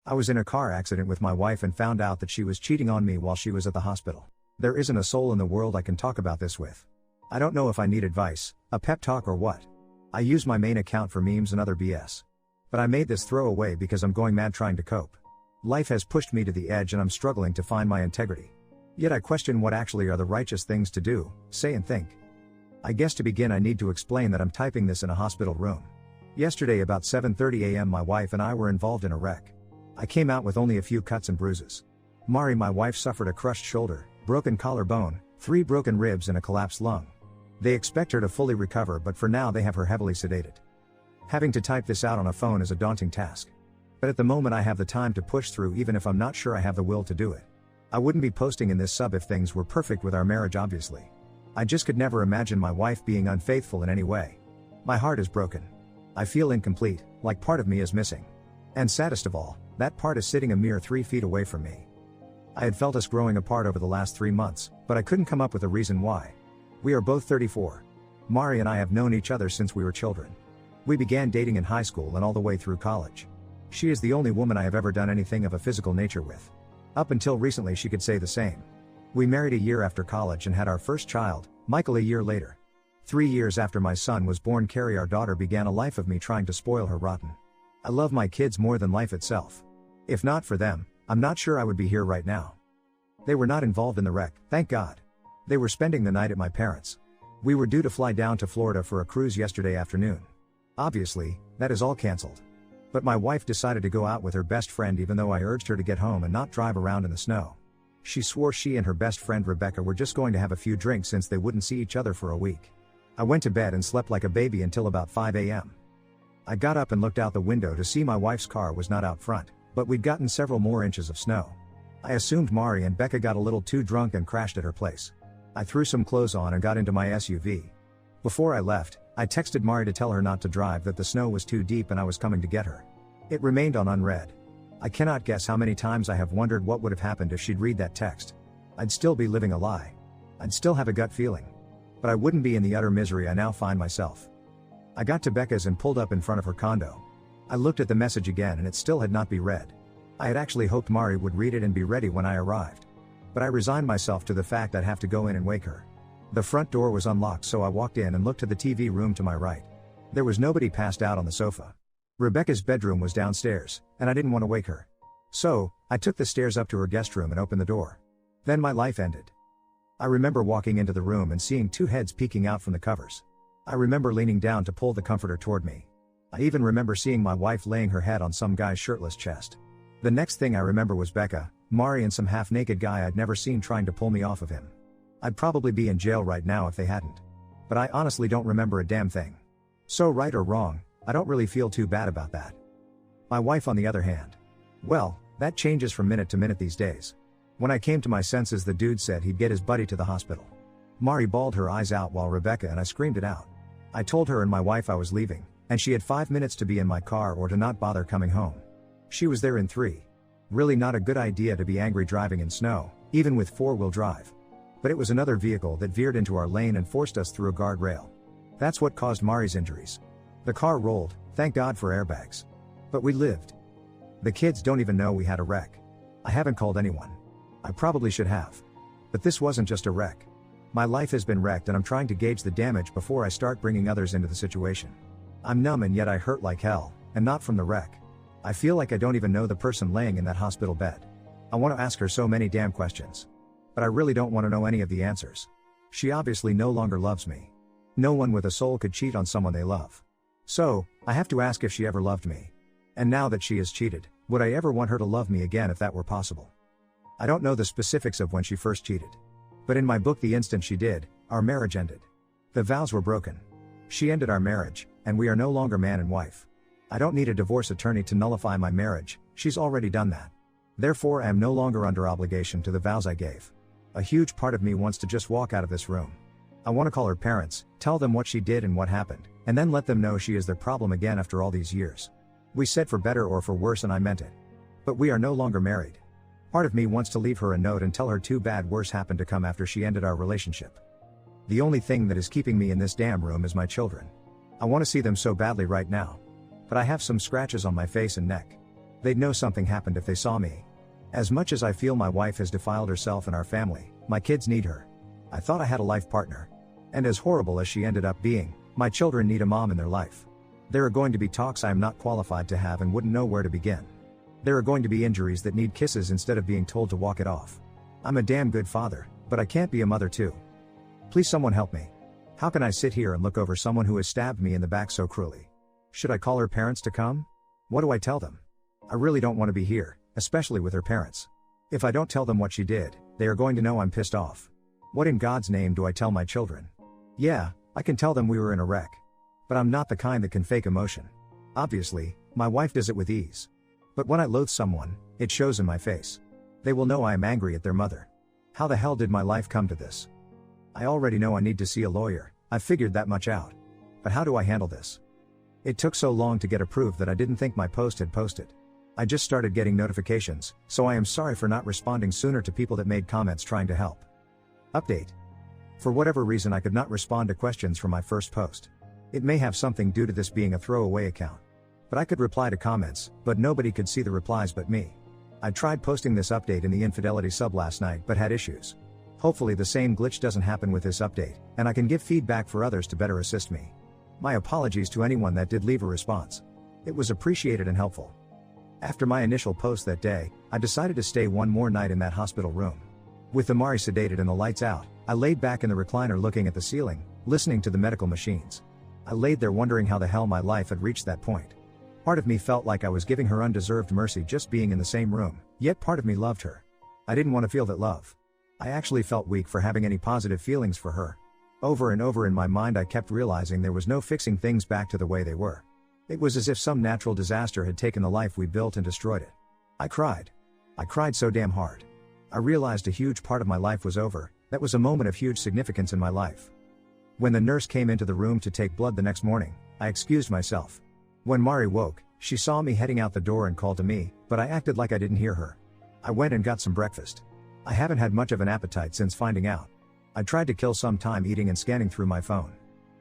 I was in a car accident with my wife and found out that she was cheating on me while she was at the hospital. There isn't a soul in the world I can talk about this with. I don't know if I need advice, a pep talk or what. I use my main account for memes and other BS. But I made this throwaway because I'm going mad trying to cope. Life has pushed me to the edge and I'm struggling to find my integrity. Yet I question what actually are the righteous things to do, say and think. I guess to begin I need to explain that I'm typing this in a hospital room. Yesterday about 7:30 a.m. my wife and I were involved in a wreck. I came out with only a few cuts and bruises. Mari, my wife, suffered a crushed shoulder, broken collarbone, 3 broken ribs and a collapsed lung. They expect her to fully recover, but for now they have her heavily sedated. Having to type this out on a phone is a daunting task. But at the moment I have the time to push through even if I'm not sure I have the will to do it. I wouldn't be posting in this sub if things were perfect with our marriage obviously. I just could never imagine my wife being unfaithful in any way. My heart is broken. I feel incomplete, like part of me is missing. And saddest of all, that part is sitting a mere 3 feet away from me. I had felt us growing apart over the last 3 months, but I couldn't come up with a reason why. We are both 34. Mari and I have known each other since we were children. We began dating in high school and all the way through college. She is the only woman I have ever done anything of a physical nature with. Up until recently she could say the same. We married a year after college and had our first child, Michael, a year later. 3 years after my son was born, Carrie, our daughter, began a life of me trying to spoil her rotten. I love my kids more than life itself. If not for them, I'm not sure I would be here right now. They were not involved in the wreck, thank God. They were spending the night at my parents'. We were due to fly down to Florida for a cruise yesterday afternoon. Obviously, that is all cancelled. But my wife decided to go out with her best friend even though I urged her to get home and not drive around in the snow. She swore she and her best friend Rebecca were just going to have a few drinks since they wouldn't see each other for a week. I went to bed and slept like a baby until about 5 a.m. I got up and looked out the window to see my wife's car was not out front, but we'd gotten several more inches of snow. I assumed Mari and Becca got a little too drunk and crashed at her place. I threw some clothes on and got into my SUV. Before I left, I texted Mari to tell her not to drive, that the snow was too deep and I was coming to get her. It remained on unread. I cannot guess how many times I have wondered what would have happened if she'd read that text. I'd still be living a lie. I'd still have a gut feeling. But I wouldn't be in the utter misery I now find myself. I got to Becca's and pulled up in front of her condo. I looked at the message again and it still had not been read. I had actually hoped Mari would read it and be ready when I arrived. But I resigned myself to the fact I'd have to go in and wake her. The front door was unlocked, so I walked in and looked to the TV room to my right. There was nobody passed out on the sofa. Rebecca's bedroom was downstairs, and I didn't want to wake her. So, I took the stairs up to her guest room and opened the door. Then my life ended. I remember walking into the room and seeing 2 heads peeking out from the covers. I remember leaning down to pull the comforter toward me. I even remember seeing my wife laying her head on some guy's shirtless chest. The next thing I remember was Becca, Mari and some half-naked guy I'd never seen trying to pull me off of him. I'd probably be in jail right now if they hadn't. But I honestly don't remember a damn thing. So right or wrong, I don't really feel too bad about that. My wife on the other hand. Well, that changes from minute to minute these days. When I came to my senses, the dude said he'd get his buddy to the hospital. Mari bawled her eyes out while Rebecca and I screamed it out. I told her and my wife I was leaving, and she had 5 minutes to be in my car or to not bother coming home. She was there in 3. Really not a good idea to be angry driving in snow, even with 4-wheel drive. But it was another vehicle that veered into our lane and forced us through a guardrail. That's what caused Mari's injuries. The car rolled, thank God for airbags. But we lived. The kids don't even know we had a wreck. I haven't called anyone. I probably should have. But this wasn't just a wreck. My life has been wrecked and I'm trying to gauge the damage before I start bringing others into the situation. I'm numb and yet I hurt like hell, and not from the wreck. I feel like I don't even know the person laying in that hospital bed. I want to ask her so many damn questions. But I really don't want to know any of the answers. She obviously no longer loves me. No one with a soul could cheat on someone they love. So, I have to ask if she ever loved me. And now that she has cheated, would I ever want her to love me again if that were possible? I don't know the specifics of when she first cheated. But in my book, the instant she did, our marriage ended. The vows were broken. She ended our marriage, and we are no longer man and wife. I don't need a divorce attorney to nullify my marriage, she's already done that. Therefore I am no longer under obligation to the vows I gave. A huge part of me wants to just walk out of this room. I want to call her parents, tell them what she did and what happened, and then let them know she is their problem again after all these years. We said for better or for worse and I meant it. But we are no longer married. Part of me wants to leave her a note and tell her too bad worse happened to come after she ended our relationship. The only thing that is keeping me in this damn room is my children. I want to see them so badly right now. But I have some scratches on my face and neck. They'd know something happened if they saw me. As much as I feel my wife has defiled herself and our family, my kids need her. I thought I had a life partner. And as horrible as she ended up being, my children need a mom in their life. There are going to be talks I am not qualified to have and wouldn't know where to begin. There are going to be injuries that need kisses instead of being told to walk it off. I'm a damn good father, but I can't be a mother too. Please someone help me. How can I sit here and look over someone who has stabbed me in the back so cruelly? Should I call her parents to come? What do I tell them? I really don't want to be here, especially with her parents. If I don't tell them what she did, they are going to know I'm pissed off. What in God's name do I tell my children? Yeah, I can tell them we were in a wreck. But I'm not the kind that can fake emotion. Obviously, my wife does it with ease. But when I loathe someone, it shows in my face. They will know I am angry at their mother. How the hell did my life come to this? I already know I need to see a lawyer, I've figured that much out. But how do I handle this? It took so long to get approved that I didn't think my post had posted. I just started getting notifications, so I am sorry for not responding sooner to people that made comments trying to help. Update. For whatever reason I could not respond to questions from my first post. It may have something due to this being a throwaway account. But I could reply to comments, but nobody could see the replies but me. I tried posting this update in the infidelity sub last night but had issues. Hopefully the same glitch doesn't happen with this update, and I can give feedback for others to better assist me. My apologies to anyone that did leave a response. It was appreciated and helpful. After my initial post that day, I decided to stay one more night in that hospital room. With the Mari sedated and the lights out, I laid back in the recliner looking at the ceiling, listening to the medical machines. I laid there wondering how the hell my life had reached that point. Part of me felt like I was giving her undeserved mercy just being in the same room, yet part of me loved her. I didn't want to feel that love. I actually felt weak for having any positive feelings for her. Over and over in my mind I kept realizing there was no fixing things back to the way they were. It was as if some natural disaster had taken the life we built and destroyed it. I cried. I cried so damn hard. I realized a huge part of my life was over. That was a moment of huge significance in my life. When the nurse came into the room to take blood the next morning, I excused myself. When Mari woke, she saw me heading out the door and called to me, but I acted like I didn't hear her. I went and got some breakfast. I haven't had much of an appetite since finding out. I tried to kill some time eating and scanning through my phone.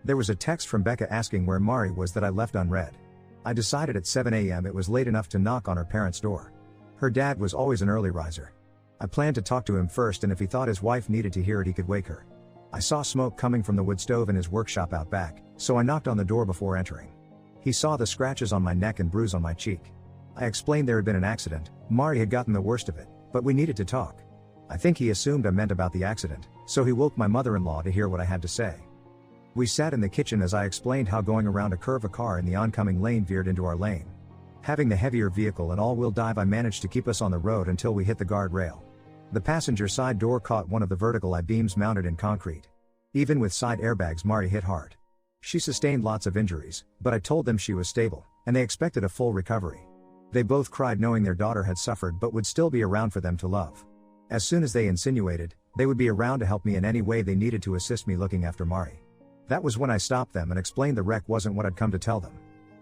There was a text from Becca asking where Mari was that I left unread. I decided at 7 a.m. it was late enough to knock on her parents' door. Her dad was always an early riser. I planned to talk to him first, and if he thought his wife needed to hear it he could wake her. I saw smoke coming from the wood stove in his workshop out back, so I knocked on the door before entering. He saw the scratches on my neck and bruise on my cheek. I explained there had been an accident, Mari had gotten the worst of it, but we needed to talk. I think he assumed I meant about the accident, so he woke my mother-in-law to hear what I had to say. We sat in the kitchen as I explained how going around a curve a car in the oncoming lane veered into our lane. Having the heavier vehicle and all-wheel drive I managed to keep us on the road until we hit the guardrail. The passenger side door caught one of the vertical I-beams mounted in concrete. Even with side airbags Mari hit hard. She sustained lots of injuries, but I told them she was stable, and they expected a full recovery. They both cried knowing their daughter had suffered but would still be around for them to love. As soon as they insinuated, they would be around to help me in any way they needed to assist me looking after Mari. That was when I stopped them and explained the wreck wasn't what I'd come to tell them.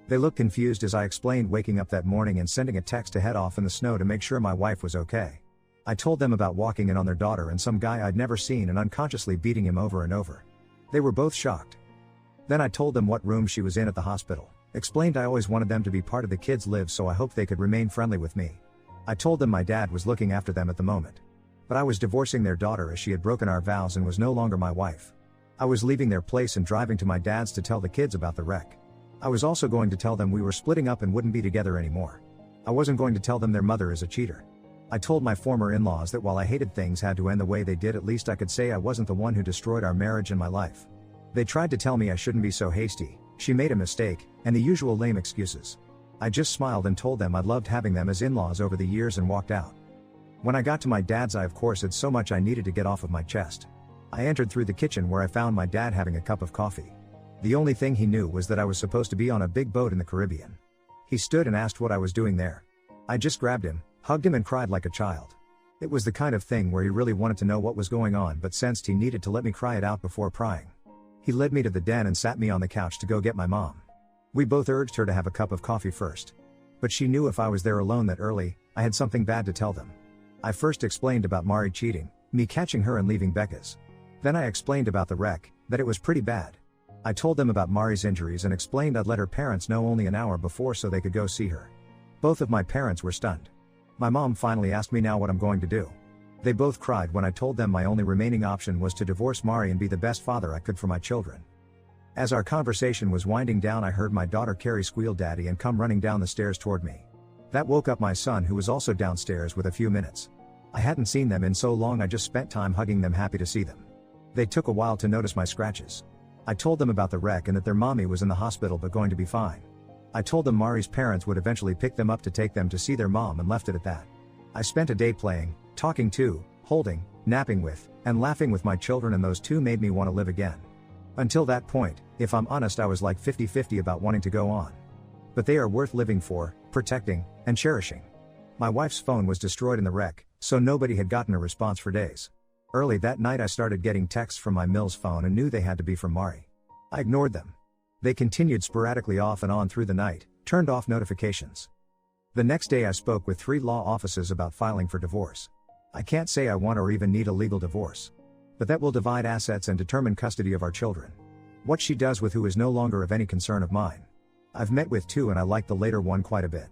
They looked confused as I explained waking up that morning and sending a text to head off in the snow to make sure my wife was okay. I told them about walking in on their daughter and some guy I'd never seen and unconsciously beating him over and over. They were both shocked. Then I told them what room she was in at the hospital, explained I always wanted them to be part of the kids' lives so I hoped they could remain friendly with me. I told them my dad was looking after them at the moment. But I was divorcing their daughter as she had broken our vows and was no longer my wife. I was leaving their place and driving to my dad's to tell the kids about the wreck. I was also going to tell them we were splitting up and wouldn't be together anymore. I wasn't going to tell them their mother is a cheater. I told my former in-laws that while I hated things had to end the way they did, at least I could say I wasn't the one who destroyed our marriage and my life. They tried to tell me I shouldn't be so hasty, she made a mistake, and the usual lame excuses. I just smiled and told them I'd loved having them as in-laws over the years and walked out. When I got to my dad's I of course had so much I needed to get off of my chest. I entered through the kitchen where I found my dad having a cup of coffee. The only thing he knew was that I was supposed to be on a big boat in the Caribbean. He stood and asked what I was doing there. I just grabbed him, hugged him and cried like a child. It was the kind of thing where he really wanted to know what was going on but sensed he needed to let me cry it out before prying. He led me to the den and sat me on the couch to go get my mom. We both urged her to have a cup of coffee first. But she knew if I was there alone that early, I had something bad to tell them. I first explained about Mari cheating, me catching her and leaving Becca's. Then I explained about the wreck, that it was pretty bad. I told them about Mari's injuries and explained I'd let her parents know only an hour before so they could go see her. Both of my parents were stunned. My mom finally asked me now what I'm going to do. They both cried when I told them my only remaining option was to divorce Mari and be the best father I could for my children. As our conversation was winding down, I heard my daughter Carrie squeal "Daddy" and come running down the stairs toward me. That woke up my son, who was also downstairs with a few minutes. I hadn't seen them in so long, I just spent time hugging them, happy to see them. They took a while to notice my scratches. I told them about the wreck and that their mommy was in the hospital but going to be fine. I told them Mari's parents would eventually pick them up to take them to see their mom, and left it at that. I spent a day playing, talking to, holding, napping with, and laughing with my children, and those two made me want to live again. Until that point, if I'm honest, I was like 50-50 about wanting to go on. But they are worth living for, protecting, and cherishing. My wife's phone was destroyed in the wreck, so nobody had gotten a response for days. Early that night I started getting texts from my Mills phone and knew they had to be from Mari. I ignored them. They continued sporadically off and on through the night, turned off notifications. The next day I spoke with 3 law offices about filing for divorce. I can't say I want or even need a legal divorce. But that will divide assets and determine custody of our children. What she does with who is no longer of any concern of mine. I've met with 2 and I like the later one quite a bit.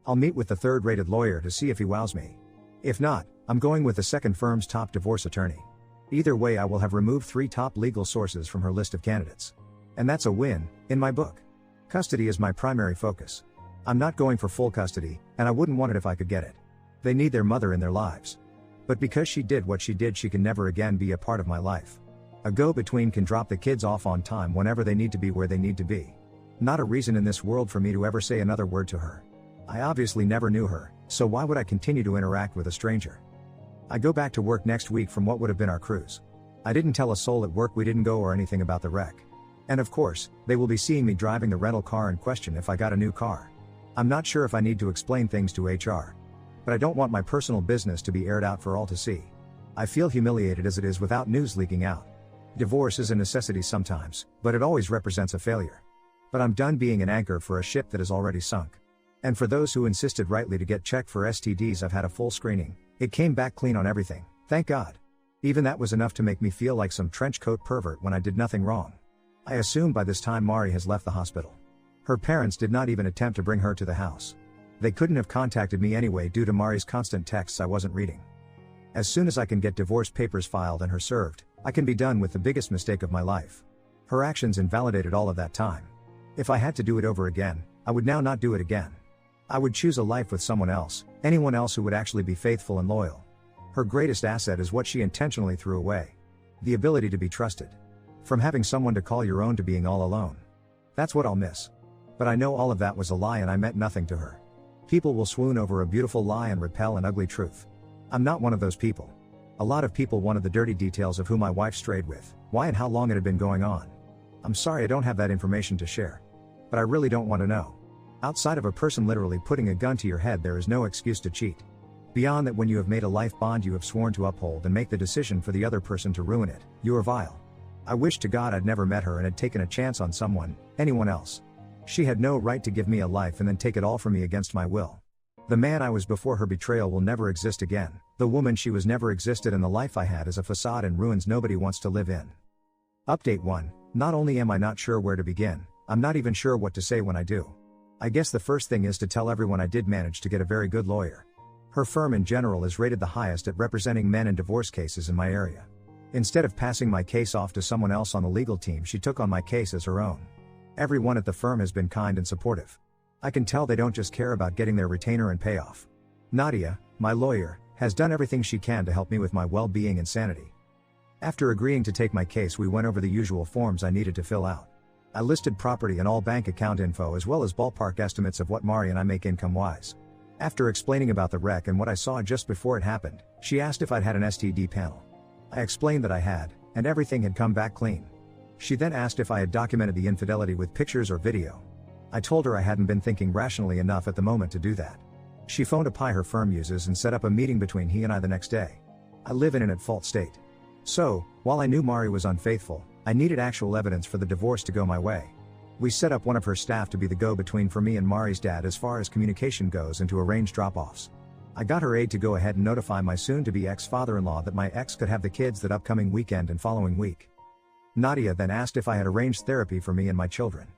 I'll meet with the 3rd-rated lawyer to see if he wows me. If not, I'm going with the 2nd firm's top divorce attorney. Either way, I will have removed 3 top legal sources from her list of candidates. And that's a win, in my book. Custody is my primary focus. I'm not going for full custody, and I wouldn't want it if I could get it. They need their mother in their lives. But because she did what she did, she can never again be a part of my life. A go-between can drop the kids off on time whenever they need to be where they need to be. Not a reason in this world for me to ever say another word to her. I obviously never knew her, so why would I continue to interact with a stranger? I go back to work next week from what would have been our cruise. I didn't tell a soul at work we didn't go or anything about the wreck. And of course, they will be seeing me driving the rental car and question if I got a new car. I'm not sure if I need to explain things to HR. But I don't want my personal business to be aired out for all to see. I feel humiliated as it is without news leaking out. Divorce is a necessity sometimes, but it always represents a failure. But I'm done being an anchor for a ship that is already sunk. And for those who insisted rightly to get checked for STDs, I've had a full screening. It came back clean on everything, thank God. Even that was enough to make me feel like some trench coat pervert when I did nothing wrong. I assume by this time Mari has left the hospital. Her parents did not even attempt to bring her to the house. They couldn't have contacted me anyway due to Mari's constant texts I wasn't reading. As soon as I can get divorce papers filed and her served, I can be done with the biggest mistake of my life. Her actions invalidated all of that time. If I had to do it over again, I would now not do it again. I would choose a life with someone else, anyone else who would actually be faithful and loyal. Her greatest asset is what she intentionally threw away. The ability to be trusted. From having someone to call your own to being all alone. That's what I'll miss. But I know all of that was a lie and I meant nothing to her. People will swoon over a beautiful lie and repel an ugly truth. I'm not one of those people. A lot of people wanted the dirty details of who my wife strayed with, why and how long it had been going on. I'm sorry I don't have that information to share. But I really don't want to know. Outside of a person literally putting a gun to your head, there is no excuse to cheat. Beyond that, when you have made a life bond you have sworn to uphold and make the decision for the other person to ruin it, you are vile. I wish to God I'd never met her and had taken a chance on someone, anyone else. She had no right to give me a life and then take it all from me against my will. The man I was before her betrayal will never exist again, the woman she was never existed, and the life I had is a facade in ruins nobody wants to live in. Update 1. Not only am I not sure where to begin, I'm not even sure what to say when I do. I guess the first thing is to tell everyone I did manage to get a very good lawyer. Her firm in general is rated the highest at representing men in divorce cases in my area. Instead of passing my case off to someone else on the legal team, she took on my case as her own. Everyone at the firm has been kind and supportive. I can tell they don't just care about getting their retainer and payoff. Nadia, my lawyer, has done everything she can to help me with my well-being and sanity. After agreeing to take my case, we went over the usual forms I needed to fill out. I listed property and all bank account info as well as ballpark estimates of what Mari and I make income-wise. After explaining about the wreck and what I saw just before it happened, she asked if I'd had an STD panel. I explained that I had, and everything had come back clean. She then asked if I had documented the infidelity with pictures or video. I told her I hadn't been thinking rationally enough at the moment to do that. She phoned a pie her firm uses and set up a meeting between he and I the next day. I live in an at-fault state. So, while I knew Mari was unfaithful, I needed actual evidence for the divorce to go my way. We set up one of her staff to be the go-between for me and Mari's dad as far as communication goes and to arrange drop-offs. I got her aide to go ahead and notify my soon-to-be ex-father-in-law that my ex could have the kids that upcoming weekend and following week. Nadia then asked if I had arranged therapy for me and my children.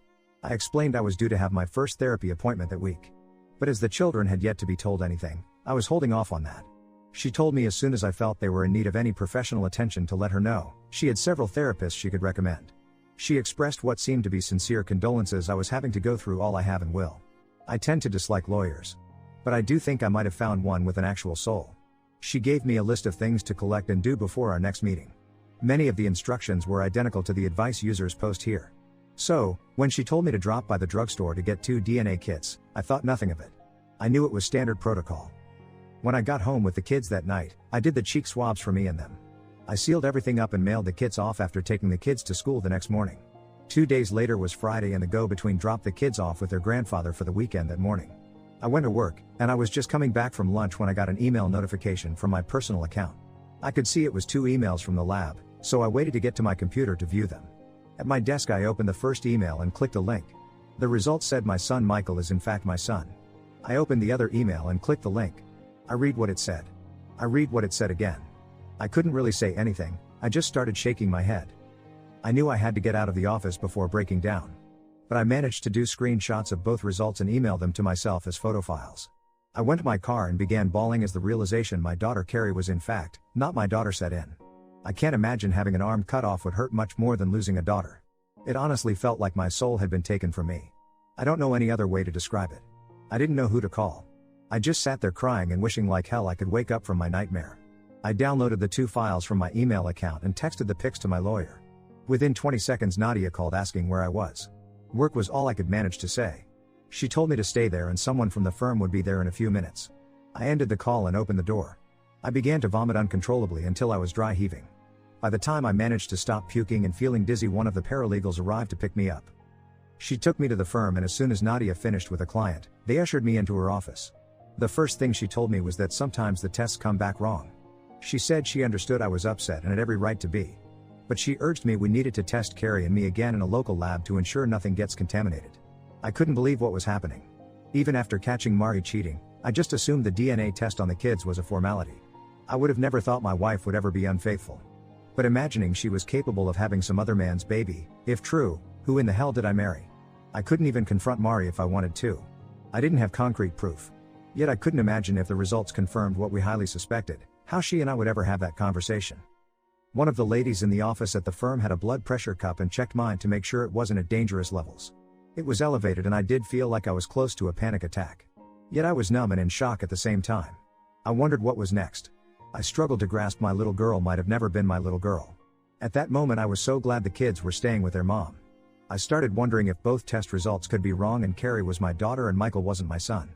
I explained I was due to have my first therapy appointment that week. But as the children had yet to be told anything, I was holding off on that. She told me as soon as I felt they were in need of any professional attention to let her know. She had several therapists she could recommend. She expressed what seemed to be sincere condolences I was having to go through all I have and will. I tend to dislike lawyers. But I do think I might have found one with an actual soul. She gave me a list of things to collect and do before our next meeting. Many of the instructions were identical to the advice users post here. So, when she told me to drop by the drugstore to get 2 DNA kits, I thought nothing of it. I knew it was standard protocol. When I got home with the kids that night, I did the cheek swabs for me and them. I sealed everything up and mailed the kits off after taking the kids to school the next morning. 2 days later was Friday and the go-between dropped the kids off with their grandfather for the weekend that morning. I went to work, and I was just coming back from lunch when I got an email notification from my personal account. I could see it was 2 emails from the lab, so I waited to get to my computer to view them. At my desk I opened the first email and clicked a link. The results said my son Michael is in fact my son. I opened the other email and clicked the link. I read what it said. I read what it said again. I couldn't really say anything, I just started shaking my head. I knew I had to get out of the office before breaking down. But I managed to do screenshots of both results and email them to myself as photo files. I went to my car and began bawling as the realization my daughter Carrie was in fact not my daughter set in. I can't imagine having an arm cut off would hurt much more than losing a daughter. It honestly felt like my soul had been taken from me. I don't know any other way to describe it. I didn't know who to call. I just sat there crying and wishing like hell I could wake up from my nightmare. I downloaded the 2 files from my email account and texted the pics to my lawyer. Within 20 seconds Nadia called asking where I was. Work was all I could manage to say. She told me to stay there and someone from the firm would be there in a few minutes. I ended the call and opened the door. I began to vomit uncontrollably until I was dry heaving. By the time I managed to stop puking and feeling dizzy, one of the paralegals arrived to pick me up. She took me to the firm, and as soon as Nadia finished with a client, they ushered me into her office. The first thing she told me was that sometimes the tests come back wrong. She said she understood I was upset and had every right to be. But she urged me we needed to test Carrie and me again in a local lab to ensure nothing gets contaminated. I couldn't believe what was happening. Even after catching Mari cheating, I just assumed the DNA test on the kids was a formality. I would have never thought my wife would ever be unfaithful. But imagining she was capable of having some other man's baby, if true, who in the hell did I marry? I couldn't even confront Mari if I wanted to. I didn't have concrete proof. Yet I couldn't imagine if the results confirmed what we highly suspected, how she and I would ever have that conversation. One of the ladies in the office at the firm had a blood pressure cup and checked mine to make sure it wasn't at dangerous levels. It was elevated and I did feel like I was close to a panic attack. Yet I was numb and in shock at the same time. I wondered what was next. I struggled to grasp my little girl might have never been my little girl. At that moment I was so glad the kids were staying with their mom. I started wondering if both test results could be wrong and Carrie was my daughter and Michael wasn't my son.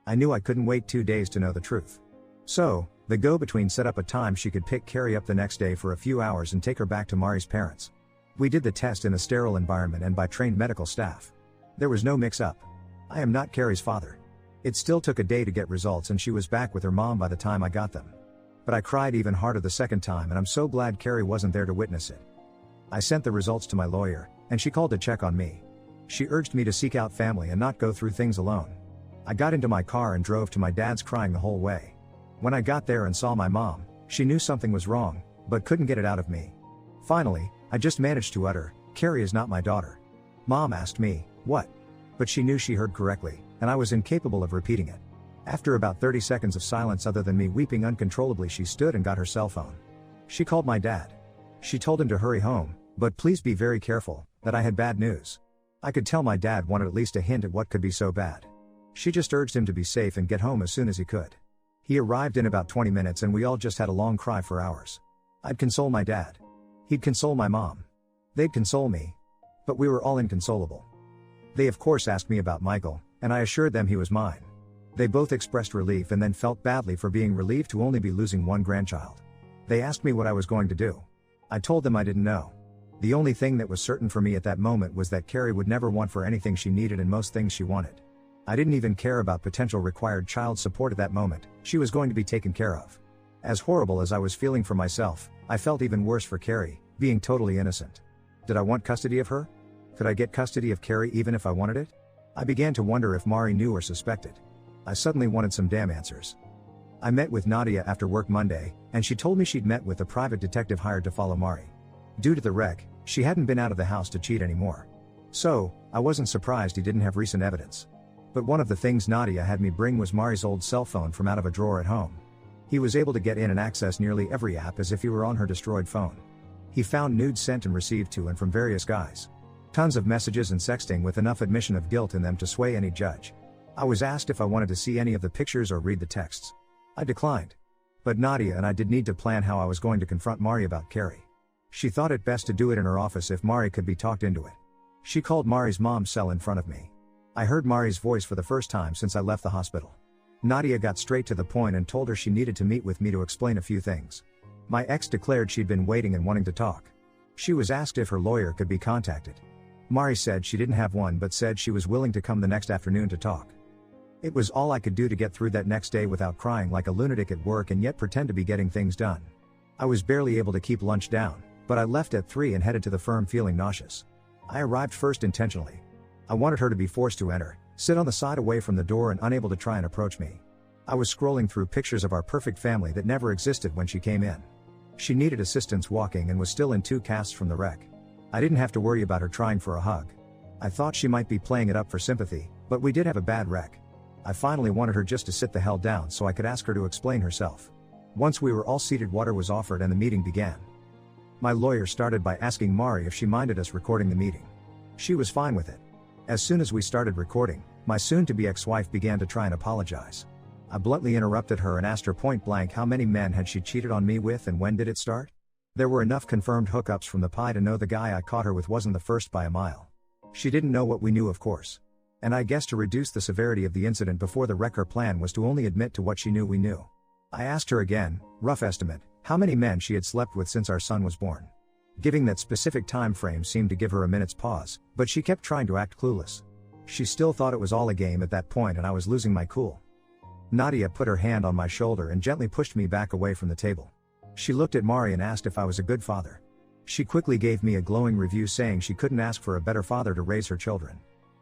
I knew I couldn't wait 2 days to know the truth. So, the go-between set up a time she could pick Carrie up the next day for a few hours and take her back to Mari's parents. We did the test in a sterile environment and by trained medical staff. There was no mix-up. I am not Carrie's father. It still took a day to get results and she was back with her mom by the time I got them. But I cried even harder the second time and I'm so glad Carrie wasn't there to witness it. I sent the results to my lawyer, and she called to check on me. She urged me to seek out family and not go through things alone. I got into my car and drove to my dad's crying the whole way. When I got there and saw my mom, she knew something was wrong, but couldn't get it out of me. Finally, I just managed to utter, "Carrie is not my daughter." Mom asked me, "What?" But she knew she heard correctly, and I was incapable of repeating it. After about 30 seconds of silence other than me weeping uncontrollably, she stood and got her cell phone. She called my dad. She told him to hurry home, but please be very careful, that I had bad news. I could tell my dad wanted at least a hint at what could be so bad. She just urged him to be safe and get home as soon as he could. He arrived in about 20 minutes and we all just had a long cry for hours. I'd console my dad. He'd console my mom. They'd console me. But we were all inconsolable. They of course asked me about Michael, and I assured them he was mine. They both expressed relief and then felt badly for being relieved to only be losing one grandchild. They asked me what I was going to do. I told them I didn't know. The only thing that was certain for me at that moment was that Carrie would never want for anything she needed and most things she wanted. I didn't even care about potential required child support at that moment, she was going to be taken care of. As horrible as I was feeling for myself, I felt even worse for Carrie, being totally innocent. Did I want custody of her? Could I get custody of Carrie even if I wanted it? I began to wonder if Mari knew or suspected. I suddenly wanted some damn answers. I met with Nadia after work Monday, and she told me she'd met with a private detective hired to follow Mari. Due to the wreck, she hadn't been out of the house to cheat anymore. So, I wasn't surprised he didn't have recent evidence. But one of the things Nadia had me bring was Mari's old cell phone from out of a drawer at home. He was able to get in and access nearly every app as if he were on her destroyed phone. He found nudes sent and received to and from various guys. Tons of messages and sexting with enough admission of guilt in them to sway any judge. I was asked if I wanted to see any of the pictures or read the texts. I declined. But Nadia and I did need to plan how I was going to confront Mari about Carrie. She thought it best to do it in her office if Mari could be talked into it. She called Mari's mom's cell in front of me. I heard Mari's voice for the first time since I left the hospital. Nadia got straight to the point and told her she needed to meet with me to explain a few things. My ex declared she'd been waiting and wanting to talk. She was asked if her lawyer could be contacted. Mari said she didn't have one but said she was willing to come the next afternoon to talk. It was all I could do to get through that next day without crying like a lunatic at work and yet pretend to be getting things done. I was barely able to keep lunch down, but I left at 3 and headed to the firm feeling nauseous. I arrived first intentionally. I wanted her to be forced to enter, sit on the side away from the door and unable to try and approach me. I was scrolling through pictures of our perfect family that never existed when she came in. She needed assistance walking and was still in 2 casts from the wreck. I didn't have to worry about her trying for a hug. I thought she might be playing it up for sympathy, but we did have a bad wreck. I finally wanted her just to sit the hell down so I could ask her to explain herself. Once we were all seated, water was offered and the meeting began. My lawyer started by asking Mari if she minded us recording the meeting. She was fine with it. As soon as we started recording, my soon-to-be ex-wife began to try and apologize. I bluntly interrupted her and asked her point blank how many men had she cheated on me with and when did it start? There were enough confirmed hookups from the pie to know the guy I caught her with wasn't the first by a mile. She didn't know what we knew, of course. And I guess to reduce the severity of the incident before the wreck, her plan was to only admit to what she knew we knew. I asked her again, rough estimate, how many men she had slept with since our son was born. Giving that specific time frame seemed to give her a minute's pause, but she kept trying to act clueless. She still thought it was all a game at that point and I was losing my cool. Nadia put her hand on my shoulder and gently pushed me back away from the table. She looked at Mari and asked if I was a good father. She quickly gave me a glowing review saying she couldn't ask for a better father to raise her children.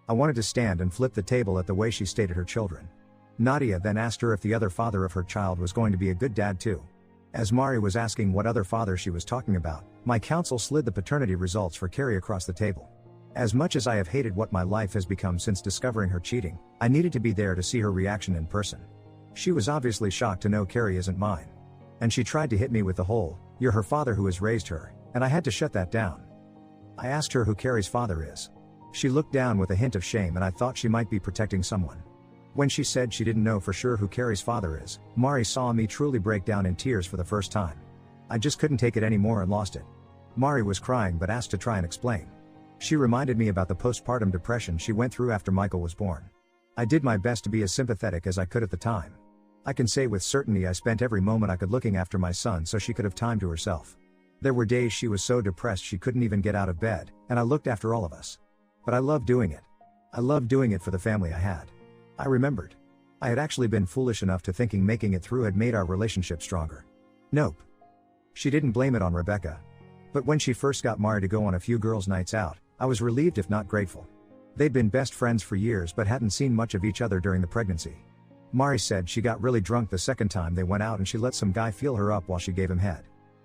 I wanted to stand and flip the table at the way she stated her children. Nadia then asked her if the other father of her child was going to be a good dad too. As Mari was asking what other father she was talking about, my counsel slid the paternity results for Carrie across the table. As much as I have hated what my life has become since discovering her cheating, I needed to be there to see her reaction in person. She was obviously shocked to know Carrie isn't mine. And she tried to hit me with the whole, "You're her father who has raised her," and I had to shut that down. I asked her who Carrie's father is. She looked down with a hint of shame and I thought she might be protecting someone. When she said she didn't know for sure who Carrie's father is, Mari saw me truly break down in tears for the first time. I just couldn't take it anymore and lost it. Mari was crying but asked to try and explain. She reminded me about the postpartum depression she went through after Michael was born. I did my best to be as sympathetic as I could at the time. I can say with certainty I spent every moment I could looking after my son so she could have time to herself. There were days she was so depressed she couldn't even get out of bed, and I looked after all of us. But I loved doing it. I loved doing it for the family I had. I remembered. I had actually been foolish enough to thinking making it through had made our relationship stronger. Nope. She didn't blame it on Rebecca. But when she first got Mari to go on a few girls' nights out, I was relieved if not grateful. They'd been best friends for years but hadn't seen much of each other during the pregnancy. Mari said she got really drunk the second time they went out and she let some guy feel her up while she gave him head.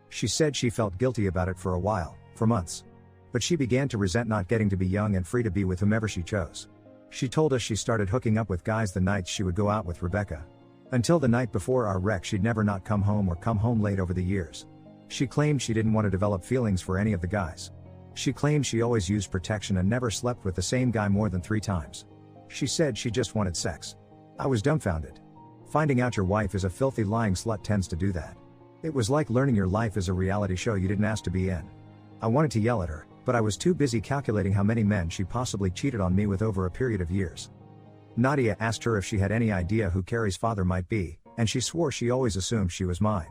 She said she felt guilty about it for a while, for months. But she began to resent not getting to be young and free to be with whomever she chose. She told us she started hooking up with guys the nights she would go out with Rebecca. Until the night before our wreck she'd never not come home or come home late over the years. She claimed she didn't want to develop feelings for any of the guys. She claimed she always used protection and never slept with the same guy more than 3 times. She said she just wanted sex. I was dumbfounded. Finding out your wife is a filthy lying slut tends to do that. It was like learning your life is a reality show you didn't ask to be in. I wanted to yell at her, but I was too busy calculating how many men she possibly cheated on me with over a period of years. Nadia asked her if she had any idea who Carrie's father might be, and she swore she always assumed she was mine.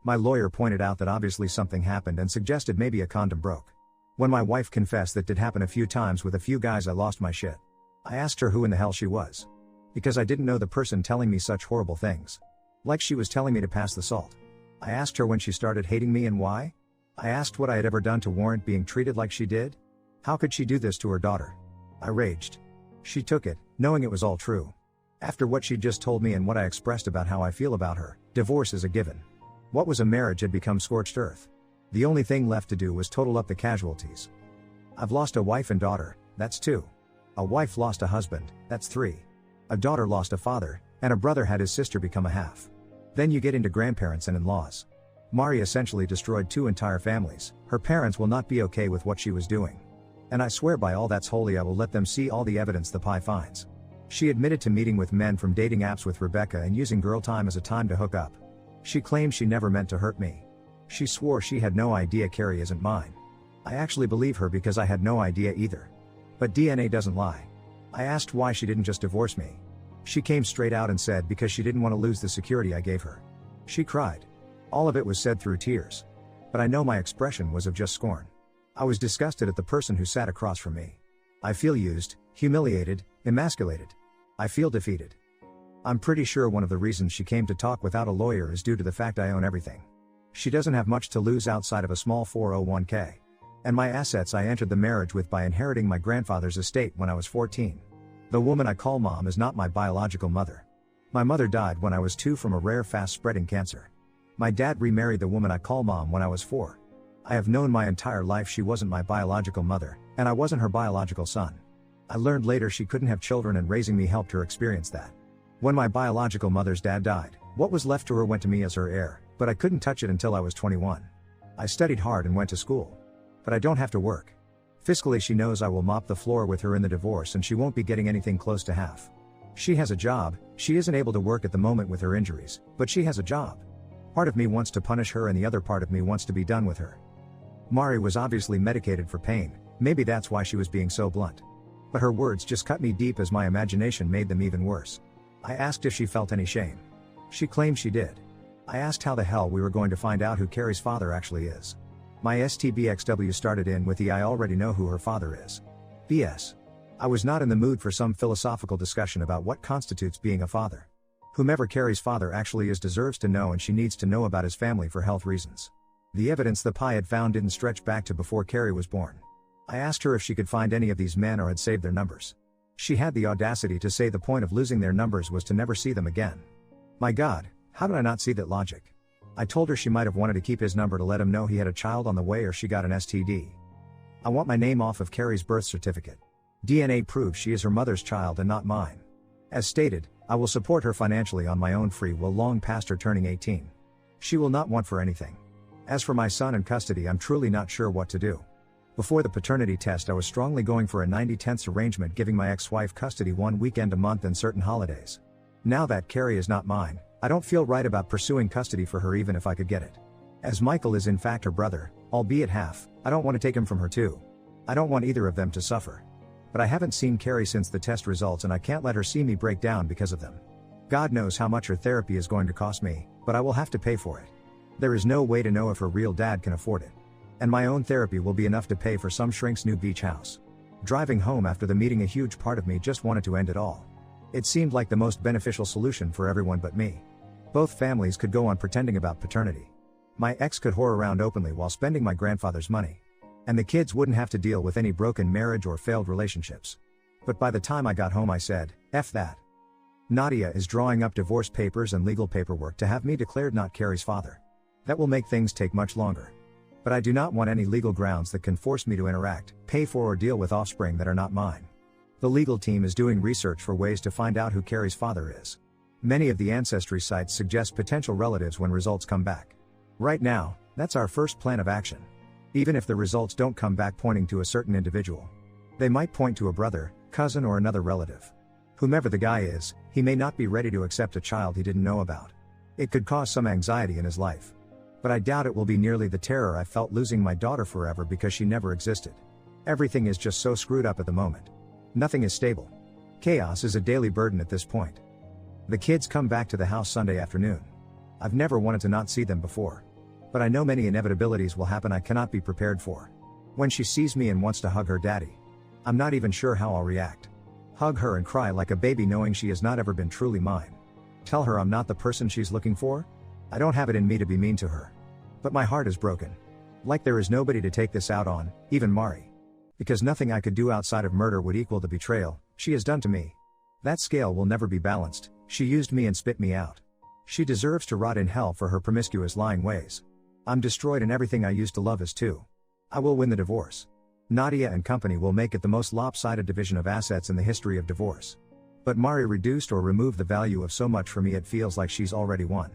My lawyer pointed out that obviously something happened and suggested maybe a condom broke. When my wife confessed that did happen a few times with a few guys, I lost my shit. I asked her who in the hell she was. Because I didn't know the person telling me such horrible things. Like she was telling me to pass the salt. I asked her when she started hating me and why. I asked what I had ever done to warrant being treated like she did. How could she do this to her daughter? I raged. She took it, knowing it was all true. After what she'd just told me and what I expressed about how I feel about her, divorce is a given. What was a marriage had become scorched earth. The only thing left to do was total up the casualties. I've lost a wife and daughter, that's 2. A wife lost a husband, that's 3. A daughter lost a father, and a brother had his sister become a half. Then you get into grandparents and in-laws. Mari essentially destroyed 2 entire families. Her parents will not be okay with what she was doing. And I swear by all that's holy I will let them see all the evidence the pie finds. She admitted to meeting with men from dating apps with Rebecca and using girl time as a time to hook up. She claims she never meant to hurt me. She swore she had no idea Carrie isn't mine. I actually believe her because I had no idea either. But DNA doesn't lie. I asked why she didn't just divorce me. She came straight out and said because she didn't want to lose the security I gave her. She cried. All of it was said through tears. But I know my expression was of just scorn. I was disgusted at the person who sat across from me. I feel used, humiliated, emasculated. I feel defeated. I'm pretty sure one of the reasons she came to talk without a lawyer is due to the fact I own everything. She doesn't have much to lose outside of a small 401k. And my assets I entered the marriage with by inheriting my grandfather's estate when I was 14. The woman I call mom is not my biological mother. My mother died when I was 2 from a rare fast-spreading cancer. My dad remarried the woman I call mom when I was 4. I have known my entire life she wasn't my biological mother, and I wasn't her biological son. I learned later she couldn't have children and raising me helped her experience that. When my biological mother's dad died, what was left to her went to me as her heir, but I couldn't touch it until I was 21. I studied hard and went to school. But I don't have to work. Fiscally she knows I will mop the floor with her in the divorce and she won't be getting anything close to half. She has a job, she isn't able to work at the moment with her injuries, but she has a job. Part of me wants to punish her and the other part of me wants to be done with her. Mari was obviously medicated for pain, maybe that's why she was being so blunt. But her words just cut me deep as my imagination made them even worse. I asked if she felt any shame. She claimed she did. I asked how the hell we were going to find out who Carrie's father actually is. My STBXW started in with the I already know who her father is. BS. I was not in the mood for some philosophical discussion about what constitutes being a father. Whomever Carrie's father actually is deserves to know and she needs to know about his family for health reasons. The evidence the pie had found didn't stretch back to before Carrie was born. I asked her if she could find any of these men or had saved their numbers. She had the audacity to say the point of losing their numbers was to never see them again. My God, how did I not see that logic? I told her she might have wanted to keep his number to let him know he had a child on the way or she got an STD. I want my name off of Carrie's birth certificate. DNA proves she is her mother's child and not mine. As stated, I will support her financially on my own free will long past her turning 18. She will not want for anything. As for my son in custody, I'm truly not sure what to do. Before the paternity test I was strongly going for a 90/10 arrangement, giving my ex-wife custody one weekend a month and certain holidays. Now that Carrie is not mine, I don't feel right about pursuing custody for her even if I could get it. As Michael is in fact her brother, albeit half, I don't want to take him from her too. I don't want either of them to suffer. But I haven't seen Carrie since the test results and I can't let her see me break down because of them. God knows how much her therapy is going to cost me, but I will have to pay for it. There is no way to know if her real dad can afford it. And my own therapy will be enough to pay for some shrink's new beach house. Driving home after the meeting, a huge part of me just wanted to end it all. It seemed like the most beneficial solution for everyone but me. Both families could go on pretending about paternity. My ex could whore around openly while spending my grandfather's money. And the kids wouldn't have to deal with any broken marriage or failed relationships. But by the time I got home I said, F that. Nadia is drawing up divorce papers and legal paperwork to have me declared not Carrie's father. That will make things take much longer. But I do not want any legal grounds that can force me to interact, pay for or deal with offspring that are not mine. The legal team is doing research for ways to find out who Carrie's father is. Many of the ancestry sites suggest potential relatives when results come back. Right now, that's our first plan of action. Even if the results don't come back pointing to a certain individual. They might point to a brother, cousin or another relative. Whomever the guy is, he may not be ready to accept a child he didn't know about. It could cause some anxiety in his life. But I doubt it will be nearly the terror I felt losing my daughter forever because she never existed. Everything is just so screwed up at the moment. Nothing is stable. Chaos is a daily burden at this point. The kids come back to the house Sunday afternoon. I've never wanted to not see them before. But I know many inevitabilities will happen I cannot be prepared for. When she sees me and wants to hug her daddy, I'm not even sure how I'll react. Hug her and cry like a baby knowing she has not ever been truly mine. Tell her I'm not the person she's looking for? I don't have it in me to be mean to her. But my heart is broken. Like there is nobody to take this out on, even Mari. Because nothing I could do outside of murder would equal the betrayal she has done to me. That scale will never be balanced. She used me and spit me out. She deserves to rot in hell for her promiscuous lying ways. I'm destroyed and everything I used to love is too. I will win the divorce. Nadia and company will make it the most lopsided division of assets in the history of divorce. But Mari reduced or removed the value of so much for me it feels like she's already won.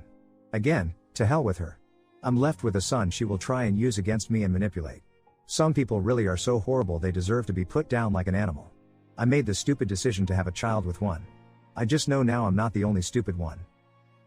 Again, to hell with her. I'm left with a son she will try and use against me and manipulate. Some people really are so horrible they deserve to be put down like an animal. I made the stupid decision to have a child with one. I just know now I'm not the only stupid one.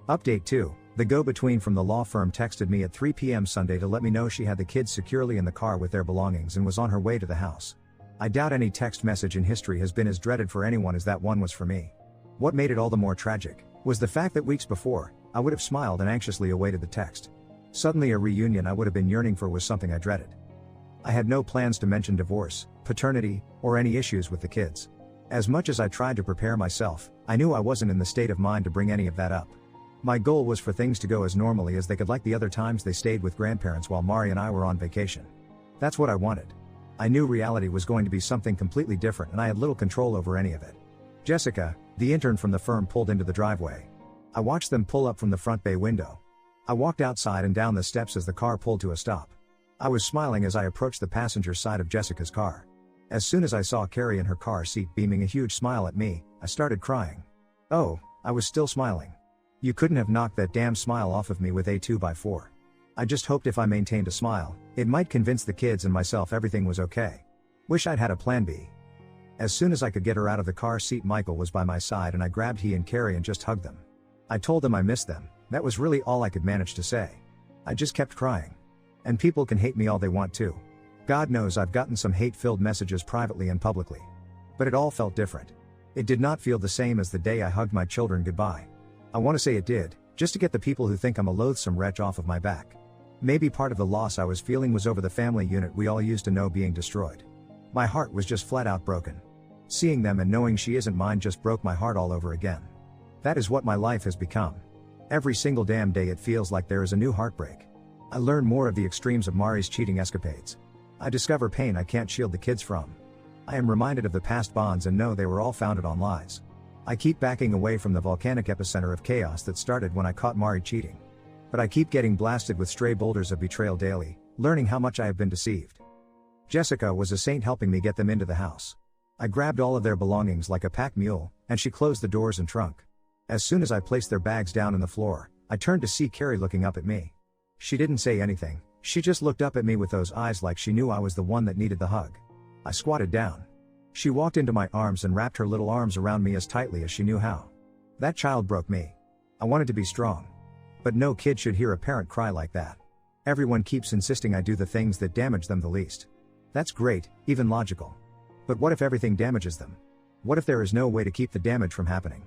Update 2. The go-between from the law firm texted me at 3 p.m. Sunday to let me know she had the kids securely in the car with their belongings and was on her way to the house. I doubt any text message in history has been as dreaded for anyone as that one was for me. What made it all the more tragic was the fact that weeks before, I would have smiled and anxiously awaited the text. Suddenly a reunion I would have been yearning for was something I dreaded. I had no plans to mention divorce, paternity, or any issues with the kids. As much as I tried to prepare myself, I knew I wasn't in the state of mind to bring any of that up. My goal was for things to go as normally as they could, like the other times they stayed with grandparents while Mari and I were on vacation. That's what I wanted. I knew reality was going to be something completely different and I had little control over any of it. Jessica, the intern from the firm, pulled into the driveway. I watched them pull up from the front bay window. I walked outside and down the steps as the car pulled to a stop. I was smiling as I approached the passenger side of Jessica's car. As soon as I saw Carrie in her car seat beaming a huge smile at me, I started crying. Oh, I was still smiling. You couldn't have knocked that damn smile off of me with a 2x4. I just hoped if I maintained a smile, it might convince the kids and myself everything was okay. Wish I'd had a plan B. As soon as I could get her out of the car seat, Michael was by my side and I grabbed he and Carrie and just hugged them. I told them I missed them. That was really all I could manage to say. I just kept crying. And people can hate me all they want to. God knows I've gotten some hate-filled messages privately and publicly. But it all felt different. It did not feel the same as the day I hugged my children goodbye. I want to say it did, just to get the people who think I'm a loathsome wretch off of my back. Maybe part of the loss I was feeling was over the family unit we all used to know being destroyed. My heart was just flat out broken. Seeing them and knowing she isn't mine just broke my heart all over again. That is what my life has become. Every single damn day it feels like there is a new heartbreak. I learn more of the extremes of Mari's cheating escapades. I discover pain I can't shield the kids from. I am reminded of the past bonds and know they were all founded on lies. I keep backing away from the volcanic epicenter of chaos that started when I caught Mari cheating. But I keep getting blasted with stray boulders of betrayal daily, learning how much I have been deceived. Jessica was a saint helping me get them into the house. I grabbed all of their belongings like a pack mule, and she closed the doors and trunk. As soon as I placed their bags down on the floor, I turned to see Carrie looking up at me. She didn't say anything, she just looked up at me with those eyes like she knew I was the one that needed the hug. I squatted down. She walked into my arms and wrapped her little arms around me as tightly as she knew how. That child broke me. I wanted to be strong. But no kid should hear a parent cry like that. Everyone keeps insisting I do the things that damage them the least. That's great, even logical. But what if everything damages them? What if there is no way to keep the damage from happening?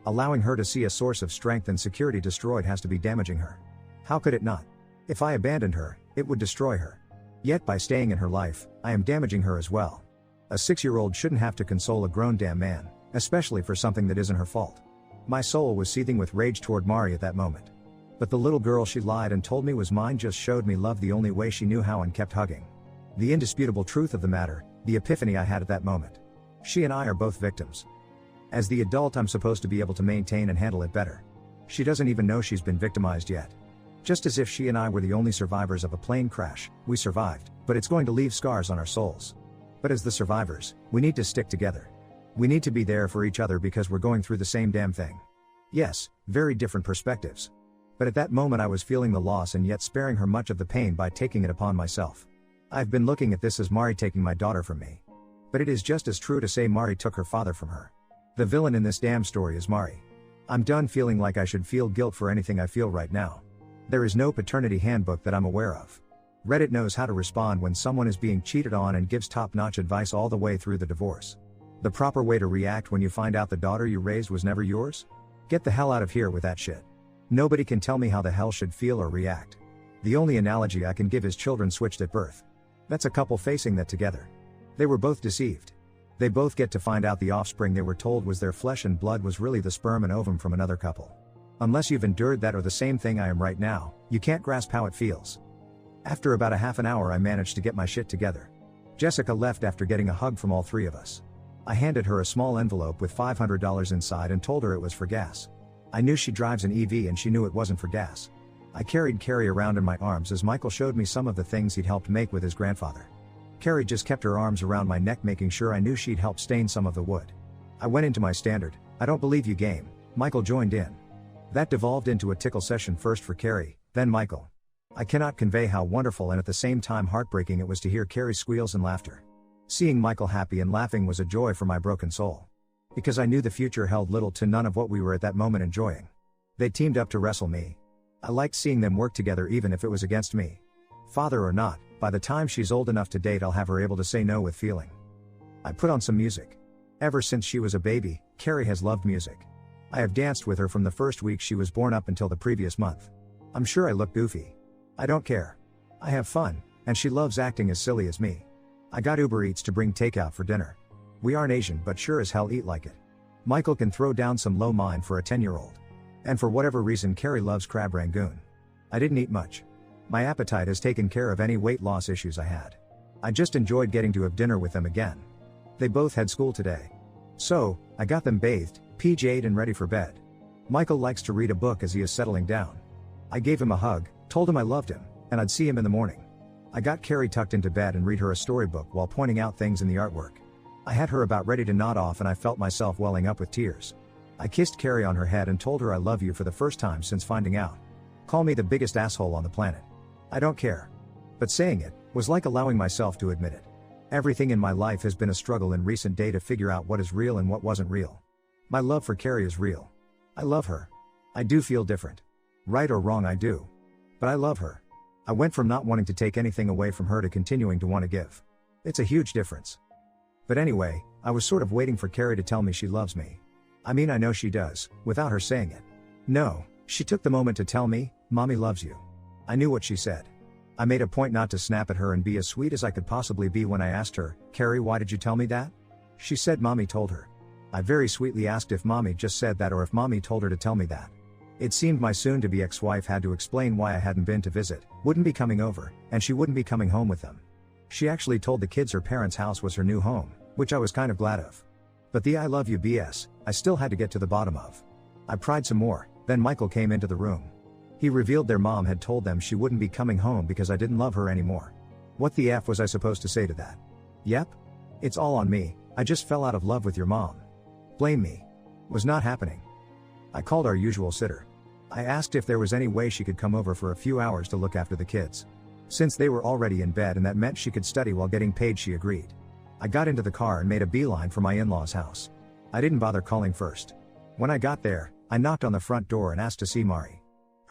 Allowing her to see a source of strength and security destroyed has to be damaging her. How could it not? If I abandoned her, it would destroy her. Yet by staying in her life, I am damaging her as well. A 6-year-old shouldn't have to console a grown damn man, especially for something that isn't her fault. My soul was seething with rage toward Mari at that moment. But the little girl she lied and told me was mine just showed me love the only way she knew how and kept hugging. The indisputable truth of the matter, the epiphany I had at that moment. She and I are both victims. As the adult I'm supposed to be able to maintain and handle it better. She doesn't even know she's been victimized yet. Just as if she and I were the only survivors of a plane crash, we survived, but it's going to leave scars on our souls. But as the survivors, we need to stick together. We need to be there for each other because we're going through the same damn thing. Yes, very different perspectives. But at that moment I was feeling the loss and yet sparing her much of the pain by taking it upon myself. I've been looking at this as Mari taking my daughter from me. But it is just as true to say Mari took her father from her. The villain in this damn story is Mari. I'm done feeling like I should feel guilt for anything I feel right now. There is no paternity handbook that I'm aware of. Reddit knows how to respond when someone is being cheated on and gives top-notch advice all the way through the divorce. The proper way to react when you find out the daughter you raised was never yours? Get the hell out of here with that shit. Nobody can tell me how the hell should feel or react. The only analogy I can give is children switched at birth. That's a couple facing that together. They were both deceived. They both get to find out the offspring they were told was their flesh and blood was really the sperm and ovum from another couple. Unless you've endured that or the same thing I am right now, you can't grasp how it feels. After about a half an hour I managed to get my shit together. Jessica left after getting a hug from all three of us. I handed her a small envelope with $500 inside and told her it was for gas. I knew she drives an EV and she knew it wasn't for gas. I carried Carrie around in my arms as Michael showed me some of the things he'd helped make with his grandfather. Carrie just kept her arms around my neck making sure I knew she'd helped stain some of the wood. I went into my standard, I don't believe you game. Michael joined in. That devolved into a tickle session, first for Carrie, then Michael. I cannot convey how wonderful and at the same time heartbreaking it was to hear Carrie's squeals and laughter. Seeing Michael happy and laughing was a joy for my broken soul. Because I knew the future held little to none of what we were at that moment enjoying. They teamed up to wrestle me. I liked seeing them work together even if it was against me. Father or not, by the time she's old enough to date I'll have her able to say no with feeling. I put on some music. Ever since she was a baby, Carrie has loved music. I have danced with her from the first week she was born up until the previous month. I'm sure I look goofy. I don't care. I have fun, and she loves acting as silly as me. I got Uber Eats to bring takeout for dinner. We aren't Asian but sure as hell eat like it. Michael can throw down some low mind for a 10-year-old. And for whatever reason Carrie loves crab rangoon. I didn't eat much. My appetite has taken care of any weight loss issues I had. I just enjoyed getting to have dinner with them again. They both had school today. So, I got them bathed, PJ'd and ready for bed. Michael likes to read a book as he is settling down. I gave him a hug, told him I loved him, and I'd see him in the morning. I got Carrie tucked into bed and read her a storybook while pointing out things in the artwork. I had her about ready to nod off and I felt myself welling up with tears. I kissed Carrie on her head and told her I love you for the first time since finding out. Call me the biggest asshole on the planet. I don't care. But saying it was like allowing myself to admit it. Everything in my life has been a struggle in recent day to figure out what is real and what wasn't real. My love for Carrie is real. I love her. I do feel different. Right or wrong I do. But I love her. I went from not wanting to take anything away from her to continuing to want to give. It's a huge difference. But anyway, I was sort of waiting for Carrie to tell me she loves me. I mean I know she does, without her saying it. No, she took the moment to tell me, Mommy loves you. I knew what she said. I made a point not to snap at her and be as sweet as I could possibly be when I asked her, Carrie, why did you tell me that? She said Mommy told her. I very sweetly asked if Mommy just said that or if Mommy told her to tell me that. It seemed my soon-to-be ex-wife had to explain why I hadn't been to visit, wouldn't be coming over, and she wouldn't be coming home with them. She actually told the kids her parents' house was her new home, which I was kind of glad of. But the I love you BS, I still had to get to the bottom of. I pried some more, then Michael came into the room. He revealed their mom had told them she wouldn't be coming home because I didn't love her anymore. What the F was I supposed to say to that? Yep. It's all on me, I just fell out of love with your mom. Blame me. Was not happening. I called our usual sitter. I asked if there was any way she could come over for a few hours to look after the kids. Since they were already in bed and that meant she could study while getting paid, she agreed. I got into the car and made a beeline for my in-laws' house. I didn't bother calling first. When I got there, I knocked on the front door and asked to see Mari.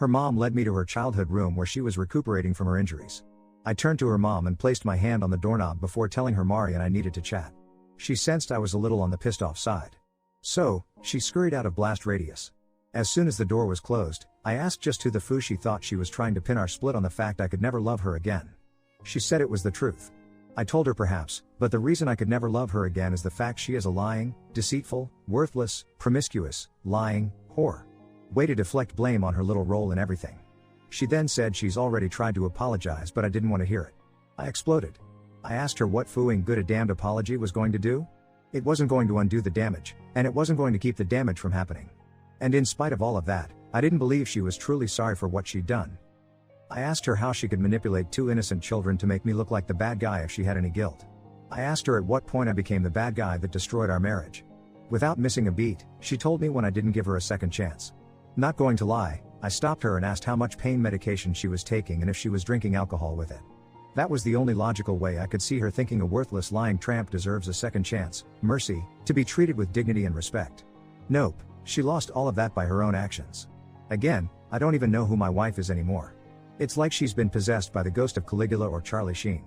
Her mom led me to her childhood room where she was recuperating from her injuries. I turned to her mom and placed my hand on the doorknob before telling her Mari and I needed to chat. She sensed I was a little on the pissed off side. So, she scurried out of blast radius. As soon as the door was closed, I asked just who the foo she thought she was trying to pin our split on the fact I could never love her again. She said it was the truth. I told her perhaps, but the reason I could never love her again is the fact she is a lying, deceitful, worthless, promiscuous, lying, whore. Way to deflect blame on her little role in everything. She then said she's already tried to apologize but I didn't want to hear it. I exploded. I asked her what fooing good a damned apology was going to do? It wasn't going to undo the damage, and it wasn't going to keep the damage from happening. And in spite of all of that, I didn't believe she was truly sorry for what she'd done. I asked her how she could manipulate two innocent children to make me look like the bad guy if she had any guilt. I asked her at what point I became the bad guy that destroyed our marriage. Without missing a beat, she told me when I didn't give her a second chance. Not going to lie, I stopped her and asked how much pain medication she was taking and if she was drinking alcohol with it. That was the only logical way I could see her thinking a worthless lying tramp deserves a second chance, mercy, to be treated with dignity and respect. Nope, she lost all of that by her own actions. Again, I don't even know who my wife is anymore. It's like she's been possessed by the ghost of Caligula or Charlie Sheen.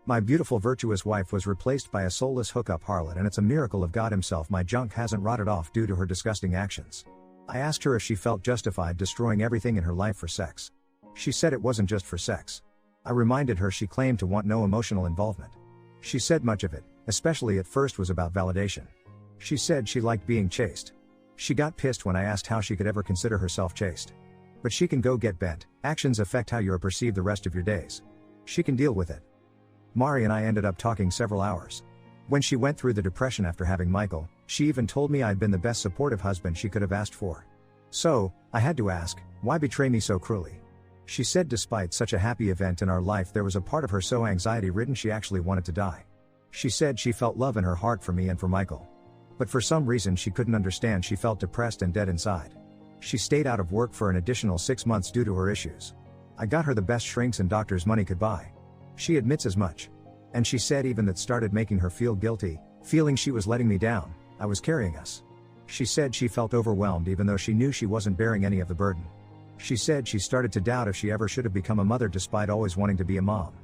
My beautiful virtuous wife was replaced by a soulless hookup harlot and it's a miracle of God himself my junk hasn't rotted off due to her disgusting actions. I asked her if she felt justified destroying everything in her life for sex. She said it wasn't just for sex. I reminded her she claimed to want no emotional involvement. She said much of it, especially at first, was about validation. She said she liked being chased. She got pissed when I asked how she could ever consider herself chaste. But she can go get bent, actions affect how you're perceived the rest of your days. She can deal with it. Mari and I ended up talking several hours. When she went through the depression after having Michael, she even told me I'd been the best supportive husband she could have asked for. So, I had to ask, why betray me so cruelly? She said despite such a happy event in our life there was a part of her so anxiety-ridden she actually wanted to die. She said she felt love in her heart for me and for Michael. But for some reason she couldn't understand, she felt depressed and dead inside. She stayed out of work for an additional 6 months due to her issues. I got her the best shrinks and doctors money could buy. She admits as much. And she said even that started making her feel guilty, feeling she was letting me down. I was carrying us. She said she felt overwhelmed even though she knew she wasn't bearing any of the burden. She said she started to doubt if she ever should have become a mother despite always wanting to be a mom.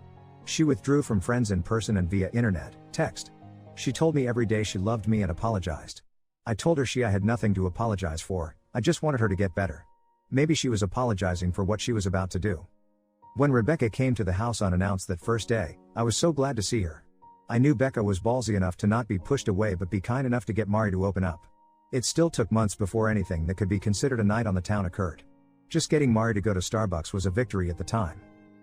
She withdrew from friends in person and via internet, text. She told me every day she loved me and apologized. I told her I had nothing to apologize for, I just wanted her to get better. Maybe she was apologizing for what she was about to do. When Rebecca came to the house unannounced that first day, I was so glad to see her. I knew Becca was ballsy enough to not be pushed away but be kind enough to get Mari to open up. It still took months before anything that could be considered a night on the town occurred. Just getting Mari to go to Starbucks was a victory at the time.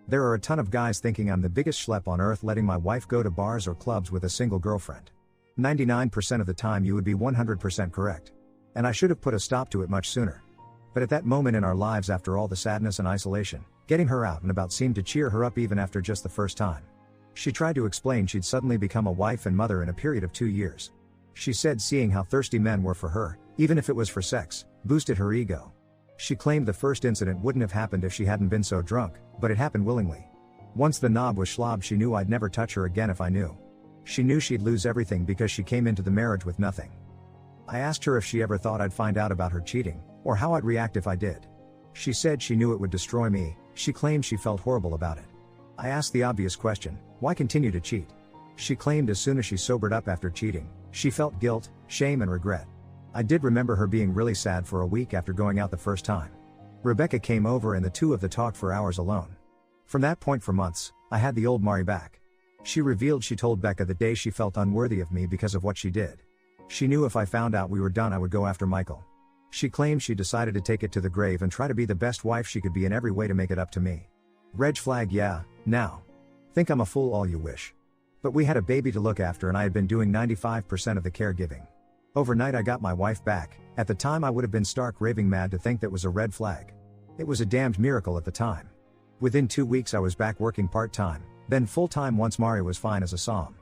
There are a ton of guys thinking I'm the biggest schlep on earth letting my wife go to bars or clubs with a single girlfriend. 99% of the time you would be 100% correct. And I should have put a stop to it much sooner. But at that moment in our lives, after all the sadness and isolation, getting her out and about seemed to cheer her up even after just the first time. She tried to explain she'd suddenly become a wife and mother in a period of 2 years. She said seeing how thirsty men were for her, even if it was for sex, boosted her ego. She claimed the first incident wouldn't have happened if she hadn't been so drunk, but it happened willingly. Once the knob was slobbed, she knew I'd never touch her again if I knew. She knew she'd lose everything because she came into the marriage with nothing. I asked her if she ever thought I'd find out about her cheating, or how I'd react if I did. She said she knew it would destroy me. She claimed she felt horrible about it. I asked the obvious question, why continue to cheat? She claimed as soon as she sobered up after cheating, she felt guilt, shame and regret. I did remember her being really sad for a week after going out the first time. Rebecca came over and the two of them talked for hours alone. From that point for months, I had the old Mari back. She revealed she told Becca the day she felt unworthy of me because of what she did. She knew if I found out we were done I would go after Michael. She claimed she decided to take it to the grave and try to be the best wife she could be in every way to make it up to me. Red flag, yeah, now. Think I'm a fool all you wish. But we had a baby to look after and I had been doing 95% of the caregiving. Overnight I got my wife back. At the time I would have been stark raving mad to think that was a red flag. It was a damned miracle at the time. Within 2 weeks I was back working part-time, then full-time once Mari was fine as a psalm.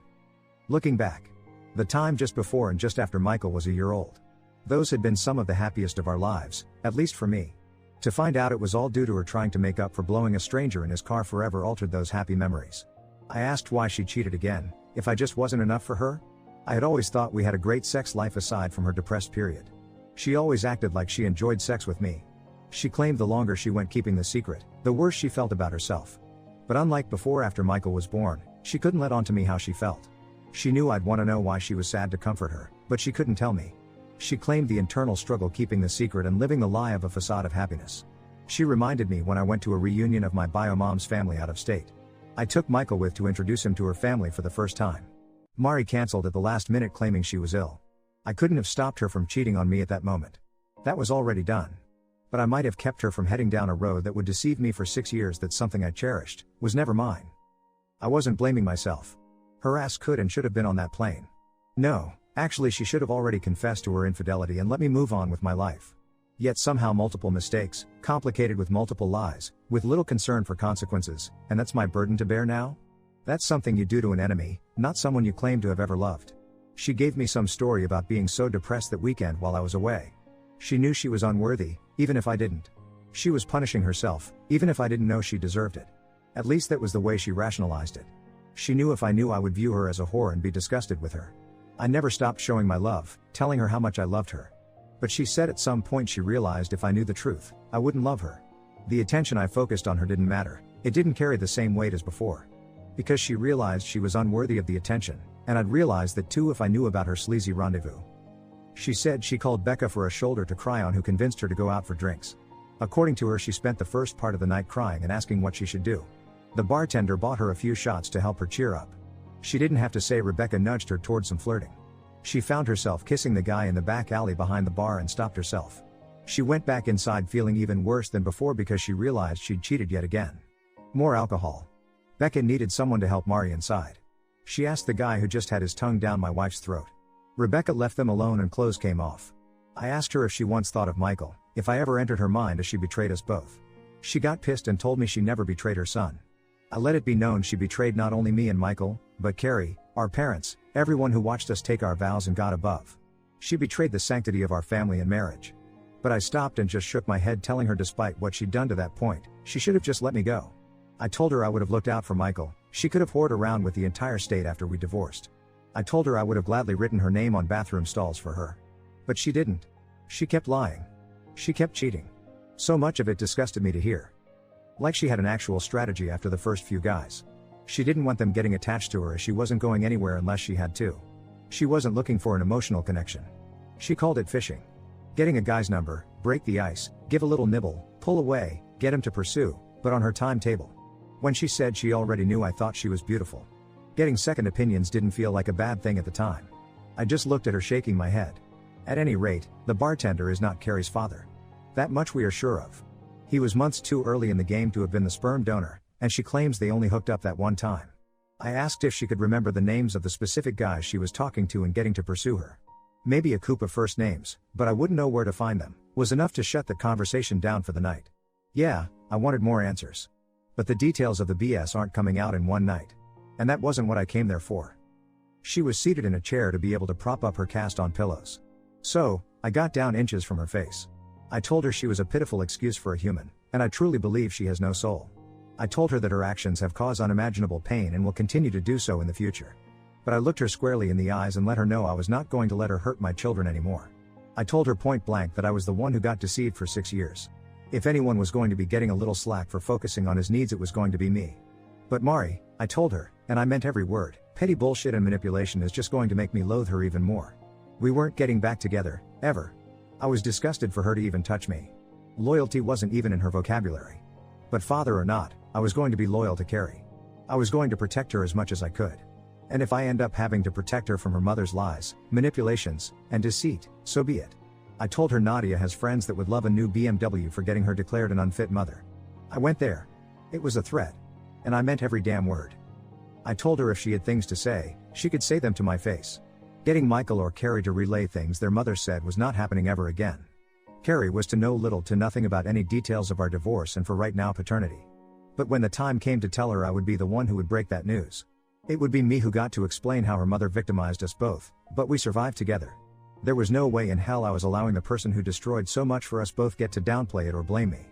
Looking back, the time just before and just after Michael was a year old. Those had been some of the happiest of our lives, at least for me. To find out it was all due to her trying to make up for blowing a stranger in his car forever altered those happy memories. I asked why she cheated again, if I just wasn't enough for her? I had always thought we had a great sex life aside from her depressed period. She always acted like she enjoyed sex with me. She claimed the longer she went keeping the secret, the worse she felt about herself. But unlike before after Michael was born, she couldn't let on to me how she felt. She knew I'd want to know why she was sad to comfort her, but she couldn't tell me. She claimed the internal struggle keeping the secret and living the lie of a facade of happiness. She reminded me when I went to a reunion of my bio mom's family out of state. I took Michael with to introduce him to her family for the first time. Mari canceled at the last minute claiming she was ill. I couldn't have stopped her from cheating on me at that moment. That was already done. But I might have kept her from heading down a road that would deceive me for 6 years that something I cherished was never mine. I wasn't blaming myself. Her ass could and should have been on that plane. No, actually she should have already confessed to her infidelity and let me move on with my life. Yet somehow multiple mistakes, complicated with multiple lies, with little concern for consequences, and that's my burden to bear now? That's something you do to an enemy, not someone you claim to have ever loved. She gave me some story about being so depressed that weekend while I was away. She knew she was unworthy, even if I didn't. She was punishing herself, even if I didn't know she deserved it. At least that was the way she rationalized it. She knew if I knew I would view her as a whore and be disgusted with her. I never stopped showing my love, telling her how much I loved her. But she said at some point she realized if I knew the truth, I wouldn't love her. The attention I focused on her didn't matter, it didn't carry the same weight as before. Because she realized she was unworthy of the attention, and I'd realized that too if I knew about her sleazy rendezvous. She said she called Becca for a shoulder to cry on who convinced her to go out for drinks. According to her she spent the first part of the night crying and asking what she should do. The bartender bought her a few shots to help her cheer up. She didn't have to say Rebecca nudged her towards some flirting. She found herself kissing the guy in the back alley behind the bar and stopped herself. She went back inside feeling even worse than before because she realized she'd cheated yet again. More alcohol. Becca needed someone to help Mari inside. She asked the guy who just had his tongue down my wife's throat. Rebecca left them alone and clothes came off. I asked her if she once thought of Michael, if I ever entered her mind as she betrayed us both. She got pissed and told me she never betrayed her son. I let it be known she betrayed not only me and Michael, but Carrie, our parents, everyone who watched us take our vows and God above. She betrayed the sanctity of our family and marriage. But I stopped and just shook my head, telling her despite what she'd done to that point, she should have just let me go. I told her I would have looked out for Michael. She could have whored around with the entire state after we divorced. I told her I would have gladly written her name on bathroom stalls for her. But she didn't. She kept lying. She kept cheating. So much of it disgusted me to hear. Like she had an actual strategy after the first few guys. She didn't want them getting attached to her, as she wasn't going anywhere unless she had to. She wasn't looking for an emotional connection. She called it fishing. Getting a guy's number, break the ice, give a little nibble, pull away, get him to pursue, but on her timetable. When she said she already knew, I thought she was beautiful. Getting second opinions didn't feel like a bad thing at the time. I just looked at her, shaking my head. At any rate, the bartender is not Carrie's father. That much we are sure of. He was months too early in the game to have been the sperm donor, and she claims they only hooked up that one time. I asked if she could remember the names of the specific guys she was talking to and getting to pursue her. Maybe a coup of first names, but I wouldn't know where to find them, was enough to shut the conversation down for the night. Yeah, I wanted more answers. But the details of the BS aren't coming out in one night. And that wasn't what I came there for. She was seated in a chair to be able to prop up her cast-on pillows. So, I got down inches from her face. I told her she was a pitiful excuse for a human, and I truly believe she has no soul. I told her that her actions have caused unimaginable pain and will continue to do so in the future. But I looked her squarely in the eyes and let her know I was not going to let her hurt my children anymore. I told her point blank that I was the one who got deceived for 6 years. If anyone was going to be getting a little slack for focusing on his needs, it was going to be me. But Mari, I told her, and I meant every word, petty bullshit and manipulation is just going to make me loathe her even more. We weren't getting back together, ever. I was disgusted for her to even touch me. Loyalty wasn't even in her vocabulary. But father or not, I was going to be loyal to Carrie. I was going to protect her as much as I could. And if I end up having to protect her from her mother's lies, manipulations, and deceit, so be it. I told her Nadia has friends that would love a new BMW for getting her declared an unfit mother. I went there. It was a threat. And I meant every damn word. I told her if she had things to say, she could say them to my face. Getting Michael or Carrie to relay things their mother said was not happening ever again. Carrie was to know little to nothing about any details of our divorce and for right now paternity. But when the time came to tell her, I would be the one who would break that news. It would be me who got to explain how her mother victimized us both, but we survived together. There was no way in hell I was allowing the person who destroyed so much for us both get to downplay it or blame me.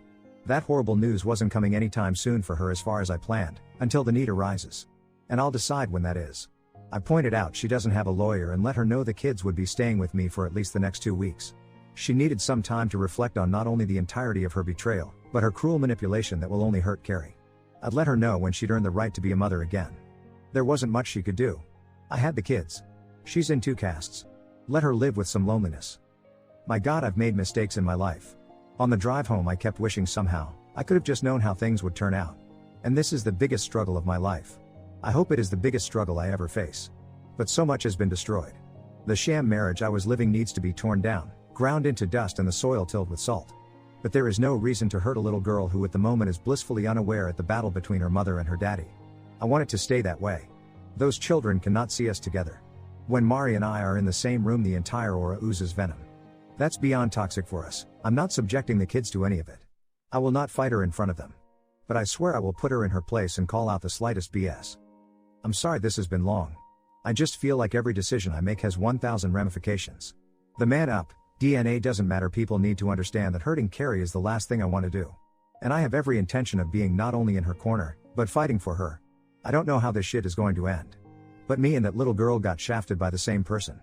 That horrible news wasn't coming anytime soon for her as far as I planned, until the need arises. And I'll decide when that is. I pointed out she doesn't have a lawyer and let her know the kids would be staying with me for at least the next 2 weeks. She needed some time to reflect on not only the entirety of her betrayal, but her cruel manipulation that will only hurt Carrie. I'd let her know when she'd earned the right to be a mother again. There wasn't much she could do. I had the kids. She's in 2 castes. Let her live with some loneliness. My God, I've made mistakes in my life. On the drive home I kept wishing somehow I could have just known how things would turn out. And this is the biggest struggle of my life. I hope it is the biggest struggle I ever face. But so much has been destroyed. The sham marriage I was living needs to be torn down, ground into dust, and the soil tilled with salt. But there is no reason to hurt a little girl who at the moment is blissfully unaware at the battle between her mother and her daddy. I want it to stay that way. Those children cannot see us together. When Mari and I are in the same room, the entire aura oozes venom. That's beyond toxic for us. I'm not subjecting the kids to any of it. I will not fight her in front of them. But I swear I will put her in her place and call out the slightest BS. I'm sorry this has been long. I just feel like every decision I make has 1,000 ramifications. The man up, DNA doesn't matter. People need to understand that hurting Carrie is the last thing I want to do. And I have every intention of being not only in her corner, but fighting for her. I don't know how this shit is going to end. But me and that little girl got shafted by the same person.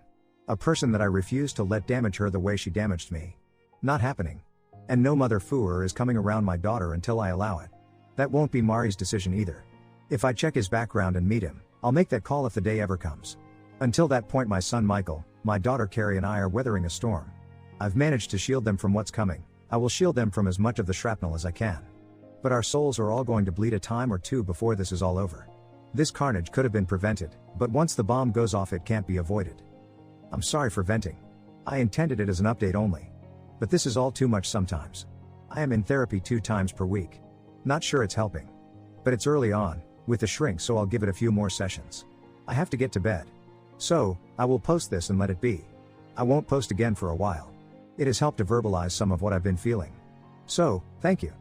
A person that I refused to let damage her the way she damaged me. Not happening. And no mother fooer is coming around my daughter until I allow it. That won't be Mari's decision either. If I check his background and meet him, I'll make that call if the day ever comes. Until that point, my son Michael, my daughter Carrie, and I are weathering a storm. I've managed to shield them from what's coming. I will shield them from as much of the shrapnel as I can. But our souls are all going to bleed a time or two before this is all over. This carnage could have been prevented, but once the bomb goes off it can't be avoided. I'm sorry for venting. I intended it as an update only. But this is all too much sometimes. I am in therapy 2 times per week. Not sure it's helping. But it's early on, with the shrink, so I'll give it a few more sessions. I have to get to bed. So, I will post this and let it be. I won't post again for a while. It has helped to verbalize some of what I've been feeling. So, thank you.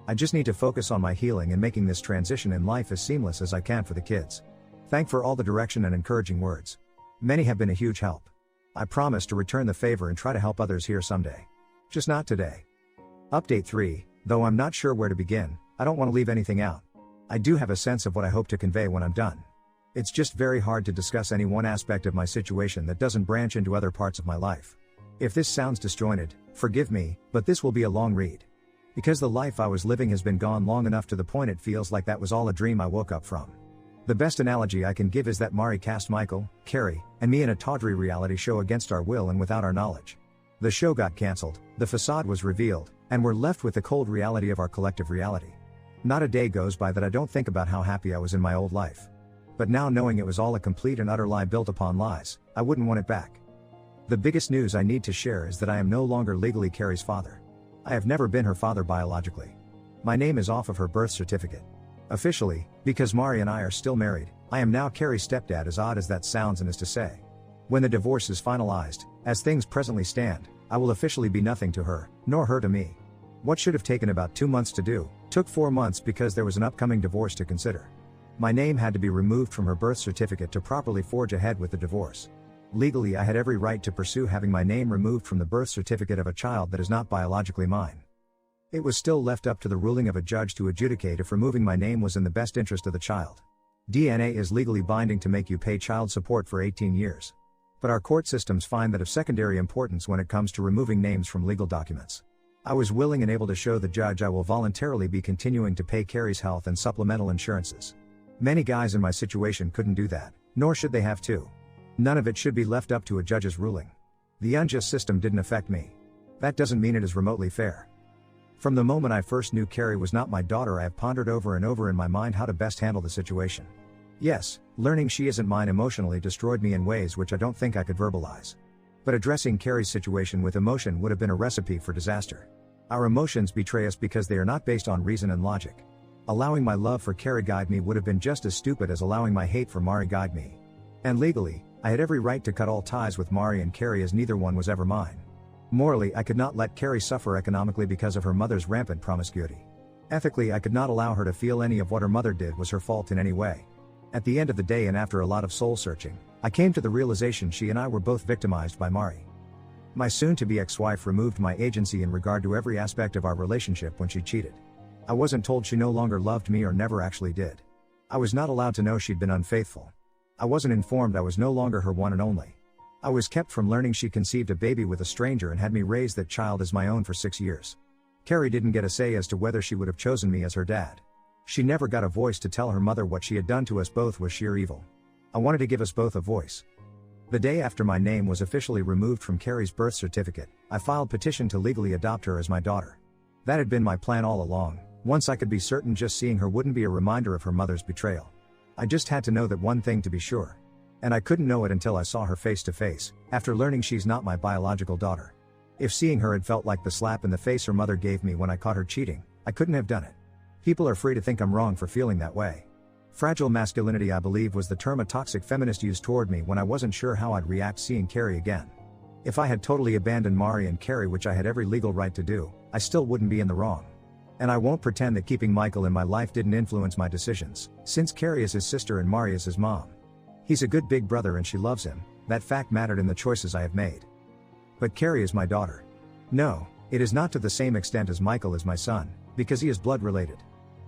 I just need to focus on my healing and making this transition in life as seamless as I can for the kids. Thank for all the direction and encouraging words. Many have been a huge help. I promise to return the favor and try to help others here someday. Just not today. Update 3, though I'm not sure where to begin, I don't want to leave anything out. I do have a sense of what I hope to convey when I'm done. It's just very hard to discuss any one aspect of my situation that doesn't branch into other parts of my life. If this sounds disjointed, forgive me, but this will be a long read. Because the life I was living has been gone long enough to the point it feels like that was all a dream I woke up from. The best analogy I can give is that Mari cast Michael, Carrie, and me in a tawdry reality show against our will and without our knowledge. The show got cancelled, the facade was revealed, and we're left with the cold reality of our collective reality. Not a day goes by that I don't think about how happy I was in my old life. But now, knowing it was all a complete and utter lie built upon lies, I wouldn't want it back. The biggest news I need to share is that I am no longer legally Carrie's father. I have never been her father biologically. My name is off of her birth certificate. Officially, because Mari and I are still married, I am now Carrie's stepdad, as odd as that sounds and is to say. When the divorce is finalized, as things presently stand, I will officially be nothing to her, nor her to me. What should have taken about 2 months to do, took 4 months because there was an upcoming divorce to consider. My name had to be removed from her birth certificate to properly forge ahead with the divorce. Legally, I had every right to pursue having my name removed from the birth certificate of a child that is not biologically mine. It was still left up to the ruling of a judge to adjudicate if removing my name was in the best interest of the child. DNA is legally binding to make you pay child support for 18 years. But our court systems find that of secondary importance when it comes to removing names from legal documents. I was willing and able to show the judge I will voluntarily be continuing to pay Carrie's health and supplemental insurances. Many guys in my situation couldn't do that, nor should they have to. None of it should be left up to a judge's ruling. The unjust system didn't affect me. That doesn't mean it is remotely fair. From the moment I first knew Carrie was not my daughter, I have pondered over and over in my mind how to best handle the situation. Yes, learning she isn't mine emotionally destroyed me in ways which I don't think I could verbalize. But addressing Carrie's situation with emotion would have been a recipe for disaster. Our emotions betray us because they are not based on reason and logic. Allowing my love for Carrie guide me would have been just as stupid as allowing my hate for Mari guide me. And legally, I had every right to cut all ties with Mari and Carrie, as neither one was ever mine. Morally, I could not let Carrie suffer economically because of her mother's rampant promiscuity. Ethically, I could not allow her to feel any of what her mother did was her fault in any way. At the end of the day, and after a lot of soul searching, I came to the realization she and I were both victimized by Mari. My soon-to-be ex-wife removed my agency in regard to every aspect of our relationship when she cheated. I wasn't told she no longer loved me or never actually did. I was not allowed to know she'd been unfaithful. I wasn't informed I was no longer her one and only. I was kept from learning she conceived a baby with a stranger and had me raise that child as my own for 6 years. Carrie didn't get a say as to whether she would have chosen me as her dad. She never got a voice to tell her mother what she had done to us both was sheer evil. I wanted to give us both a voice. The day after my name was officially removed from Carrie's birth certificate, I filed petition to legally adopt her as my daughter. That had been my plan all along. Once I could be certain just seeing her wouldn't be a reminder of her mother's betrayal. I just had to know that one thing to be sure. And I couldn't know it until I saw her face to face, after learning she's not my biological daughter. If seeing her had felt like the slap in the face her mother gave me when I caught her cheating, I couldn't have done it. People are free to think I'm wrong for feeling that way. Fragile masculinity, I believe, was the term a toxic feminist used toward me when I wasn't sure how I'd react seeing Carrie again. If I had totally abandoned Mari and Carrie, which I had every legal right to do, I still wouldn't be in the wrong. And I won't pretend that keeping Michael in my life didn't influence my decisions, since Carrie is his sister and Mari is his mom. He's a good big brother and she loves him. That fact mattered in the choices I have made. But Carrie is my daughter. No, it is not to the same extent as Michael is my son, because he is blood related.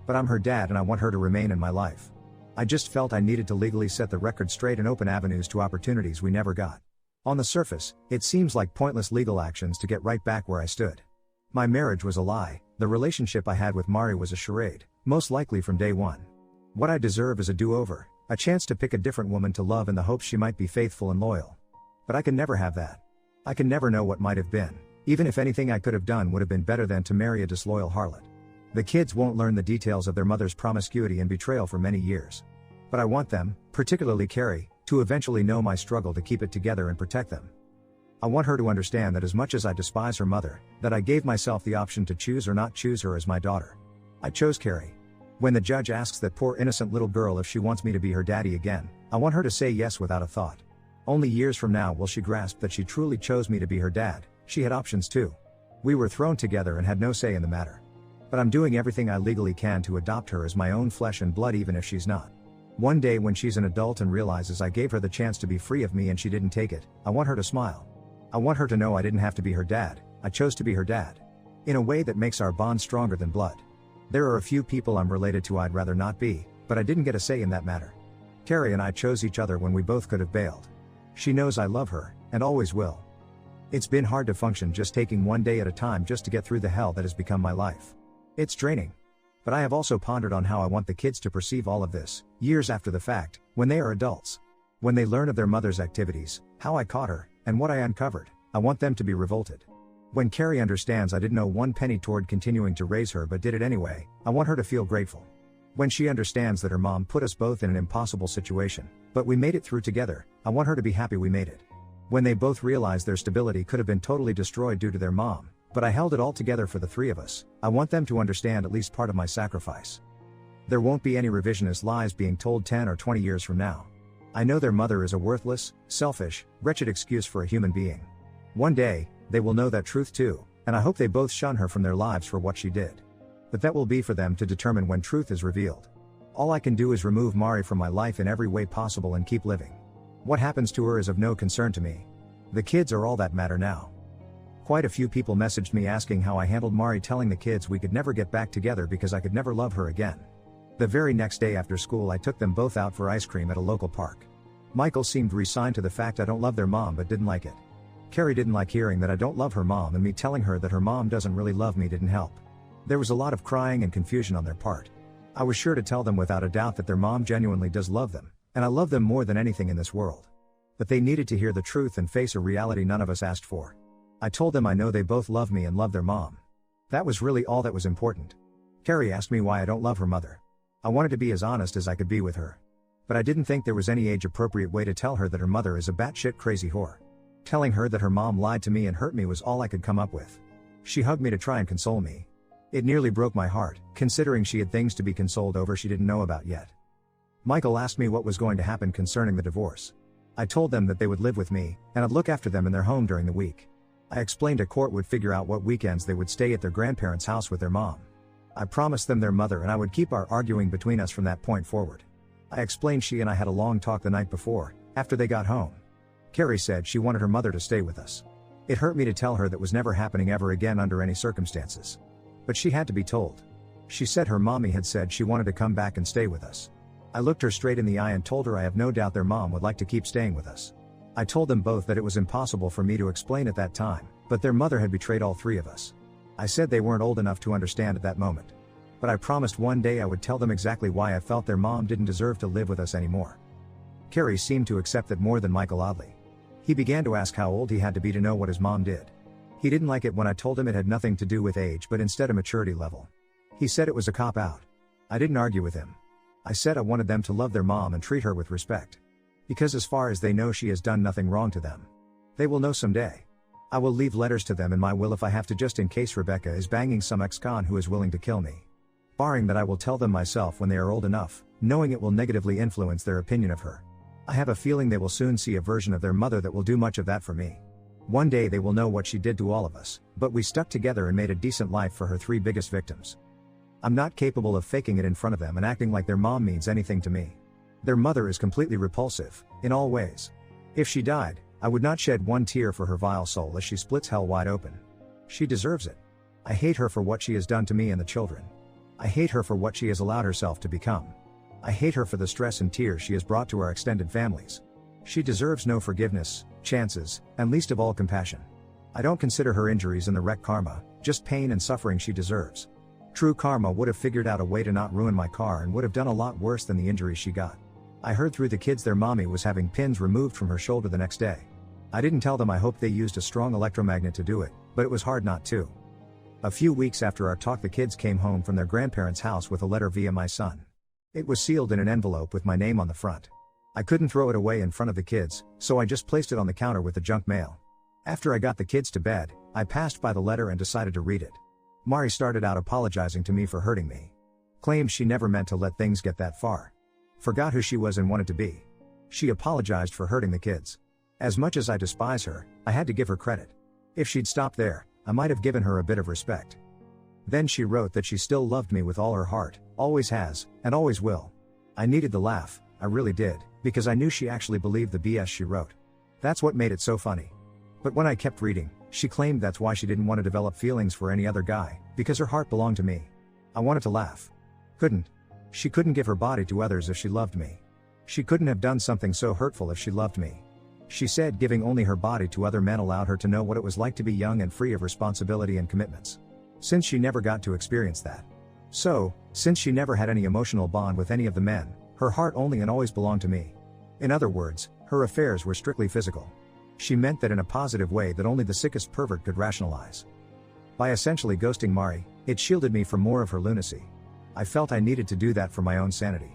But I'm her dad and I want her to remain in my life. I just felt I needed to legally set the record straight and open avenues to opportunities we never got. On the surface, it seems like pointless legal actions to get right back where I stood. My marriage was a lie, the relationship I had with Mari was a charade, most likely from day one. What I deserve is a do-over, a chance to pick a different woman to love in the hopes she might be faithful and loyal. But I can never have that. I can never know what might have been, even if anything I could have done would have been better than to marry a disloyal harlot. The kids won't learn the details of their mother's promiscuity and betrayal for many years. But I want them, particularly Carrie, to eventually know my struggle to keep it together and protect them. I want her to understand that as much as I despise her mother, that I gave myself the option to choose or not choose her as my daughter. I chose Carrie. When the judge asks that poor innocent little girl if she wants me to be her daddy again, I want her to say yes without a thought. Only years from now will she grasp that she truly chose me to be her dad. She had options too. We were thrown together and had no say in the matter. But I'm doing everything I legally can to adopt her as my own flesh and blood, even if she's not. One day when she's an adult and realizes I gave her the chance to be free of me and she didn't take it, I want her to smile. I want her to know I didn't have to be her dad, I chose to be her dad. In a way that makes our bond stronger than blood. There are a few people I'm related to I'd rather not be, but I didn't get a say in that matter. Carrie and I chose each other when we both could have bailed. She knows I love her, and always will. It's been hard to function just taking one day at a time just to get through the hell that has become my life. It's draining. But I have also pondered on how I want the kids to perceive all of this, years after the fact, when they are adults. When they learn of their mother's activities, how I caught her, and what I uncovered, I want them to be revolted. When Carrie understands I didn't know one penny toward continuing to raise her but did it anyway, I want her to feel grateful. When she understands that her mom put us both in an impossible situation, but we made it through together, I want her to be happy we made it. When they both realize their stability could have been totally destroyed due to their mom, but I held it all together for the three of us, I want them to understand at least part of my sacrifice. There won't be any revisionist lies being told 10 or 20 years from now. I know their mother is a worthless, selfish, wretched excuse for a human being. One day, they will know that truth too, and I hope they both shun her from their lives for what she did. But that will be for them to determine when truth is revealed. All I can do is remove Mari from my life in every way possible and keep living. What happens to her is of no concern to me. The kids are all that matter now. Quite a few people messaged me asking how I handled Mari telling the kids we could never get back together because I could never love her again. The very next day after school I took them both out for ice cream at a local park. Michael seemed resigned to the fact I don't love their mom but didn't like it. Carrie didn't like hearing that I don't love her mom, and me telling her that her mom doesn't really love me didn't help. There was a lot of crying and confusion on their part. I was sure to tell them without a doubt that their mom genuinely does love them, and I love them more than anything in this world. But they needed to hear the truth and face a reality none of us asked for. I told them I know they both love me and love their mom. That was really all that was important. Carrie asked me why I don't love her mother. I wanted to be as honest as I could be with her. But I didn't think there was any age-appropriate way to tell her that her mother is a batshit crazy whore. Telling her that her mom lied to me and hurt me was all I could come up with. She hugged me to try and console me. It nearly broke my heart, considering she had things to be consoled over she didn't know about yet. Michael asked me what was going to happen concerning the divorce. I told them that they would live with me, and I'd look after them in their home during the week. I explained a court would figure out what weekends they would stay at their grandparents' house with their mom. I promised them their mother and I would keep our arguing between us from that point forward. I explained she and I had a long talk the night before, after they got home. Carrie said she wanted her mother to stay with us. It hurt me to tell her that was never happening ever again under any circumstances. But she had to be told. She said her mommy had said she wanted to come back and stay with us. I looked her straight in the eye and told her I have no doubt their mom would like to keep staying with us. I told them both that it was impossible for me to explain at that time, but their mother had betrayed all three of us. I said they weren't old enough to understand at that moment. But I promised one day I would tell them exactly why I felt their mom didn't deserve to live with us anymore. Carrie seemed to accept it more than Michael, oddly. He began to ask how old he had to be to know what his mom did. He didn't like it when I told him it had nothing to do with age but instead a maturity level. He said it was a cop-out. I didn't argue with him. I said I wanted them to love their mom and treat her with respect. Because as far as they know she has done nothing wrong to them. They will know someday. I will leave letters to them in my will if I have to, just in case Rebecca is banging some ex-con who is willing to kill me. Barring that, I will tell them myself when they are old enough, knowing it will negatively influence their opinion of her. I have a feeling they will soon see a version of their mother that will do much of that for me. One day they will know what she did to all of us, but we stuck together and made a decent life for her three biggest victims. I'm not capable of faking it in front of them and acting like their mom means anything to me. Their mother is completely repulsive, in all ways. If she died, I would not shed one tear for her vile soul as she splits hell wide open. She deserves it. I hate her for what she has done to me and the children. I hate her for what she has allowed herself to become. I hate her for the stress and tears she has brought to our extended families. She deserves no forgiveness, chances, and least of all compassion. I don't consider her injuries in the wreck karma, just pain and suffering she deserves. True karma would have figured out a way to not ruin my car and would have done a lot worse than the injuries she got. I heard through the kids their mommy was having pins removed from her shoulder the next day. I didn't tell them I hoped they used a strong electromagnet to do it, but it was hard not to. A few weeks after our talk, the kids came home from their grandparents' house with a letter via my son. It was sealed in an envelope with my name on the front. I couldn't throw it away in front of the kids, so I just placed it on the counter with the junk mail. After I got the kids to bed, I passed by the letter and decided to read it. Mari started out apologizing to me for hurting me. Claimed she never meant to let things get that far. Forgot who she was and wanted to be. She apologized for hurting the kids. As much as I despise her, I had to give her credit. If she'd stopped there, I might have given her a bit of respect. Then she wrote that she still loved me with all her heart, always has, and always will. I needed the laugh. I really did, because I knew she actually believed the BS she wrote. That's what made it so funny. But when I kept reading, she claimed that's why she didn't want to develop feelings for any other guy, because her heart belonged to me. I wanted to laugh. Couldn't. She couldn't give her body to others if she loved me. She couldn't have done something so hurtful if she loved me. She said giving only her body to other men allowed her to know what it was like to be young and free of responsibility and commitments. Since she never got to experience that. So, since she never had any emotional bond with any of the men, her heart only and always belonged to me. In other words, her affairs were strictly physical. She meant that in a positive way that only the sickest pervert could rationalize. By essentially ghosting Mari, it shielded me from more of her lunacy. I felt I needed to do that for my own sanity.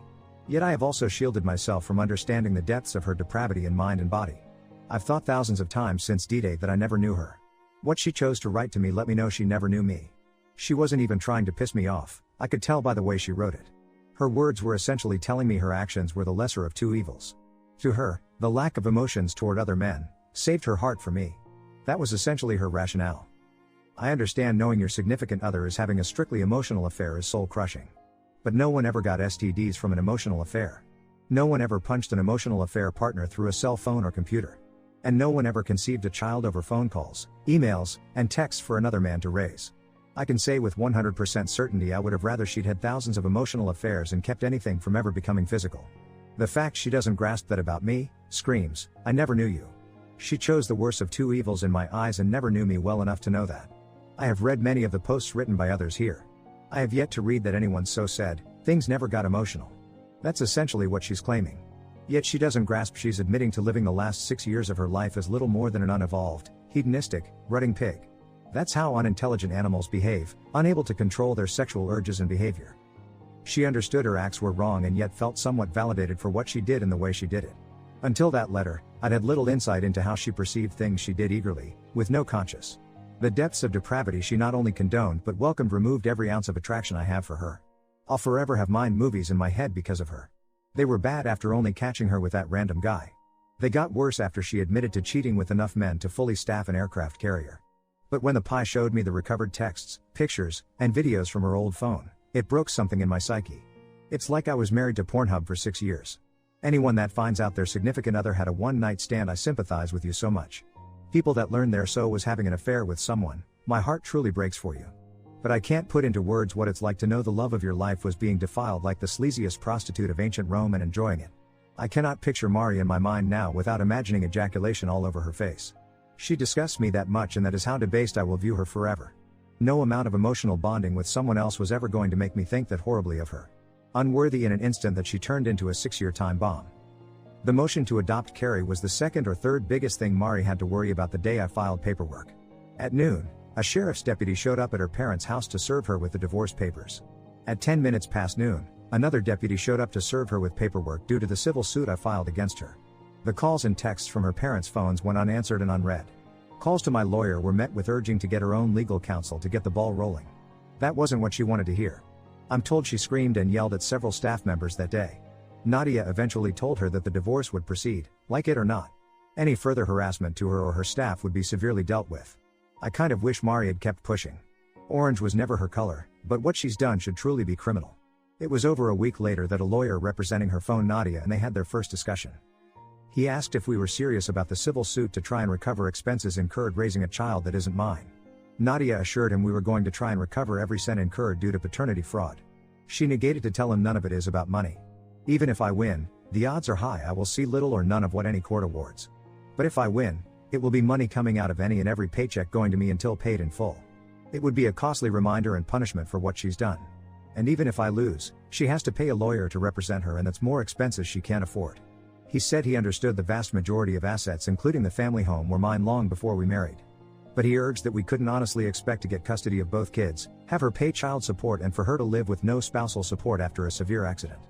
Yet I have also shielded myself from understanding the depths of her depravity in mind and body. I've thought thousands of times since D-Day that I never knew her. What she chose to write to me let me know she never knew me. She wasn't even trying to piss me off, I could tell by the way she wrote it. Her words were essentially telling me her actions were the lesser of two evils. To her, the lack of emotions toward other men saved her heart for me. That was essentially her rationale. I understand knowing your significant other is having a strictly emotional affair is soul-crushing. But no one ever got STDs from an emotional affair. No one ever punched an emotional affair partner through a cell phone or computer. And no one ever conceived a child over phone calls, emails, and texts for another man to raise. I can say with 100% certainty I would have rather she'd had thousands of emotional affairs and kept anything from ever becoming physical. The fact she doesn't grasp that about me screams, I never knew you. She chose the worst of two evils in my eyes and never knew me well enough to know that. I have read many of the posts written by others here. I have yet to read that anyone so said, things never got emotional. That's essentially what she's claiming. Yet she doesn't grasp she's admitting to living the last 6 years of her life as little more than an unevolved, hedonistic, rutting pig. That's how unintelligent animals behave, unable to control their sexual urges and behavior. She understood her acts were wrong and yet felt somewhat validated for what she did and the way she did it. Until that letter, I'd had little insight into how she perceived things she did eagerly, with no conscience. The depths of depravity she not only condoned but welcomed removed every ounce of attraction I have for her. I'll forever have mind movies in my head because of her. They were bad after only catching her with that random guy. They got worse after she admitted to cheating with enough men to fully staff an aircraft carrier. But when the pie showed me the recovered texts, pictures, and videos from her old phone, it broke something in my psyche. It's like I was married to Pornhub for 6 years. Anyone that finds out their significant other had a one-night stand, I sympathize with you so much. People that learn their so was having an affair with someone, my heart truly breaks for you. But I can't put into words what it's like to know the love of your life was being defiled like the sleaziest prostitute of ancient Rome and enjoying it. I cannot picture Mari in my mind now without imagining ejaculation all over her face. She disgusts me that much, and that is how debased I will view her forever. No amount of emotional bonding with someone else was ever going to make me think that horribly of her. Unworthy in an instant that she turned into a 6-year time bomb. The motion to adopt Carrie was the second or third biggest thing Mari had to worry about the day I filed paperwork. At noon, a sheriff's deputy showed up at her parents' house to serve her with the divorce papers. At 10 minutes past noon, another deputy showed up to serve her with paperwork due to the civil suit I filed against her. The calls and texts from her parents' phones went unanswered and unread. Calls to my lawyer were met with urging to get her own legal counsel to get the ball rolling. That wasn't what she wanted to hear. I'm told she screamed and yelled at several staff members that day. Nadia eventually told her that the divorce would proceed, like it or not. Any further harassment to her or her staff would be severely dealt with. I kind of wish Mari had kept pushing. Orange was never her color, but what she's done should truly be criminal. It was over a week later that a lawyer representing her phoned Nadia and they had their first discussion. He asked if we were serious about the civil suit to try and recover expenses incurred raising a child that isn't mine. Nadia assured him we were going to try and recover every cent incurred due to paternity fraud. She negated to tell him none of it is about money. Even if I win, the odds are high I will see little or none of what any court awards. But if I win, it will be money coming out of any and every paycheck going to me until paid in full. It would be a costly reminder and punishment for what she's done. And even if I lose, she has to pay a lawyer to represent her, and that's more expenses she can't afford. He said he understood the vast majority of assets including the family home were mine long before we married. But he urged that we couldn't honestly expect to get custody of both kids, have her pay child support, and for her to live with no spousal support after a severe accident.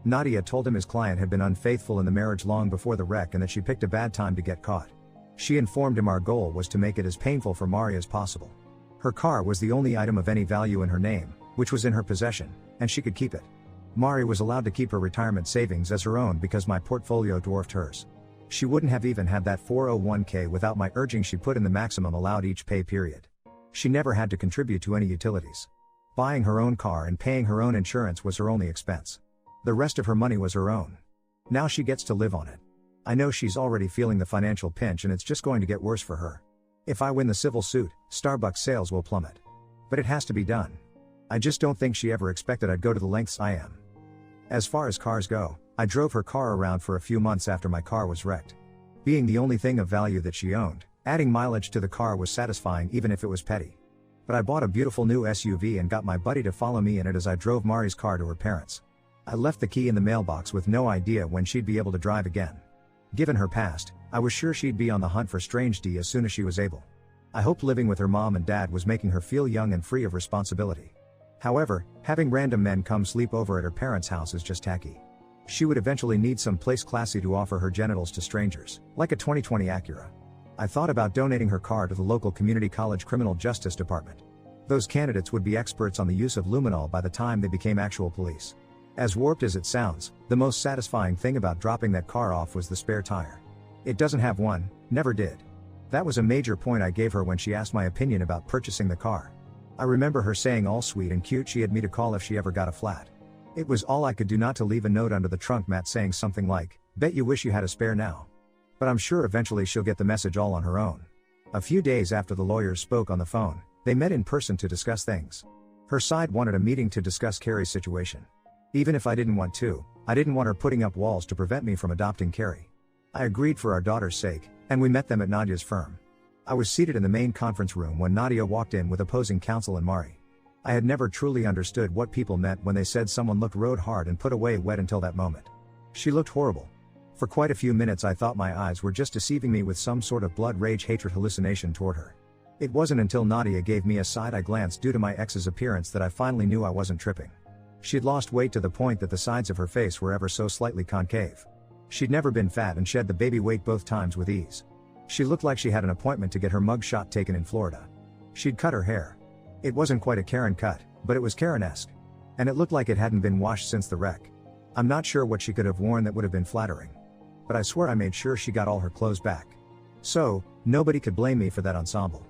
Nadia told him his client had been unfaithful in the marriage long before the wreck and that she picked a bad time to get caught. She informed him our goal was to make it as painful for Mari as possible. Her car was the only item of any value in her name, which was in her possession, and she could keep it. Mari was allowed to keep her retirement savings as her own because my portfolio dwarfed hers. She wouldn't have even had that 401k without my urging she put in the maximum allowed each pay period. She never had to contribute to any utilities. Buying her own car and paying her own insurance was her only expense. The rest of her money was her own. Now she gets to live on it. I know she's already feeling the financial pinch and it's just going to get worse for her. If I win the civil suit, Starbucks sales will plummet. But it has to be done. I just don't think she ever expected I'd go to the lengths I am. As far as cars go, I drove her car around for a few months after my car was wrecked. Being the only thing of value that she owned, adding mileage to the car was satisfying even if it was petty. But I bought a beautiful new SUV and got my buddy to follow me in it as I drove Mari's car to her parents. I left the key in the mailbox with no idea when she'd be able to drive again. Given her past, I was sure she'd be on the hunt for strange D as soon as she was able. I hoped living with her mom and dad was making her feel young and free of responsibility. However, having random men come sleep over at her parents' house is just tacky. She would eventually need some place classy to offer her genitals to strangers, like a 2020 Acura. I thought about donating her car to the local community college criminal justice department. Those candidates would be experts on the use of luminol by the time they became actual police. As warped as it sounds, the most satisfying thing about dropping that car off was the spare tire. It doesn't have one, never did. That was a major point I gave her when she asked my opinion about purchasing the car. I remember her saying all sweet and cute she had me to call if she ever got a flat. It was all I could do not to leave a note under the trunk mat saying something like, "Bet you wish you had a spare now." But I'm sure eventually she'll get the message all on her own. A few days after the lawyers spoke on the phone, they met in person to discuss things. Her side wanted a meeting to discuss Carrie's situation. Even if I didn't want to, I didn't want her putting up walls to prevent me from adopting Carrie. I agreed for our daughter's sake, and we met them at Nadia's firm. I was seated in the main conference room when Nadia walked in with opposing counsel and Mari. I had never truly understood what people meant when they said someone looked rode hard and put away wet until that moment. She looked horrible. For quite a few minutes I thought my eyes were just deceiving me with some sort of blood rage hatred hallucination toward her. It wasn't until Nadia gave me a side-eye glance due to my ex's appearance that I finally knew I wasn't tripping. She'd lost weight to the point that the sides of her face were ever so slightly concave. She'd never been fat and shed the baby weight both times with ease. She looked like she had an appointment to get her mug shot taken in Florida. She'd cut her hair. It wasn't quite a Karen cut, but it was Karen-esque. And it looked like it hadn't been washed since the wreck. I'm not sure what she could have worn that would have been flattering. But I swear I made sure she got all her clothes back. So, nobody could blame me for that ensemble.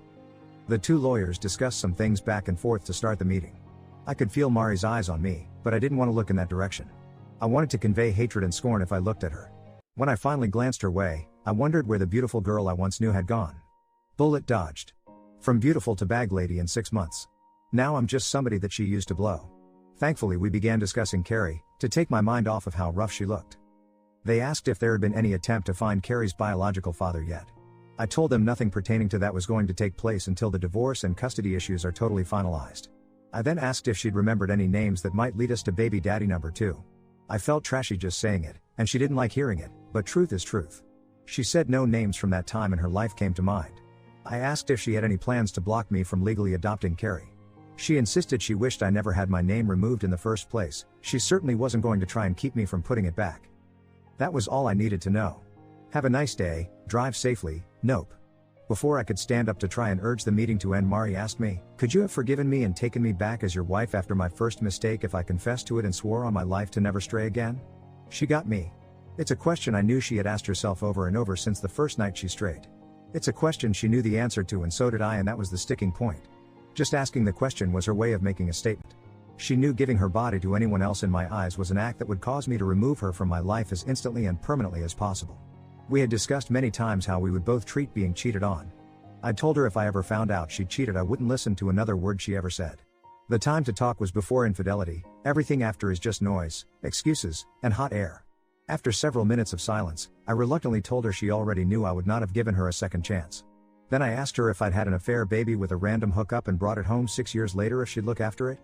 The two lawyers discussed some things back and forth to start the meeting. I could feel Mari's eyes on me, but I didn't want to look in that direction. I wanted to convey hatred and scorn if I looked at her. When I finally glanced her way, I wondered where the beautiful girl I once knew had gone. Bullet dodged. From beautiful to bag lady in 6 months. Now I'm just somebody that she used to blow. Thankfully we began discussing Carrie, to take my mind off of how rough she looked. They asked if there had been any attempt to find Carrie's biological father yet. I told them nothing pertaining to that was going to take place until the divorce and custody issues are totally finalized. I then asked if she'd remembered any names that might lead us to baby daddy number 2. I felt trashy just saying it, and she didn't like hearing it, but truth is truth. She said no names from that time and her life came to mind. I asked if she had any plans to block me from legally adopting Carrie. She insisted she wished I never had my name removed in the first place. She certainly wasn't going to try and keep me from putting it back. That was all I needed to know. Have a nice day, drive safely, nope. Before I could stand up to try and urge the meeting to end, Mari asked me, "Could you have forgiven me and taken me back as your wife after my first mistake if I confessed to it and swore on my life to never stray again?" She got me. It's a question I knew she had asked herself over and over since the first night she strayed. It's a question she knew the answer to and so did I, and that was the sticking point. Just asking the question was her way of making a statement. She knew giving her body to anyone else in my eyes was an act that would cause me to remove her from my life as instantly and permanently as possible. We had discussed many times how we would both treat being cheated on. I told her if I ever found out she cheated I wouldn't listen to another word she ever said. The time to talk was before infidelity, everything after is just noise, excuses, and hot air. After several minutes of silence, I reluctantly told her she already knew I would not have given her a second chance. Then I asked her if I'd had an affair baby with a random hookup and brought it home 6 years later if she'd look after it.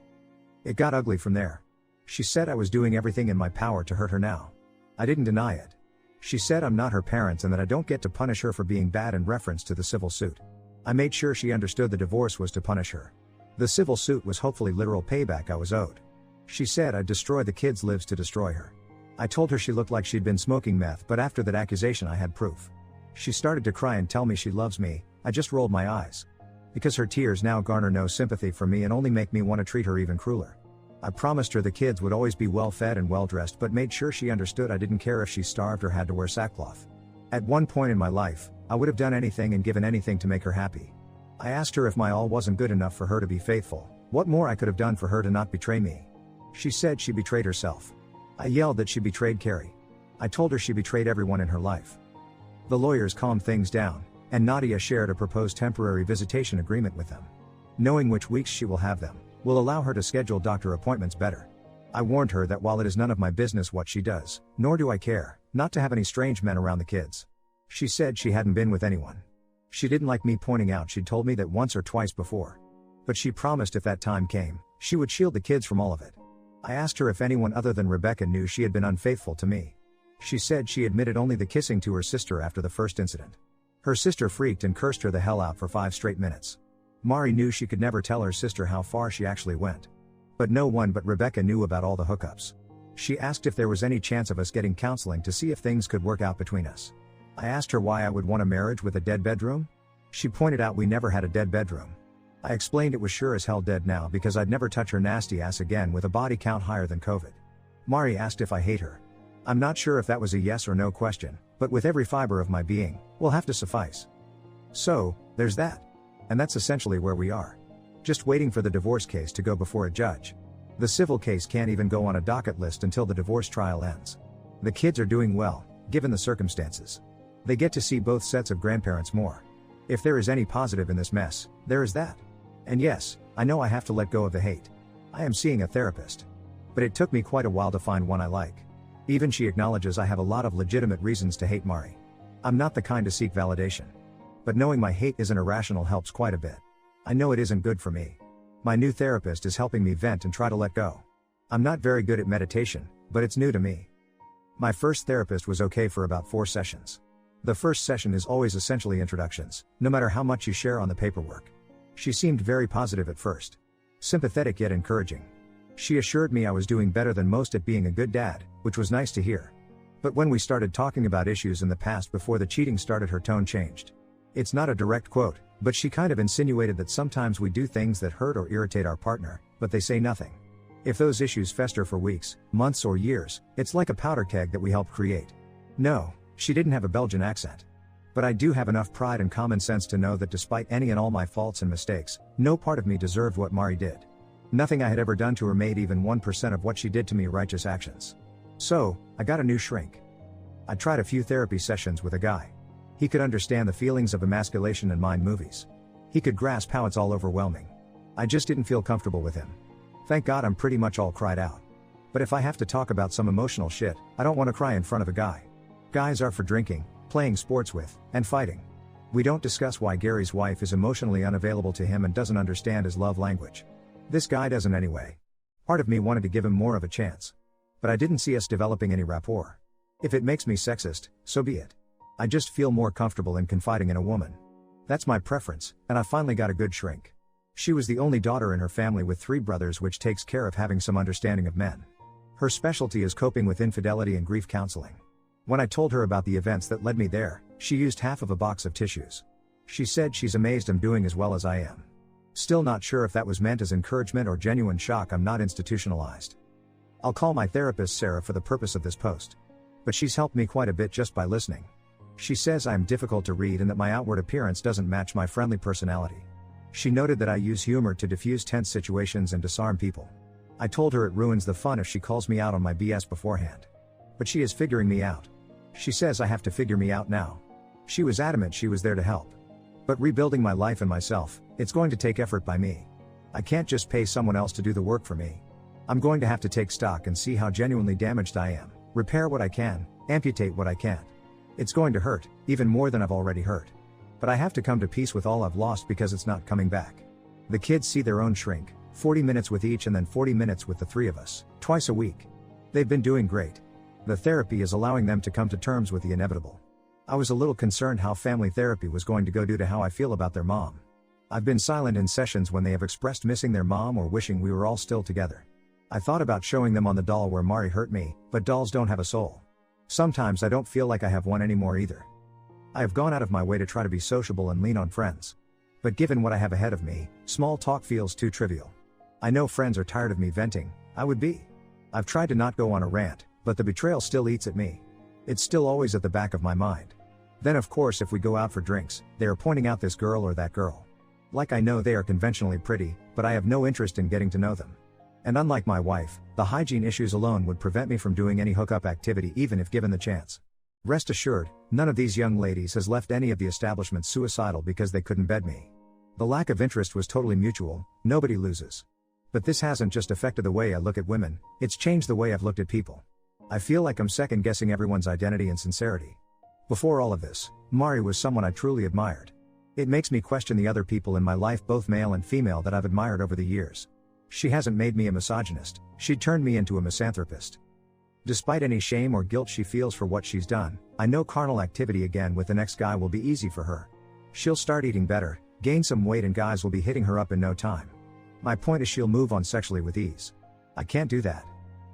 It got ugly from there. She said I was doing everything in my power to hurt her now. I didn't deny it. She said I'm not her parents and that I don't get to punish her for being bad in reference to the civil suit. I made sure she understood the divorce was to punish her. The civil suit was hopefully literal payback I was owed. She said I'd destroy the kids' lives to destroy her. I told her she looked like she'd been smoking meth, but after that accusation I had proof. She started to cry and tell me she loves me. I just rolled my eyes. Because her tears now garner no sympathy from me and only make me want to treat her even crueler. I promised her the kids would always be well fed and well dressed, but made sure she understood I didn't care if she starved or had to wear sackcloth. At one point in my life, I would have done anything and given anything to make her happy. I asked her if my all wasn't good enough for her to be faithful, what more I could have done for her to not betray me. She said she betrayed herself. I yelled that she betrayed Carrie. I told her she betrayed everyone in her life. The lawyers calmed things down, and Nadia shared a proposed temporary visitation agreement with them. Knowing which weeks she will have them, will allow her to schedule doctor appointments better. I warned her that while it is none of my business what she does, nor do I care, not to have any strange men around the kids. She said she hadn't been with anyone. She didn't like me pointing out she'd told me that once or twice before. But she promised if that time came, she would shield the kids from all of it. I asked her if anyone other than Rebecca knew she had been unfaithful to me. She said she admitted only the kissing to her sister after the first incident. Her sister freaked and cursed her the hell out for 5 straight minutes. Mari knew she could never tell her sister how far she actually went. But no one but Rebecca knew about all the hookups. She asked if there was any chance of us getting counseling to see if things could work out between us. I asked her why I would want a marriage with a dead bedroom. She pointed out we never had a dead bedroom. I explained it was sure as hell dead now because I'd never touch her nasty ass again with a body count higher than COVID. Mari asked if I hate her. I'm not sure if that was a yes or no question, but with every fiber of my being, will have to suffice. So, there's that. And that's essentially where we are. Just waiting for the divorce case to go before a judge. The civil case can't even go on a docket list until the divorce trial ends. The kids are doing well, given the circumstances. They get to see both sets of grandparents more. If there is any positive in this mess, there is that. And yes, I know I have to let go of the hate. I am seeing a therapist. But it took me quite a while to find one I like. Even she acknowledges I have a lot of legitimate reasons to hate Mari. I'm not the kind to seek validation. But knowing my hate isn't irrational helps quite a bit. I know it isn't good for me. My new therapist is helping me vent and try to let go. I'm not very good at meditation, but it's new to me. My first therapist was okay for about 4 sessions. The first session is always essentially introductions, no matter how much you share on the paperwork. She seemed very positive at first. Sympathetic yet encouraging. She assured me I was doing better than most at being a good dad, which was nice to hear. But when we started talking about issues in the past before the cheating started, her tone changed. It's not a direct quote, but she kind of insinuated that sometimes we do things that hurt or irritate our partner, but they say nothing. If those issues fester for weeks, months or years, it's like a powder keg that we help create. No, she didn't have a Belgian accent. But I do have enough pride and common sense to know that despite any and all my faults and mistakes, no part of me deserved what Mari did. Nothing I had ever done to her made even 1% of what she did to me righteous actions. So, I got a new shrink. I tried a few therapy sessions with a guy. He could understand the feelings of emasculation in mind movies. He could grasp how it's all overwhelming. I just didn't feel comfortable with him. Thank God I'm pretty much all cried out. But if I have to talk about some emotional shit, I don't want to cry in front of a guy. Guys are for drinking, playing sports with, and fighting. We don't discuss why Gary's wife is emotionally unavailable to him and doesn't understand his love language. This guy doesn't anyway. Part of me wanted to give him more of a chance. But I didn't see us developing any rapport. If it makes me sexist, so be it. I just feel more comfortable in confiding in a woman. That's my preference, and I finally got a good shrink. She was the only daughter in her family with 3 brothers, which takes care of having some understanding of men. Her specialty is coping with infidelity and grief counseling. When I told her about the events that led me there, she used half of a box of tissues. She said she's amazed I'm doing as well as I am. Still not sure if that was meant as encouragement or genuine shock. I'm not institutionalized. I'll call my therapist Sarah for the purpose of this post. But she's helped me quite a bit just by listening. She says I am difficult to read and that my outward appearance doesn't match my friendly personality. She noted that I use humor to diffuse tense situations and disarm people. I told her it ruins the fun if she calls me out on my BS beforehand. But she is figuring me out. She says I have to figure me out now. She was adamant she was there to help. But rebuilding my life and myself, it's going to take effort by me. I can't just pay someone else to do the work for me. I'm going to have to take stock and see how genuinely damaged I am, repair what I can, amputate what I can't. It's going to hurt, even more than I've already hurt. But I have to come to peace with all I've lost because it's not coming back. The kids see their own shrink, 40 minutes with each and then 40 minutes with the 3 of us, twice a week. They've been doing great. The therapy is allowing them to come to terms with the inevitable. I was a little concerned how family therapy was going to go due to how I feel about their mom. I've been silent in sessions when they have expressed missing their mom or wishing we were all still together. I thought about showing them on the doll where Mari hurt me, but dolls don't have a soul. Sometimes I don't feel like I have one anymore either. I have gone out of my way to try to be sociable and lean on friends. But given what I have ahead of me, small talk feels too trivial. I know friends are tired of me venting, I would be. I've tried to not go on a rant, but the betrayal still eats at me. It's still always at the back of my mind. Then of course if we go out for drinks, they are pointing out this girl or that girl. Like I know they are conventionally pretty, but I have no interest in getting to know them. And unlike my wife, the hygiene issues alone would prevent me from doing any hookup activity even if given the chance. Rest assured, none of these young ladies has left any of the establishments suicidal because they couldn't bed me. The lack of interest was totally mutual, nobody loses. But this hasn't just affected the way I look at women, it's changed the way I've looked at people. I feel like I'm second guessing everyone's identity and sincerity. Before all of this, Mari was someone I truly admired. It makes me question the other people in my life, both male and female, that I've admired over the years. She hasn't made me a misogynist, she turned me into a misanthropist. Despite any shame or guilt she feels for what she's done, I know carnal activity again with the next guy will be easy for her. She'll start eating better, gain some weight, and guys will be hitting her up in no time. My point is she'll move on sexually with ease. I can't do that.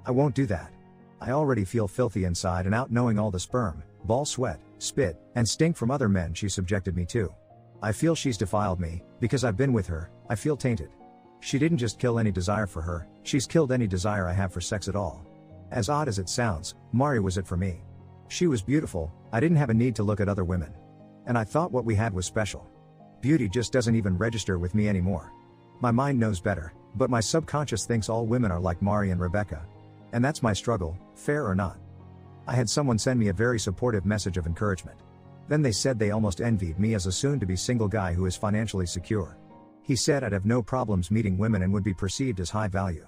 I won't do that. I already feel filthy inside and out knowing all the sperm, ball sweat, spit, and stink from other men she subjected me to. I feel she's defiled me, because I've been with her, I feel tainted. She didn't just kill any desire for her, she's killed any desire I have for sex at all. As odd as it sounds, Mari was it for me. She was beautiful, I didn't have a need to look at other women. And I thought what we had was special. Beauty just doesn't even register with me anymore. My mind knows better, but my subconscious thinks all women are like Mari and Rebecca. And that's my struggle, fair or not. I had someone send me a very supportive message of encouragement. Then they said they almost envied me as a soon-to-be single guy who is financially secure. He said I'd have no problems meeting women and would be perceived as high value.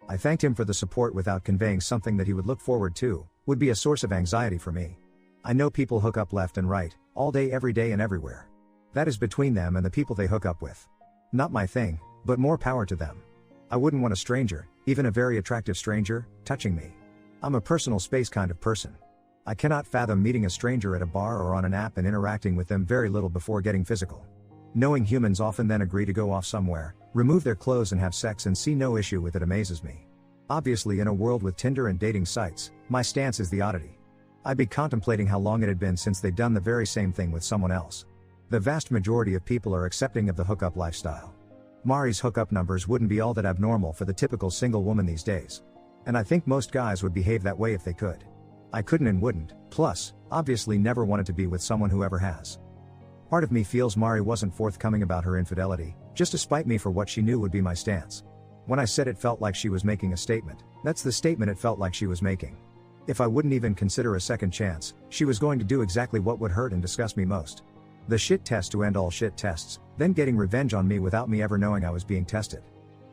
I thanked him for the support without conveying something that he would look forward to, would be a source of anxiety for me. I know people hook up left and right, all day every day and everywhere. That is between them and the people they hook up with. Not my thing, but more power to them. I wouldn't want a stranger, even a very attractive stranger, touching me. I'm a personal space kind of person. I cannot fathom meeting a stranger at a bar or on an app and interacting with them very little before getting physical. Knowing humans often then agree to go off somewhere, remove their clothes and have sex and see no issue with it amazes me. Obviously, in a world with Tinder and dating sites, my stance is the oddity. I'd be contemplating how long it had been since they'd done the very same thing with someone else. The vast majority of people are accepting of the hookup lifestyle. Mari's hookup numbers wouldn't be all that abnormal for the typical single woman these days. And I think most guys would behave that way if they could. I couldn't and wouldn't, plus, obviously never wanted to be with someone who ever has. Part of me feels Mari wasn't forthcoming about her infidelity, just to spite me for what she knew would be my stance. When I said it felt like she was making a statement, that's the statement it felt like she was making. If I wouldn't even consider a second chance, she was going to do exactly what would hurt and disgust me most. The shit test to end all shit tests, then getting revenge on me without me ever knowing I was being tested.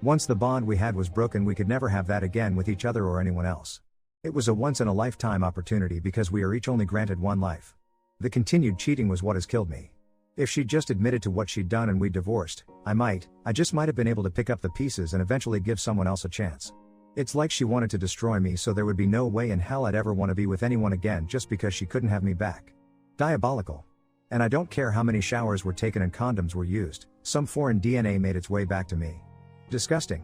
Once the bond we had was broken, we could never have that again with each other or anyone else. It was a once-in-a-lifetime opportunity because we are each only granted one life. The continued cheating was what has killed me. If she'd just admitted to what she'd done and we'd divorced, I just might have been able to pick up the pieces and eventually give someone else a chance. It's like she wanted to destroy me so there would be no way in hell I'd ever want to be with anyone again just because she couldn't have me back. Diabolical. And I don't care how many showers were taken and condoms were used, some foreign DNA made its way back to me. Disgusting.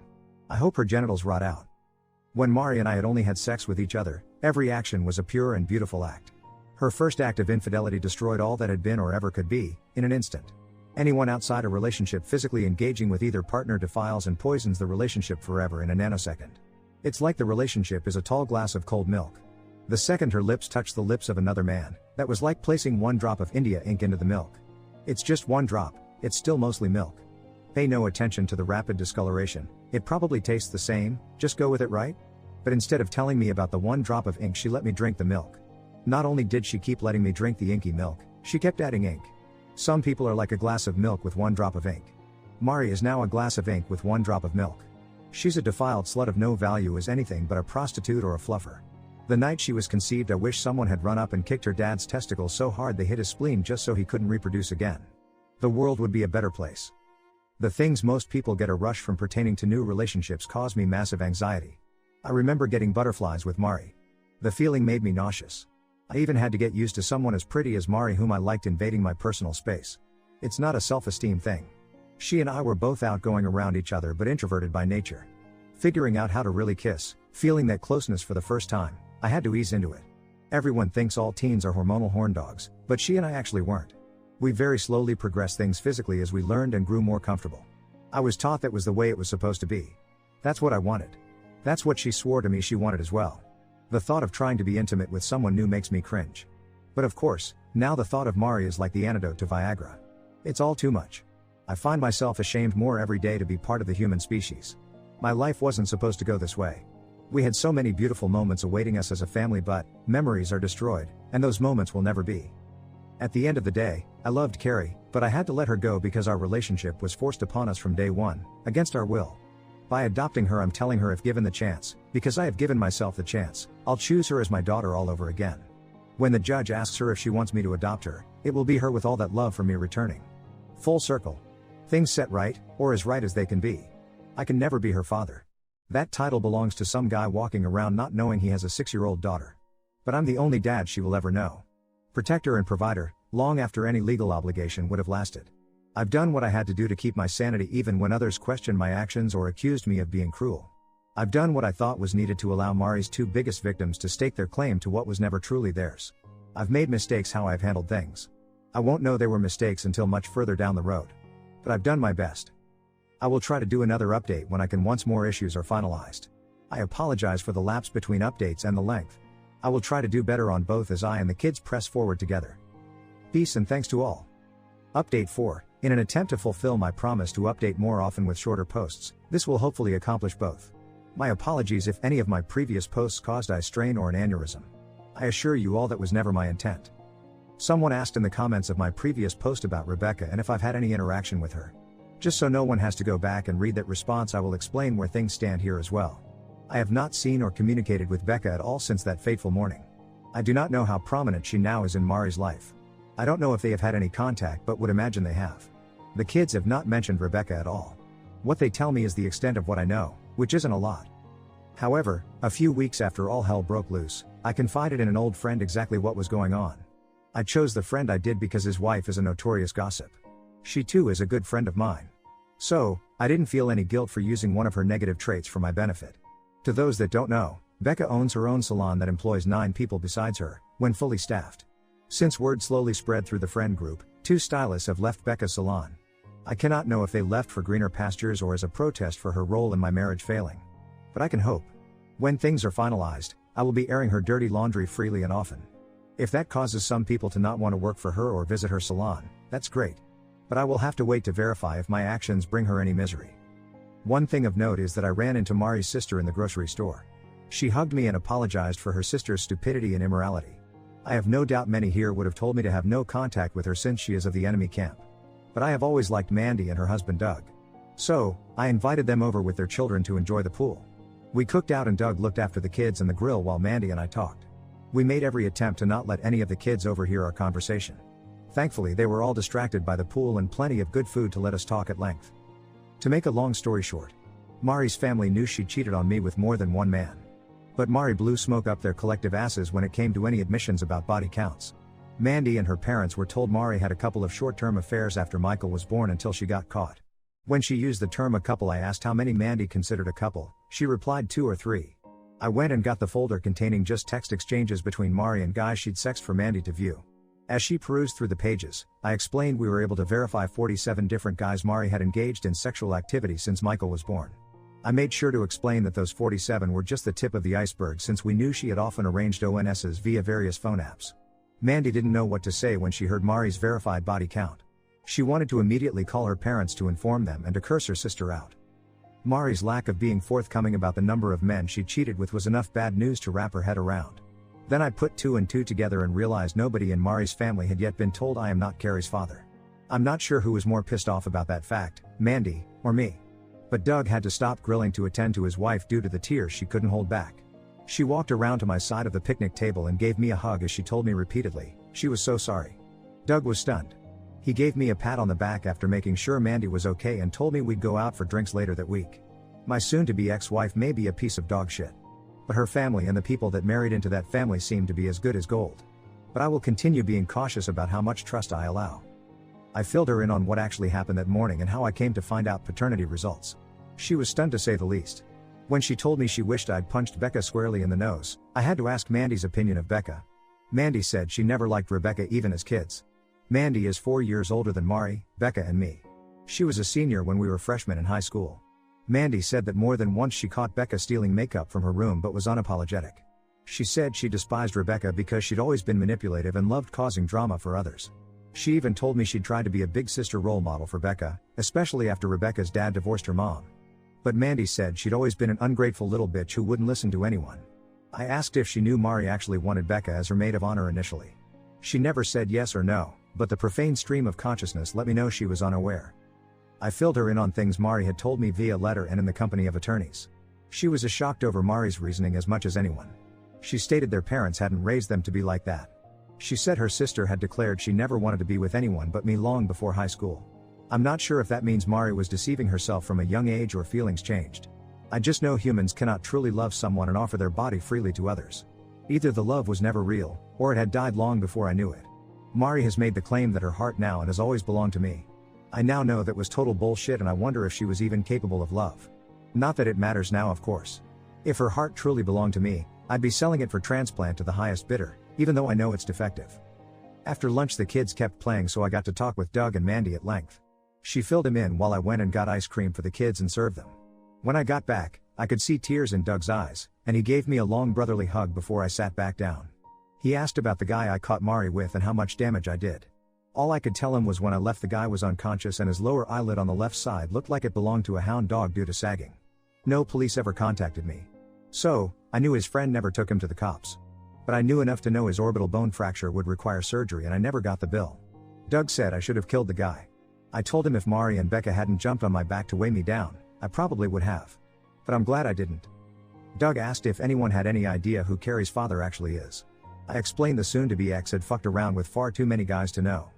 I hope her genitals rot out. When Mari and I had only had sex with each other, every action was a pure and beautiful act. Her first act of infidelity destroyed all that had been or ever could be, in an instant. Anyone outside a relationship physically engaging with either partner defiles and poisons the relationship forever in a nanosecond. It's like the relationship is a tall glass of cold milk. The second her lips touched the lips of another man, that was like placing one drop of India ink into the milk. It's just one drop, it's still mostly milk. Pay no attention to the rapid discoloration, it probably tastes the same, just go with it, right? But instead of telling me about the one drop of ink, she let me drink the milk. Not only did she keep letting me drink the inky milk, she kept adding ink. Some people are like a glass of milk with one drop of ink. Mari is now a glass of ink with one drop of milk. She's a defiled slut of no value as anything but a prostitute or a fluffer. The night she was conceived, I wish someone had run up and kicked her dad's testicles so hard they hit his spleen just so he couldn't reproduce again. The world would be a better place. The things most people get a rush from pertaining to new relationships cause me massive anxiety. I remember getting butterflies with Mari. The feeling made me nauseous. I even had to get used to someone as pretty as Mari whom I liked invading my personal space. It's not a self-esteem thing. She and I were both outgoing around each other but introverted by nature. Figuring out how to really kiss, feeling that closeness for the first time, I had to ease into it. Everyone thinks all teens are hormonal horn dogs, but she and I actually weren't. We very slowly progressed things physically as we learned and grew more comfortable. I was taught that was the way it was supposed to be. That's what I wanted. That's what she swore to me she wanted as well. The thought of trying to be intimate with someone new makes me cringe. But of course, now the thought of Mari is like the antidote to Viagra. It's all too much. I find myself ashamed more every day to be part of the human species. My life wasn't supposed to go this way. We had so many beautiful moments awaiting us as a family, but memories are destroyed, and those moments will never be. At the end of the day, I loved Carrie, but I had to let her go because our relationship was forced upon us from day one, against our will. By adopting her, I'm telling her, if given the chance, because I have given myself the chance, I'll choose her as my daughter all over again. When the judge asks her if she wants me to adopt her, it will be her with all that love for me returning. Full circle. Things set right, or as right as they can be. I can never be her father. That title belongs to some guy walking around not knowing he has a 6-year-old daughter. But I'm the only dad she will ever know. Protector and provider, long after any legal obligation would have lasted. I've done what I had to do to keep my sanity even when others questioned my actions or accused me of being cruel. I've done what I thought was needed to allow Mari's 2 biggest victims to stake their claim to what was never truly theirs. I've made mistakes how I've handled things. I won't know they were mistakes until much further down the road. But I've done my best. I will try to do another update when I can once more issues are finalized. I apologize for the lapse between updates and the length. I will try to do better on both as I and the kids press forward together. Peace and thanks to all. Update 4. In an attempt to fulfill my promise to update more often with shorter posts, this will hopefully accomplish both. My apologies if any of my previous posts caused eye strain or an aneurysm. I assure you all that was never my intent. Someone asked in the comments of my previous post about Rebecca and if I've had any interaction with her. Just so no one has to go back and read that response, I will explain where things stand here as well. I have not seen or communicated with Becca at all since that fateful morning. I do not know how prominent she now is in Mari's life. I don't know if they have had any contact, but would imagine they have. The kids have not mentioned Rebecca at all. What they tell me is the extent of what I know, which isn't a lot. However, a few weeks after all hell broke loose, I confided in an old friend exactly what was going on. I chose the friend I did because his wife is a notorious gossip. She too is a good friend of mine. So, I didn't feel any guilt for using one of her negative traits for my benefit. To those that don't know, Becca owns her own salon that employs 9 people besides her, when fully staffed. Since word slowly spread through the friend group, 2 stylists have left Becca's salon. I cannot know if they left for greener pastures or as a protest for her role in my marriage failing. But I can hope. When things are finalized, I will be airing her dirty laundry freely and often. If that causes some people to not want to work for her or visit her salon, that's great. But I will have to wait to verify if my actions bring her any misery. One thing of note is that I ran into Mari's sister in the grocery store. She hugged me and apologized for her sister's stupidity and immorality. I have no doubt many here would have told me to have no contact with her since she is of the enemy camp. But I have always liked Mandy and her husband Doug. So, I invited them over with their children to enjoy the pool. We cooked out and Doug looked after the kids and the grill while Mandy and I talked. We made every attempt to not let any of the kids overhear our conversation. Thankfully, they were all distracted by the pool and plenty of good food to let us talk at length. To make a long story short, Mari's family knew she cheated on me with more than one man. But Mari blew smoke up their collective asses when it came to any admissions about body counts. Mandy and her parents were told Mari had a couple of short-term affairs after Michael was born until she got caught. When she used the term a couple, I asked how many Mandy considered a couple. She replied 2 or 3. I went and got the folder containing just text exchanges between Mari and guys she'd sexed for Mandy to view. As she perused through the pages, I explained we were able to verify 47 different guys Mari had engaged in sexual activity since Michael was born. I made sure to explain that those 47 were just the tip of the iceberg since we knew she had often arranged ONSs via various phone apps. Mandy didn't know what to say when she heard Mari's verified body count. She wanted to immediately call her parents to inform them and to curse her sister out. Mari's lack of being forthcoming about the number of men she cheated with was enough bad news to wrap her head around. Then I put 2 and 2 together and realized nobody in Mari's family had yet been told I am not Carrie's father. I'm not sure who was more pissed off about that fact, Mandy, or me. But Doug had to stop grilling to attend to his wife due to the tears she couldn't hold back. She walked around to my side of the picnic table and gave me a hug as she told me repeatedly, she was so sorry. Doug was stunned. He gave me a pat on the back after making sure Mandy was okay and told me we'd go out for drinks later that week. My soon-to-be ex-wife may be a piece of dog shit. But her family and the people that married into that family seem to be as good as gold. But I will continue being cautious about how much trust I allow. I filled her in on what actually happened that morning and how I came to find out paternity results. She was stunned to say the least. When she told me she wished I'd punched Becca squarely in the nose, I had to ask Mandy's opinion of Becca. Mandy said she never liked Rebecca even as kids. Mandy is 4 years older than Mari, Becca and me. She was a senior when we were freshmen in high school. Mandy said that more than once she caught Becca stealing makeup from her room but was unapologetic. She said she despised Rebecca because she'd always been manipulative and loved causing drama for others. She even told me she'd tried to be a big sister role model for Becca, especially after Rebecca's dad divorced her mom. But Mandy said she'd always been an ungrateful little bitch who wouldn't listen to anyone. I asked if she knew Mari actually wanted Becca as her maid of honor initially. She never said yes or no, but the profane stream of consciousness let me know she was unaware. I filled her in on things Mari had told me via letter and in the company of attorneys. She was as shocked over Mari's reasoning as much as anyone. She stated their parents hadn't raised them to be like that. She said her sister had declared she never wanted to be with anyone but me long before high school. I'm not sure if that means Mari was deceiving herself from a young age or feelings changed. I just know humans cannot truly love someone and offer their body freely to others. Either the love was never real, or it had died long before I knew it. Mari has made the claim that her heart now and has always belonged to me. I now know that was total bullshit, and I wonder if she was even capable of love. Not that it matters now, of course. If her heart truly belonged to me, I'd be selling it for transplant to the highest bidder, even though I know it's defective. After lunch the kids kept playing, so I got to talk with Doug and Mandy at length. She filled him in while I went and got ice cream for the kids and served them. When I got back, I could see tears in Doug's eyes, and he gave me a long brotherly hug before I sat back down. He asked about the guy I caught Mari with and how much damage I did. All I could tell him was when I left the guy was unconscious and his lower eyelid on the left side looked like it belonged to a hound dog due to sagging. No police ever contacted me. So, I knew his friend never took him to the cops. But I knew enough to know his orbital bone fracture would require surgery and I never got the bill. Doug said I should have killed the guy. I told him if Mari and Becca hadn't jumped on my back to weigh me down, I probably would have. But I'm glad I didn't. Doug asked if anyone had any idea who Carrie's father actually is. I explained the soon-to-be ex had fucked around with far too many guys to know.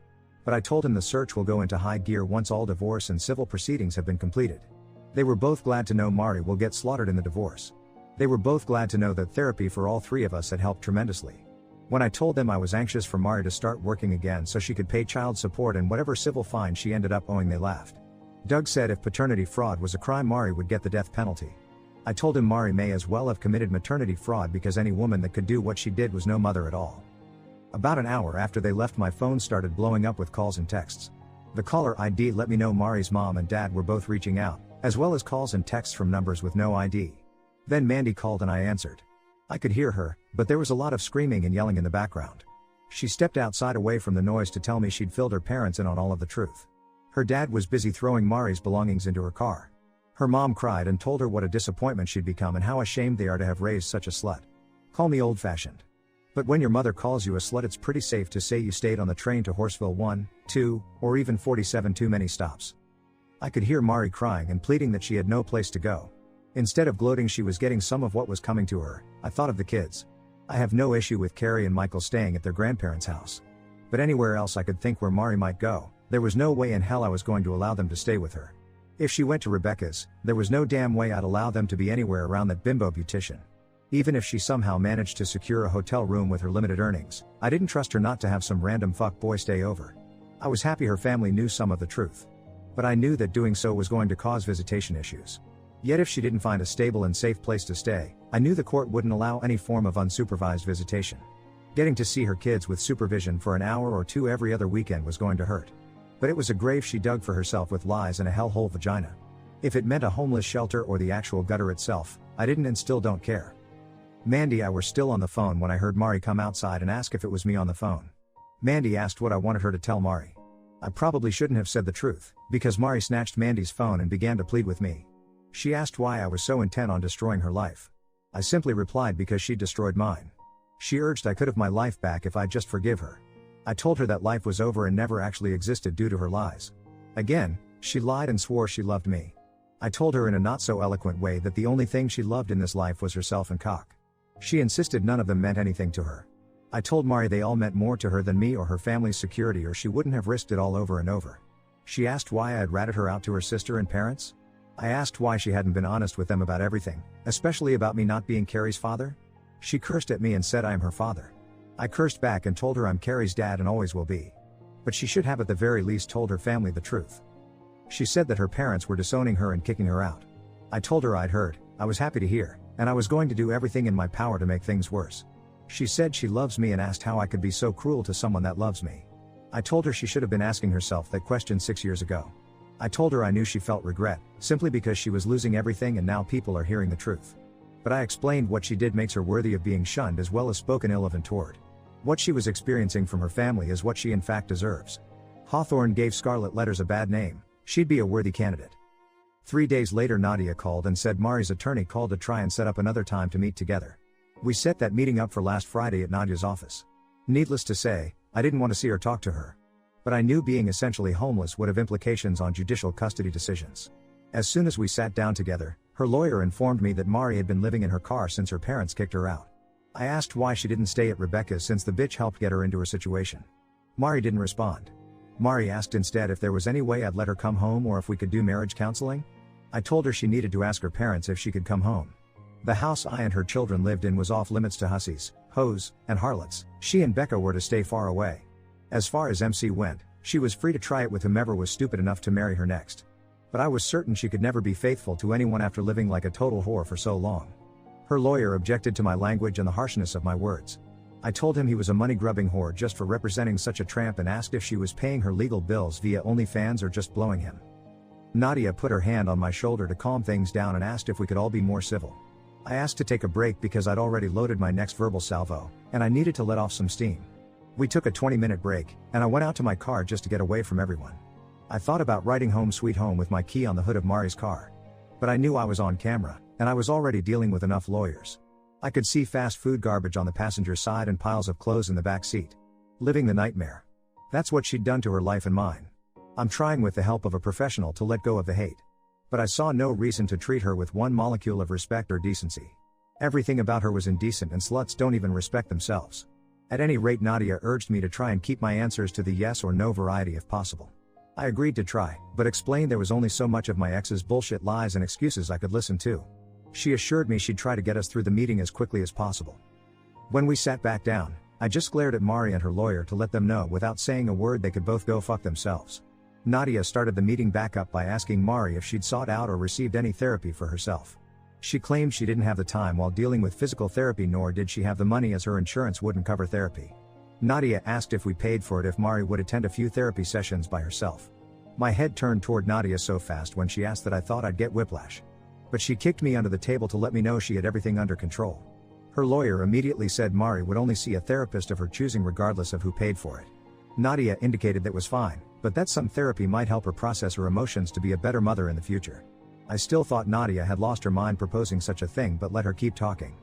But I told him the search will go into high gear once all divorce and civil proceedings have been completed. They were both glad to know Mari will get slaughtered in the divorce. They were both glad to know that therapy for all three of us had helped tremendously. When I told them I was anxious for Mari to start working again so she could pay child support and whatever civil fine she ended up owing, they laughed. Doug said if paternity fraud was a crime, Mari would get the death penalty. I told him Mari may as well have committed maternity fraud because any woman that could do what she did was no mother at all. About an hour after they left, my phone started blowing up with calls and texts. The caller ID let me know Mari's mom and dad were both reaching out, as well as calls and texts from numbers with no ID. Then Mandy called and I answered. I could hear her, but there was a lot of screaming and yelling in the background. She stepped outside away from the noise to tell me she'd filled her parents in on all of the truth. Her dad was busy throwing Mari's belongings into her car. Her mom cried and told her what a disappointment she'd become and how ashamed they are to have raised such a slut. Call me old-fashioned. But when your mother calls you a slut, it's pretty safe to say you stayed on the train to Horseville 1, 2, or even 47 too many stops. I could hear Mari crying and pleading that she had no place to go. Instead of gloating she was getting some of what was coming to her, I thought of the kids. I have no issue with Carrie and Michael staying at their grandparents' house. But anywhere else I could think where Mari might go, there was no way in hell I was going to allow them to stay with her. If she went to Rebecca's, there was no damn way I'd allow them to be anywhere around that bimbo beautician. Even if she somehow managed to secure a hotel room with her limited earnings, I didn't trust her not to have some random fuckboy stay over. I was happy her family knew some of the truth. But I knew that doing so was going to cause visitation issues. Yet if she didn't find a stable and safe place to stay, I knew the court wouldn't allow any form of unsupervised visitation. Getting to see her kids with supervision for an hour or two every other weekend was going to hurt. But it was a grave she dug for herself with lies and a hellhole vagina. If it meant a homeless shelter or the actual gutter itself, I didn't and still don't care. Mandy and I were still on the phone when I heard Mari come outside and ask if it was me on the phone. Mandy asked what I wanted her to tell Mari. I probably shouldn't have said the truth, because Mari snatched Mandy's phone and began to plead with me. She asked why I was so intent on destroying her life. I simply replied because she destroyed mine. She urged I could have my life back if I'd just forgive her. I told her that life was over and never actually existed due to her lies. Again, she lied and swore she loved me. I told her in a not so eloquent way that the only thing she loved in this life was herself and cock. She insisted none of them meant anything to her. I told Mari they all meant more to her than me or her family's security, or she wouldn't have risked it all over and over. She asked why I had ratted her out to her sister and parents. I asked why she hadn't been honest with them about everything, especially about me not being Carrie's father. She cursed at me and said I am her father. I cursed back and told her I'm Carrie's dad and always will be. But she should have at the very least told her family the truth. She said that her parents were disowning her and kicking her out. I told her I'd heard, I was happy to hear, and I was going to do everything in my power to make things worse. She said she loves me and asked how I could be so cruel to someone that loves me. I told her she should have been asking herself that question 6 years ago. I told her I knew she felt regret, simply because she was losing everything and now people are hearing the truth. But I explained what she did makes her worthy of being shunned as well as spoken ill of and toward. What she was experiencing from her family is what she in fact deserves. Hawthorne gave Scarlet Letters a bad name, she'd be a worthy candidate. 3 days later, Nadia called and said Mari's attorney called to try and set up another time to meet together. We set that meeting up for last Friday at Nadia's office. Needless to say, I didn't want to see or talk to her. But I knew being essentially homeless would have implications on judicial custody decisions. As soon as we sat down together, her lawyer informed me that Mari had been living in her car since her parents kicked her out. I asked why she didn't stay at Rebecca's since the bitch helped get her into her situation. Mari didn't respond. Mari asked instead if there was any way I'd let her come home or if we could do marriage counseling. I told her she needed to ask her parents if she could come home. The house I and her children lived in was off limits to hussies, hoes, and harlots. She and Becca were to stay far away. As far as MC went, she was free to try it with whomever was stupid enough to marry her next. But I was certain she could never be faithful to anyone after living like a total whore for so long. Her lawyer objected to my language and the harshness of my words. I told him he was a money-grubbing whore just for representing such a tramp and asked if she was paying her legal bills via OnlyFans or just blowing him. Nadia put her hand on my shoulder to calm things down and asked if we could all be more civil. I asked to take a break because I'd already loaded my next verbal salvo, and I needed to let off some steam. We took a 20-minute break, and I went out to my car just to get away from everyone. I thought about writing "Home Sweet Home" with my key on the hood of Mari's car. But I knew I was on camera, and I was already dealing with enough lawyers. I could see fast food garbage on the passenger side and piles of clothes in the back seat. Living the nightmare. That's what she'd done to her life and mine. I'm trying with the help of a professional to let go of the hate. But I saw no reason to treat her with one molecule of respect or decency. Everything about her was indecent, and sluts don't even respect themselves. At any rate, Nadia urged me to try and keep my answers to the yes or no variety if possible. I agreed to try, but explained there was only so much of my ex's bullshit lies and excuses I could listen to. She assured me she'd try to get us through the meeting as quickly as possible. When we sat back down, I just glared at Mari and her lawyer to let them know without saying a word they could both go fuck themselves. Nadia started the meeting back up by asking Mari if she'd sought out or received any therapy for herself. She claimed she didn't have the time while dealing with physical therapy, nor did she have the money as her insurance wouldn't cover therapy. Nadia asked if we paid for it if Mari would attend a few therapy sessions by herself. My head turned toward Nadia so fast when she asked that I thought I'd get whiplash. But she kicked me under the table to let me know she had everything under control. Her lawyer immediately said Mari would only see a therapist of her choosing regardless of who paid for it. Nadia indicated that was fine, but that some therapy might help her process her emotions to be a better mother in the future. I still thought Nadia had lost her mind proposing such a thing, but let her keep talking.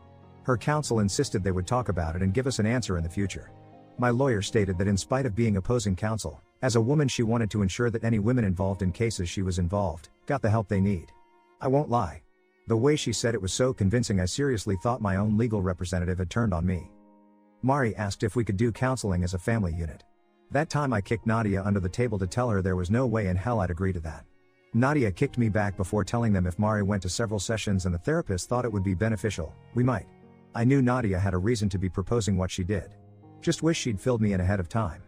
Her counsel insisted they would talk about it and give us an answer in the future. My lawyer stated that in spite of being opposing counsel, as a woman she wanted to ensure that any women involved in cases she was involved, got the help they need. I won't lie. The way she said it was so convincing I seriously thought my own legal representative had turned on me. Mari asked if we could do counseling as a family unit. That time I kicked Nadia under the table to tell her there was no way in hell I'd agree to that. Nadia kicked me back before telling them if Mari went to several sessions and the therapist thought it would be beneficial, we might. I knew Nadia had a reason to be proposing what she did. Just wish she'd filled me in ahead of time.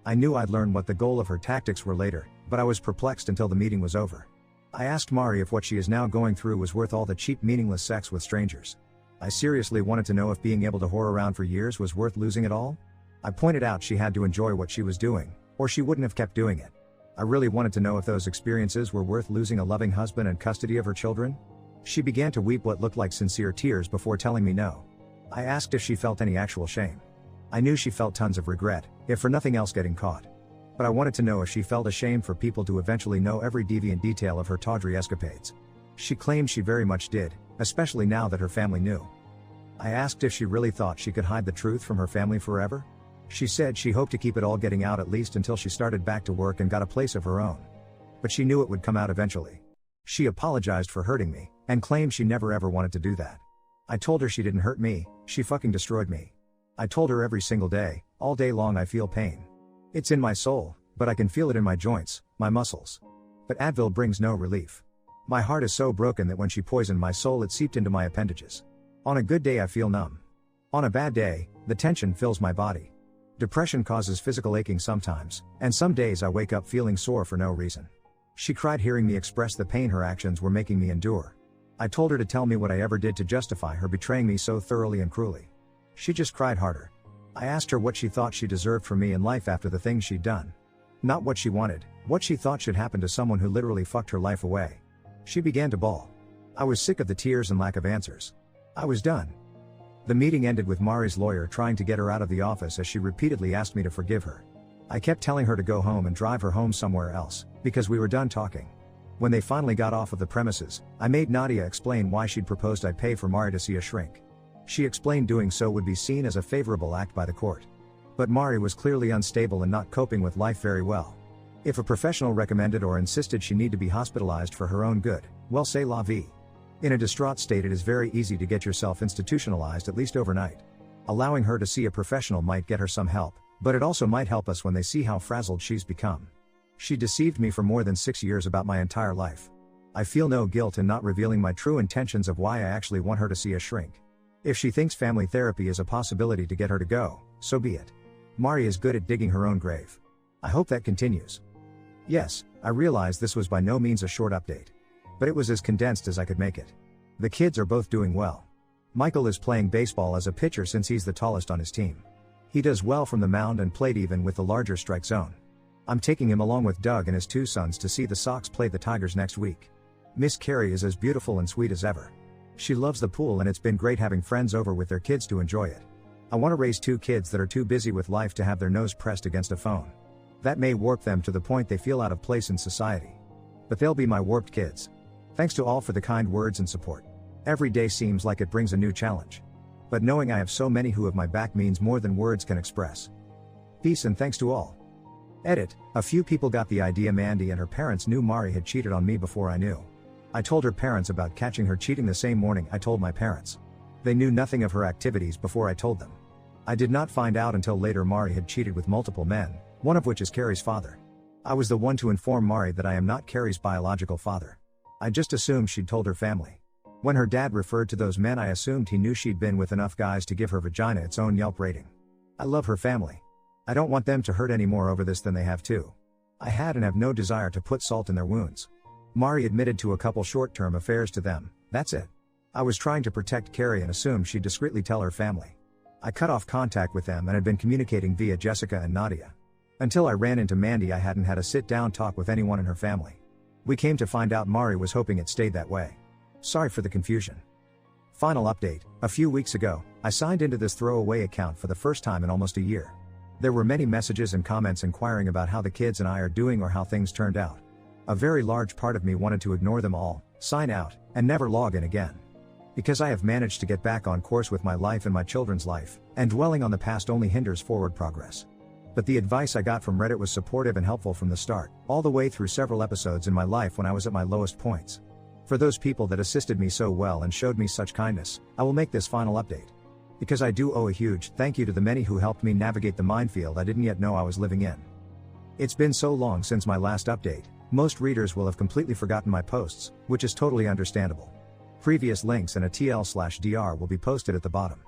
I knew I'd learn what the goal of her tactics were later, but I was perplexed until the meeting was over. I asked Mari if what she is now going through was worth all the cheap, meaningless sex with strangers. I seriously wanted to know if being able to whore around for years was worth losing it all. I pointed out she had to enjoy what she was doing, or she wouldn't have kept doing it. I really wanted to know if those experiences were worth losing a loving husband and custody of her children. She began to weep what looked like sincere tears before telling me no. I asked if she felt any actual shame. I knew she felt tons of regret, if for nothing else getting caught. But I wanted to know if she felt ashamed for people to eventually know every deviant detail of her tawdry escapades. She claimed she very much did, especially now that her family knew. I asked if she really thought she could hide the truth from her family forever. She said she hoped to keep it all getting out at least until she started back to work and got a place of her own. But she knew it would come out eventually. She apologized for hurting me, and claimed she never ever wanted to do that. I told her she didn't hurt me, she fucking destroyed me. I told her every single day, all day long I feel pain. It's in my soul, but I can feel it in my joints, my muscles. But Advil brings no relief. My heart is so broken that when she poisoned my soul it seeped into my appendages. On a good day I feel numb. On a bad day, the tension fills my body. Depression causes physical aching sometimes, and some days I wake up feeling sore for no reason. She cried hearing me express the pain her actions were making me endure. I told her to tell me what I ever did to justify her betraying me so thoroughly and cruelly. She just cried harder. I asked her what she thought she deserved from me in life after the things she'd done. Not what she wanted, what she thought should happen to someone who literally fucked her life away. She began to bawl. I was sick of the tears and lack of answers. I was done. The meeting ended with Mari's lawyer trying to get her out of the office as she repeatedly asked me to forgive her. I kept telling her to go home and drive her home somewhere else, because we were done talking. When they finally got off of the premises, I made Nadia explain why she'd proposed I pay for Mari to see a shrink. She explained doing so would be seen as a favorable act by the court. But Mari was clearly unstable and not coping with life very well. If a professional recommended or insisted she need to be hospitalized for her own good, well, c'est la vie. In a distraught state, it is very easy to get yourself institutionalized, at least overnight. Allowing her to see a professional might get her some help, but it also might help us when they see how frazzled she's become. She deceived me for more than 6 years about my entire life. I feel no guilt in not revealing my true intentions of why I actually want her to see a shrink. If she thinks family therapy is a possibility to get her to go, so be it. Mari is good at digging her own grave. I hope that continues. Yes, I realize this was by no means a short update. But it was as condensed as I could make it. The kids are both doing well. Michael is playing baseball as a pitcher since he's the tallest on his team. He does well from the mound and played even with the larger strike zone. I'm taking him along with Doug and his 2 sons to see the Sox play the Tigers next week. Miss Carrie is as beautiful and sweet as ever. She loves the pool and it's been great having friends over with their kids to enjoy it. I want to raise 2 kids that are too busy with life to have their nose pressed against a phone. That may warp them to the point they feel out of place in society. But they'll be my warped kids. Thanks to all for the kind words and support. Every day seems like it brings a new challenge. But knowing I have so many who have my back means more than words can express. Peace and thanks to all. Edit, a few people got the idea Mandy and her parents knew Mari had cheated on me before I knew. I told her parents about catching her cheating the same morning I told my parents. They knew nothing of her activities before I told them. I did not find out until later Mari had cheated with multiple men, one of which is Carrie's father. I was the one to inform Mari that I am not Carrie's biological father. I just assumed she'd told her family. When her dad referred to those men, I assumed he knew she'd been with enough guys to give her vagina its own Yelp rating. I love her family. I don't want them to hurt any more over this than they have too. I had and have no desire to put salt in their wounds. Mari admitted to a couple short-term affairs to them, that's it. I was trying to protect Carrie and assumed she'd discreetly tell her family. I cut off contact with them and had been communicating via Jessica and Nadia. Until I ran into Mandy, I hadn't had a sit-down talk with anyone in her family. We came to find out Mari was hoping it stayed that way. Sorry for the confusion. Final update, a few weeks ago, I signed into this throwaway account for the first time in almost a year. There were many messages and comments inquiring about how the kids and I are doing or how things turned out. A very large part of me wanted to ignore them all, sign out, and never log in again. Because I have managed to get back on course with my life and my children's life, and dwelling on the past only hinders forward progress. But the advice I got from Reddit was supportive and helpful from the start, all the way through several episodes in my life when I was at my lowest points. For those people that assisted me so well and showed me such kindness, I will make this final update. Because I do owe a huge thank you to the many who helped me navigate the minefield I didn't yet know I was living in. It's been so long since my last update, most readers will have completely forgotten my posts, which is totally understandable. Previous links and a TL/DR will be posted at the bottom.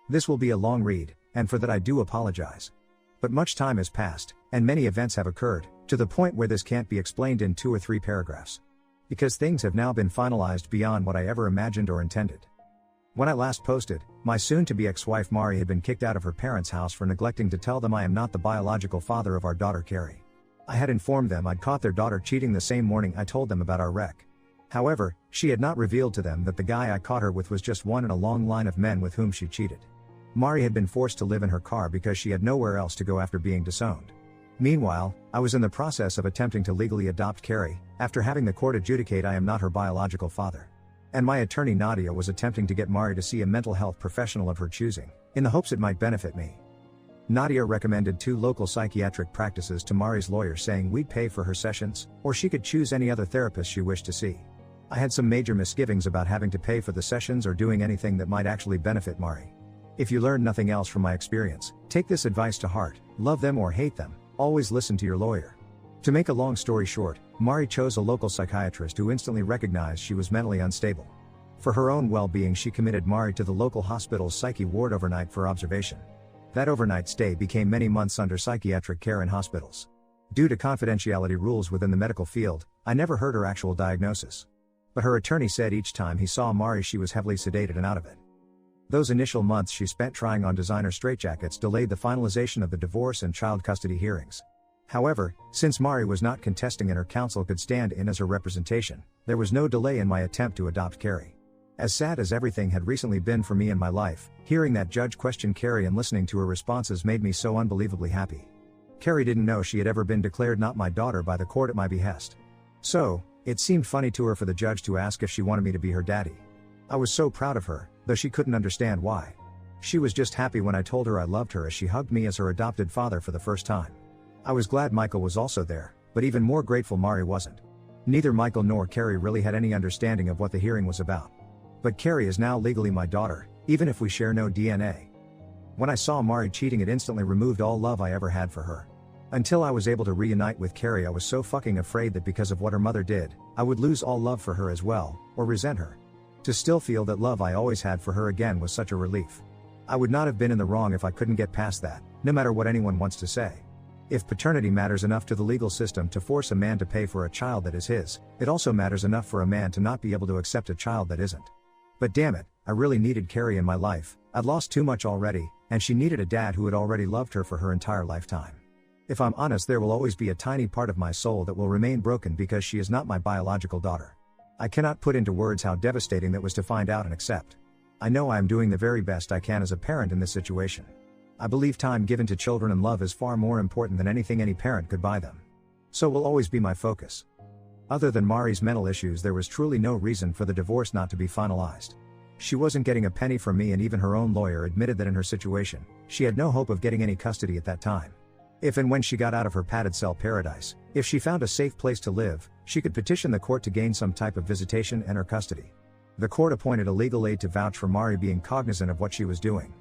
This will be a long read, and for that I do apologize. But much time has passed, and many events have occurred, to the point where this can't be explained in 2 or 3 paragraphs. Because things have now been finalized beyond what I ever imagined or intended. When I last posted, my soon-to-be ex-wife Mari had been kicked out of her parents' house for neglecting to tell them I am not the biological father of our daughter Carrie. I had informed them I'd caught their daughter cheating the same morning I told them about our wreck. However, she had not revealed to them that the guy I caught her with was just one in a long line of men with whom she cheated. Mari had been forced to live in her car because she had nowhere else to go after being disowned. Meanwhile, I was in the process of attempting to legally adopt Carrie, after having the court adjudicate I am not her biological father. And my attorney Nadia was attempting to get Mari to see a mental health professional of her choosing, in the hopes it might benefit me. Nadia recommended 2 local psychiatric practices to Mari's lawyer, saying we'd pay for her sessions, or she could choose any other therapist she wished to see. I had some major misgivings about having to pay for the sessions or doing anything that might actually benefit Mari. If you learn nothing else from my experience, take this advice to heart: love them or hate them, always listen to your lawyer. To make a long story short, Mari chose a local psychiatrist who instantly recognized she was mentally unstable. For her own well-being, she committed Mari to the local hospital's psyche ward overnight for observation. That overnight stay became many months under psychiatric care in hospitals. Due to confidentiality rules within the medical field, I never heard her actual diagnosis. But her attorney said each time he saw Mari she was heavily sedated and out of it. Those initial months she spent trying on designer straitjackets delayed the finalization of the divorce and child custody hearings. However, since Mari was not contesting and her counsel could stand in as her representation, there was no delay in my attempt to adopt Carrie. As sad as everything had recently been for me in my life, hearing that judge question Carrie and listening to her responses made me so unbelievably happy. Carrie didn't know she had ever been declared not my daughter by the court at my behest. So, It seemed funny to her for the judge to ask if she wanted me to be her daddy. I was so proud of her, though she couldn't understand why. She was just happy when I told her I loved her as she hugged me as her adopted father for the first time. I was glad Michael was also there, but even more grateful Mari wasn't. Neither Michael nor Carrie really had any understanding of what the hearing was about. But Carrie is now legally my daughter, even if we share no DNA. When I saw Mari cheating, it instantly removed all love I ever had for her. Until I was able to reunite with Carrie, I was so fucking afraid that because of what her mother did, I would lose all love for her as well, or resent her. To still feel that love I always had for her again was such a relief. I would not have been in the wrong if I couldn't get past that, no matter what anyone wants to say. If paternity matters enough to the legal system to force a man to pay for a child that is his, it also matters enough for a man to not be able to accept a child that isn't. But damn it, I really needed Carrie in my life. I'd lost too much already, and she needed a dad who had already loved her for her entire lifetime. If I'm honest, there will always be a tiny part of my soul that will remain broken because she is not my biological daughter. I cannot put into words how devastating that was to find out and accept. I know I am doing the very best I can as a parent in this situation. I believe time given to children and love is far more important than anything any parent could buy them. So will always be my focus. Other than Mari's mental issues, there was truly no reason for the divorce not to be finalized. She wasn't getting a penny from me, and even her own lawyer admitted that in her situation, she had no hope of getting any custody at that time. If and when she got out of her padded cell paradise, if she found a safe place to live, she could petition the court to gain some type of visitation and her custody. The court appointed a legal aid to vouch for Mari being cognizant of what she was doing.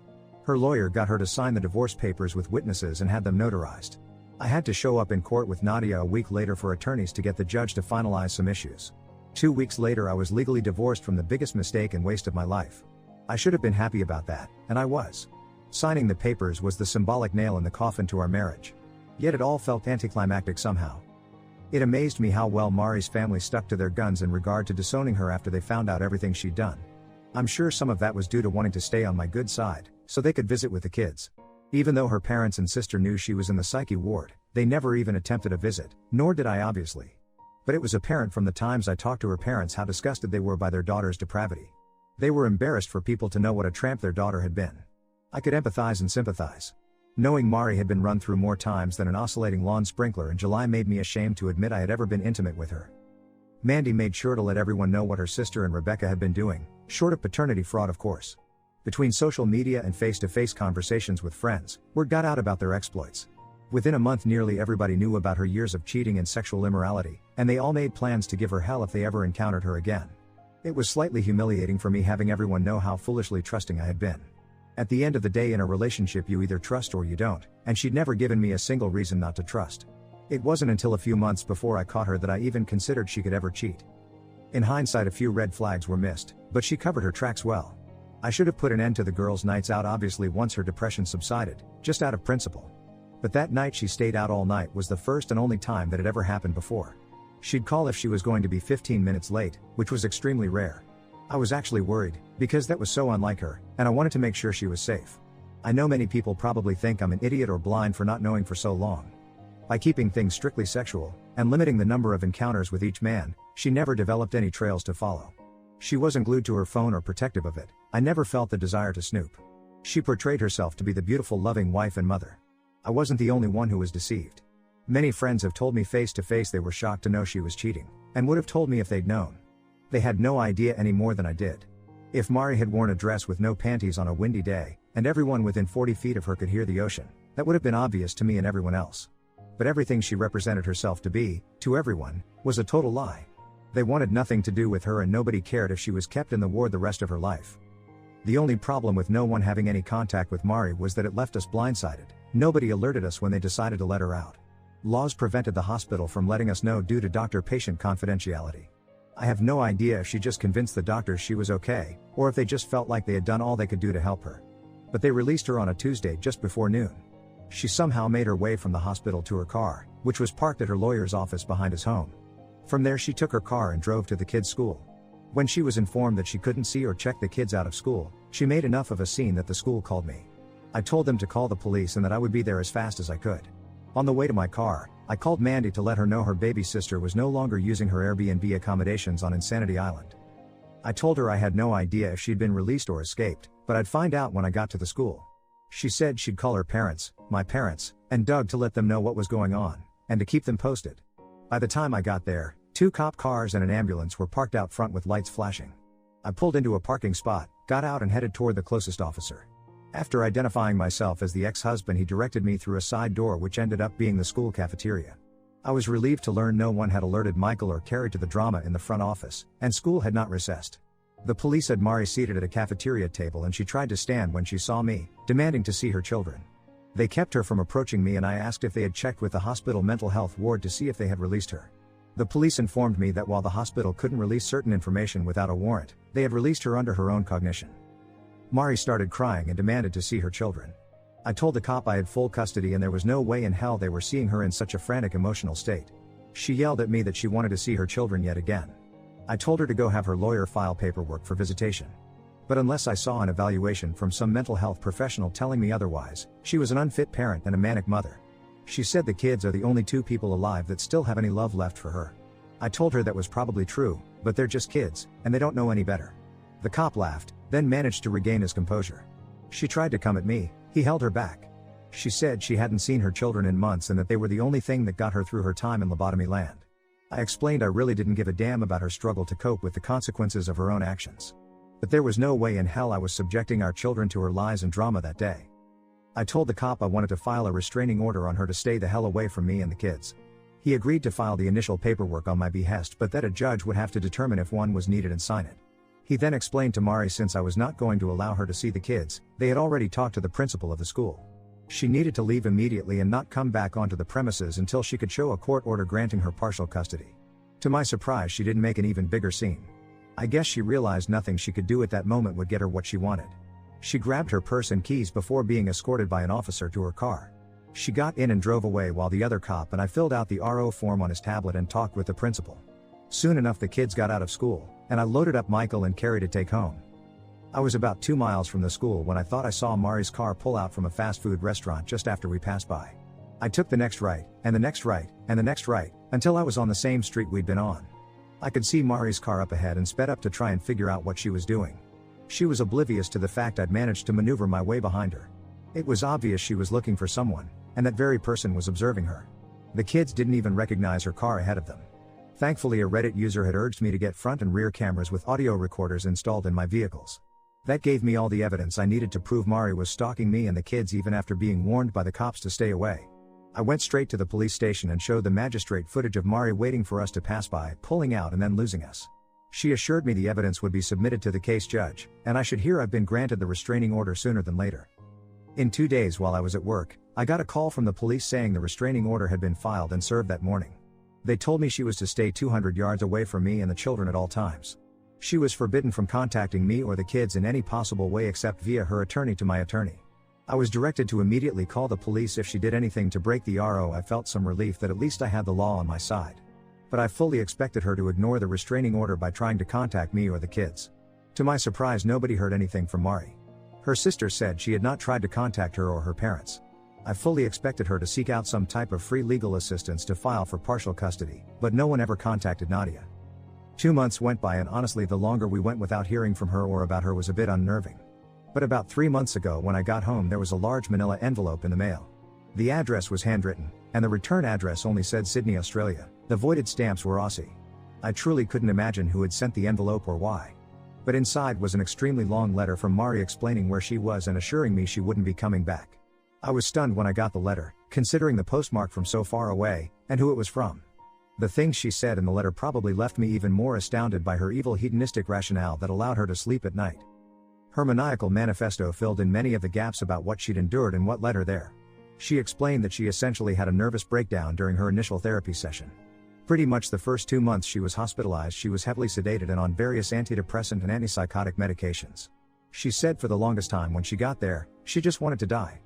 Her lawyer got her to sign the divorce papers with witnesses and had them notarized. I had to show up in court with Nadia a week later for attorneys to get the judge to finalize some issues. 2 weeks later, I was legally divorced from the biggest mistake and waste of my life. I should have been happy about that, and I was. Signing the papers was the symbolic nail in the coffin to our marriage. Yet it all felt anticlimactic somehow. It amazed me how well Mari's family stuck to their guns in regard to disowning her after they found out everything she'd done. I'm sure some of that was due to wanting to stay on my good side, so they could visit with the kids. Even though her parents and sister knew she was in the psyche ward, they never even attempted a visit, nor did I obviously. But it was apparent from the times I talked to her parents how disgusted they were by their daughter's depravity. They were embarrassed for people to know what a tramp their daughter had been. I could empathize and sympathize. Knowing Mari had been run through more times than an oscillating lawn sprinkler in July made me ashamed to admit I had ever been intimate with her. Mandy made sure to let everyone know what her sister and Rebecca had been doing, short of paternity fraud of course. Between social media and face-to-face conversations with friends, word got out about their exploits. Within a month, nearly everybody knew about her years of cheating and sexual immorality, and they all made plans to give her hell if they ever encountered her again. It was slightly humiliating for me having everyone know how foolishly trusting I had been. At the end of the day, in a relationship you either trust or you don't, and she'd never given me a single reason not to trust. It wasn't until a few months before I caught her that I even considered she could ever cheat. In hindsight, a few red flags were missed, but she covered her tracks well. I should have put an end to the girls' nights out obviously once her depression subsided, just out of principle. But that night she stayed out all night was the first and only time that had ever happened before. She'd call if she was going to be 15 minutes late, which was extremely rare. I was actually worried, because that was so unlike her, and I wanted to make sure she was safe. I know many people probably think I'm an idiot or blind for not knowing for so long. By keeping things strictly sexual, and limiting the number of encounters with each man, she never developed any trails to follow. She wasn't glued to her phone or protective of it. I never felt the desire to snoop. She portrayed herself to be the beautiful, loving wife and mother. I wasn't the only one who was deceived. Many friends have told me face to face they were shocked to know she was cheating, and would have told me if they'd known. They had no idea any more than I did. If Mari had worn a dress with no panties on a windy day, and everyone within 40 feet of her could hear the ocean, that would have been obvious to me and everyone else. But everything she represented herself to be, to everyone, was a total lie. They wanted nothing to do with her, and nobody cared if she was kept in the ward the rest of her life. The only problem with no one having any contact with Mari was that it left us blindsided. Nobody alerted us when they decided to let her out. Laws prevented the hospital from letting us know due to doctor-patient confidentiality. I have no idea if she just convinced the doctors she was okay, or if they just felt like they had done all they could do to help her. But they released her on a Tuesday just before noon. She somehow made her way from the hospital to her car, which was parked at her lawyer's office behind his home. From there she took her car and drove to the kids' school. When she was informed that she couldn't see or check the kids out of school, she made enough of a scene that the school called me. I told them to call the police and that I would be there as fast as I could. On the way to my car, I called Mandy to let her know her baby sister was no longer using her Airbnb accommodations on Insanity Island. I told her I had no idea if she'd been released or escaped, but I'd find out when I got to the school. She said she'd call her parents, my parents, and Doug to let them know what was going on, and to keep them posted. By the time I got there, 2 cop cars and an ambulance were parked out front with lights flashing. I pulled into a parking spot, got out and headed toward the closest officer. After identifying myself as the ex-husband, he directed me through a side door which ended up being the school cafeteria. I was relieved to learn no one had alerted Michael or Carrie to the drama in the front office, and school had not recessed. The police had Mari seated at a cafeteria table and she tried to stand when she saw me, demanding to see her children. They kept her from approaching me and I asked if they had checked with the hospital mental health ward to see if they had released her. The police informed me that while the hospital couldn't release certain information without a warrant, they had released her under her own cognition. Mari started crying and demanded to see her children. I told the cop I had full custody and there was no way in hell they were seeing her in such a frantic emotional state. She yelled at me that she wanted to see her children yet again. I told her to go have her lawyer file paperwork for visitation. But unless I saw an evaluation from some mental health professional telling me otherwise, she was an unfit parent and a manic mother. She said the kids are the only 2 people alive that still have any love left for her. I told her that was probably true, but they're just kids, and they don't know any better. The cop laughed, then managed to regain his composure. She tried to come at me, he held her back. She said she hadn't seen her children in months and that they were the only thing that got her through her time in lobotomy land. I explained I really didn't give a damn about her struggle to cope with the consequences of her own actions. But there was no way in hell I was subjecting our children to her lies and drama that day. I told the cop I wanted to file a restraining order on her to stay the hell away from me and the kids. He agreed to file the initial paperwork on my behest, but that a judge would have to determine if one was needed and sign it. He then explained to Mari since I was not going to allow her to see the kids, they had already talked to the principal of the school. She needed to leave immediately and not come back onto the premises until she could show a court order granting her partial custody. To my surprise, she didn't make an even bigger scene. I guess she realized nothing she could do at that moment would get her what she wanted. She grabbed her purse and keys before being escorted by an officer to her car. She got in and drove away while the other cop and I filled out the RO form on his tablet and talked with the principal. Soon enough the kids got out of school, and I loaded up Michael and Carrie to take home. I was about 2 miles from the school when I thought I saw Mari's car pull out from a fast food restaurant just after we passed by. I took the next right, and the next right, and the next right, until I was on the same street we'd been on. I could see Mari's car up ahead and sped up to try and figure out what she was doing. She was oblivious to the fact I'd managed to maneuver my way behind her. It was obvious she was looking for someone, and that very person was observing her. The kids didn't even recognize her car ahead of them. Thankfully, a Reddit user had urged me to get front and rear cameras with audio recorders installed in my vehicles. That gave me all the evidence I needed to prove Mari was stalking me and the kids even after being warned by the cops to stay away. I went straight to the police station and showed the magistrate footage of Mari waiting for us to pass by, pulling out and then losing us. She assured me the evidence would be submitted to the case judge, and I should hear I've been granted the restraining order sooner than later. In 2 days while I was at work, I got a call from the police saying the restraining order had been filed and served that morning. They told me she was to stay 200 yards away from me and the children at all times. She was forbidden from contacting me or the kids in any possible way except via her attorney to my attorney. I was directed to immediately call the police if she did anything to break the RO. I felt some relief that at least I had the law on my side. But I fully expected her to ignore the restraining order by trying to contact me or the kids. To my surprise, nobody heard anything from Mari. Her sister said she had not tried to contact her or her parents. I fully expected her to seek out some type of free legal assistance to file for partial custody, but no one ever contacted Nadia. 2 months went by and honestly the longer we went without hearing from her or about her was a bit unnerving. But about 3 months ago when I got home there was a large manila envelope in the mail. The address was handwritten, and the return address only said Sydney, Australia. The voided stamps were Aussie. I truly couldn't imagine who had sent the envelope or why. But inside was an extremely long letter from Mari explaining where she was and assuring me she wouldn't be coming back. I was stunned when I got the letter, considering the postmark from so far away, and who it was from. The things she said in the letter probably left me even more astounded by her evil hedonistic rationale that allowed her to sleep at night. Her maniacal manifesto filled in many of the gaps about what she'd endured and what led her there. She explained that she essentially had a nervous breakdown during her initial therapy session. Pretty much the first 2 months she was hospitalized, she was heavily sedated and on various antidepressant and antipsychotic medications. She said for the longest time when she got there, she just wanted to die.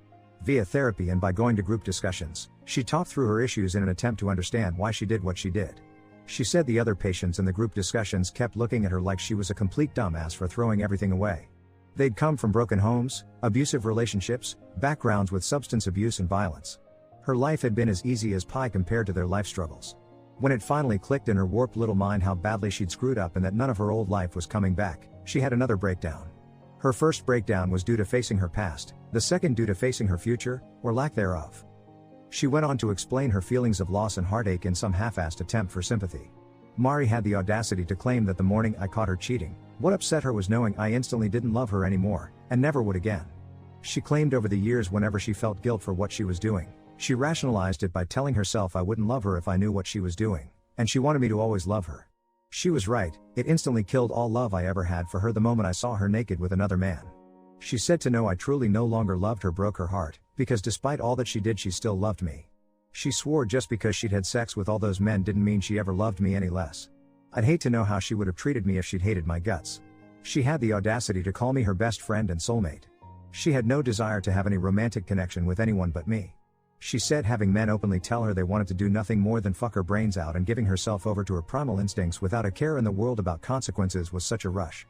Via therapy and by going to group discussions, she talked through her issues in an attempt to understand why she did what she did. She said the other patients in the group discussions kept looking at her like she was a complete dumbass for throwing everything away. They'd come from broken homes, abusive relationships, backgrounds with substance abuse and violence. Her life had been as easy as pie compared to their life struggles. When it finally clicked in her warped little mind how badly she'd screwed up and that none of her old life was coming back, she had another breakdown. Her first breakdown was due to facing her past, the second due to facing her future, or lack thereof. She went on to explain her feelings of loss and heartache in some half-assed attempt for sympathy. Mari had the audacity to claim that the morning I caught her cheating, what upset her was knowing I instantly didn't love her anymore, and never would again. She claimed over the years whenever she felt guilt for what she was doing, she rationalized it by telling herself I wouldn't love her if I knew what she was doing, and she wanted me to always love her. She was right, it instantly killed all love I ever had for her the moment I saw her naked with another man. She said to know I truly no longer loved her broke her heart, because despite all that she did she still loved me. She swore just because she'd had sex with all those men didn't mean she ever loved me any less. I'd hate to know how she would have treated me if she'd hated my guts. She had the audacity to call me her best friend and soulmate. She had no desire to have any romantic connection with anyone but me. She said having men openly tell her they wanted to do nothing more than fuck her brains out and giving herself over to her primal instincts without a care in the world about consequences was such a rush.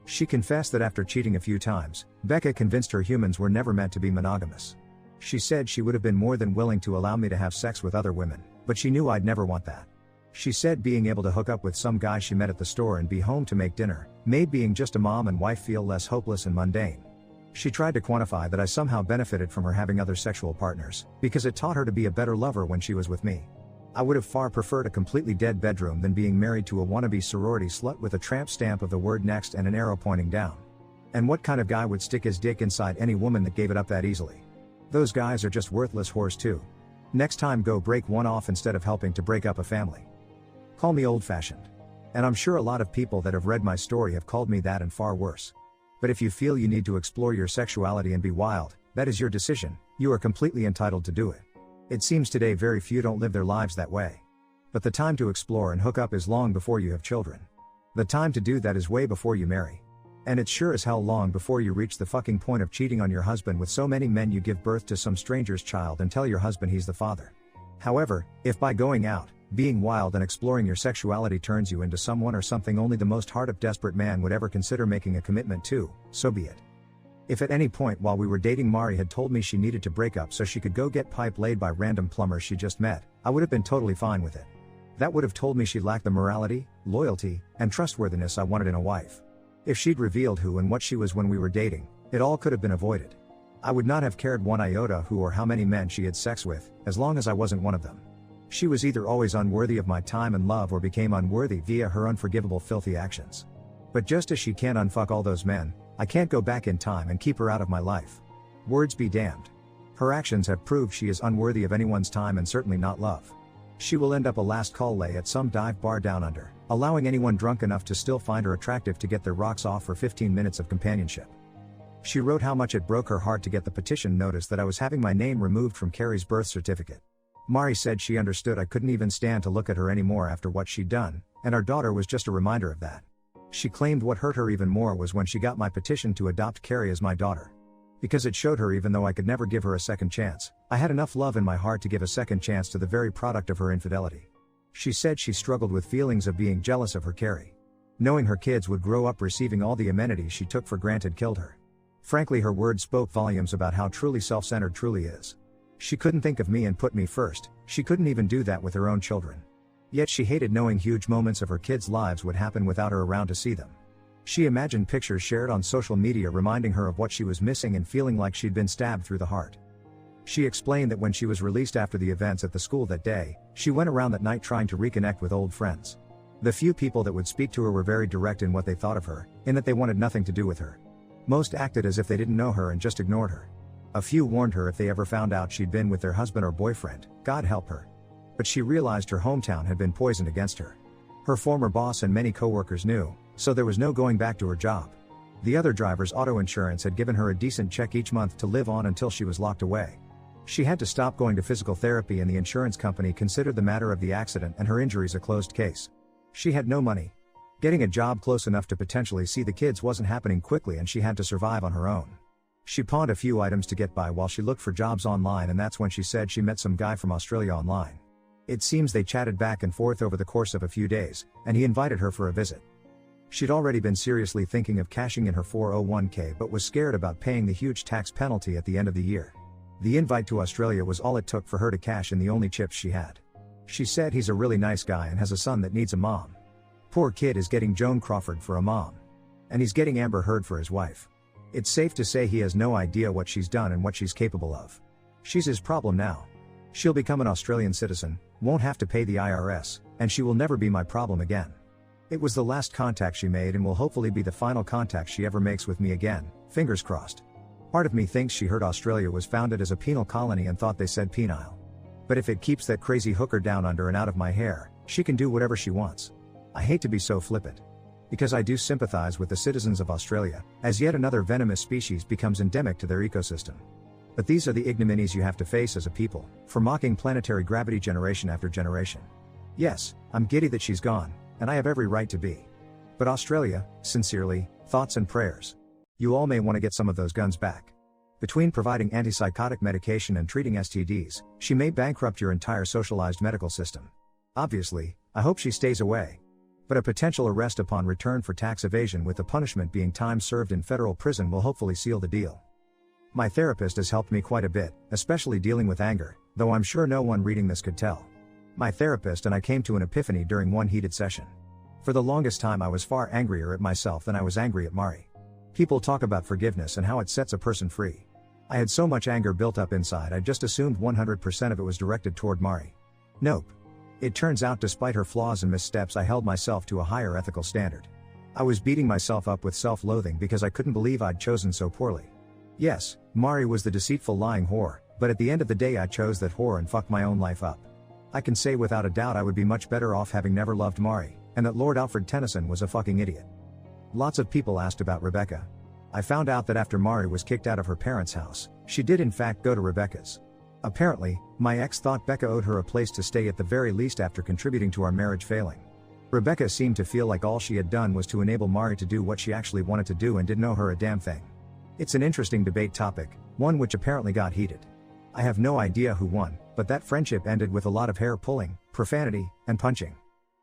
She confessed that after cheating a few times, Becca convinced her humans were never meant to be monogamous. She said she would have been more than willing to allow me to have sex with other women, but she knew I'd never want that. She said being able to hook up with some guy she met at the store and be home to make dinner, made being just a mom and wife feel less hopeless and mundane. She tried to quantify that I somehow benefited from her having other sexual partners, because it taught her to be a better lover when she was with me. I would have far preferred a completely dead bedroom than being married to a wannabe sorority slut with a tramp stamp of the word next and an arrow pointing down. And what kind of guy would stick his dick inside any woman that gave it up that easily? Those guys are just worthless whores too. Next time go break one off instead of helping to break up a family. Call me old-fashioned. And I'm sure a lot of people that have read my story have called me that and far worse. But if you feel you need to explore your sexuality and be wild, that is your decision, you are completely entitled to do it. It seems today very few don't live their lives that way. But the time to explore and hook up is long before you have children. The time to do that is way before you marry. And it's sure as hell long before you reach the fucking point of cheating on your husband with so many men you give birth to some stranger's child and tell your husband he's the father. However, if by going out, being wild and exploring your sexuality turns you into someone or something only the most hard-up desperate man would ever consider making a commitment to, so be it. If at any point while we were dating Mari had told me she needed to break up so she could go get pipe laid by random plumbers she just met, I would have been totally fine with it. That would have told me she lacked the morality, loyalty, and trustworthiness I wanted in a wife. If she'd revealed who and what she was when we were dating, it all could have been avoided. I would not have cared one iota who or how many men she had sex with, as long as I wasn't one of them. She was either always unworthy of my time and love or became unworthy via her unforgivable filthy actions. But just as she can't unfuck all those men, I can't go back in time and keep her out of my life. Words be damned. Her actions have proved she is unworthy of anyone's time and certainly not love. She will end up a last call lay at some dive bar down under, allowing anyone drunk enough to still find her attractive to get their rocks off for 15 minutes of companionship. She wrote how much it broke her heart to get the petition notice that I was having my name removed from Carrie's birth certificate. Mari said she understood I couldn't even stand to look at her anymore after what she'd done, and our daughter was just a reminder of that. She claimed what hurt her even more was when she got my petition to adopt Carrie as my daughter. Because it showed her even though I could never give her a second chance, I had enough love in my heart to give a second chance to the very product of her infidelity. She said she struggled with feelings of being jealous of her Carrie. Knowing her kids would grow up receiving all the amenities she took for granted killed her. Frankly, her words spoke volumes about how truly self-centered truly is. She couldn't think of me and put me first, she couldn't even do that with her own children. Yet she hated knowing huge moments of her kids' lives would happen without her around to see them. She imagined pictures shared on social media reminding her of what she was missing and feeling like she'd been stabbed through the heart. She explained that when she was released after the events at the school that day, she went around that night trying to reconnect with old friends. The few people that would speak to her were very direct in what they thought of her, in that they wanted nothing to do with her. Most acted as if they didn't know her and just ignored her. A few warned her if they ever found out she'd been with their husband or boyfriend, God help her. But she realized her hometown had been poisoned against her. Her former boss and many coworkers knew, so there was no going back to her job. The other driver's auto insurance had given her a decent check each month to live on until she was locked away. She had to stop going to physical therapy and the insurance company considered the matter of the accident and her injuries a closed case. She had no money. Getting a job close enough to potentially see the kids wasn't happening quickly and she had to survive on her own. She pawned a few items to get by while she looked for jobs online, and that's when she said she met some guy from Australia online. It seems they chatted back and forth over the course of a few days, and he invited her for a visit. She'd already been seriously thinking of cashing in her 401k but was scared about paying the huge tax penalty at the end of the year. The invite to Australia was all it took for her to cash in the only chips she had. She said he's a really nice guy and has a son that needs a mom. Poor kid is getting Joan Crawford for a mom. And he's getting Amber Heard for his wife. It's safe to say he has no idea what she's done and what she's capable of. She's his problem now. She'll become an Australian citizen, won't have to pay the IRS, and she will never be my problem again. It was the last contact she made and will hopefully be the final contact she ever makes with me again, fingers crossed. Part of me thinks she heard Australia was founded as a penal colony and thought they said penile. But if it keeps that crazy hooker down under and out of my hair, she can do whatever she wants. I hate to be so flippant. Because I do sympathize with the citizens of Australia, as yet another venomous species becomes endemic to their ecosystem. But these are the ignominies you have to face as a people, for mocking planetary gravity generation after generation. Yes, I'm giddy that she's gone, and I have every right to be. But Australia, sincerely, thoughts and prayers. You all may want to get some of those guns back. Between providing antipsychotic medication and treating STDs, she may bankrupt your entire socialized medical system. Obviously, I hope she stays away. But a potential arrest upon return for tax evasion with the punishment being time served in federal prison will hopefully seal the deal. My therapist has helped me quite a bit, especially dealing with anger, though I'm sure no one reading this could tell. My therapist and I came to an epiphany during one heated session. For the longest time I was far angrier at myself than I was angry at Mari. People talk about forgiveness and how it sets a person free. I had so much anger built up inside I just assumed 100% of it was directed toward Mari. Nope. It turns out despite her flaws and missteps I held myself to a higher ethical standard. I was beating myself up with self-loathing because I couldn't believe I'd chosen so poorly. Yes, Mari was the deceitful lying whore, but at the end of the day I chose that whore and fucked my own life up. I can say without a doubt I would be much better off having never loved Mari, and that Lord Alfred Tennyson was a fucking idiot. Lots of people asked about Rebecca. I found out that after Mari was kicked out of her parents' house, she did in fact go to Rebecca's. Apparently, my ex thought Becca owed her a place to stay at the very least after contributing to our marriage failing. Rebecca seemed to feel like all she had done was to enable Mari to do what she actually wanted to do and didn't owe her a damn thing. It's an interesting debate topic, one which apparently got heated. I have no idea who won, but that friendship ended with a lot of hair pulling, profanity, and punching.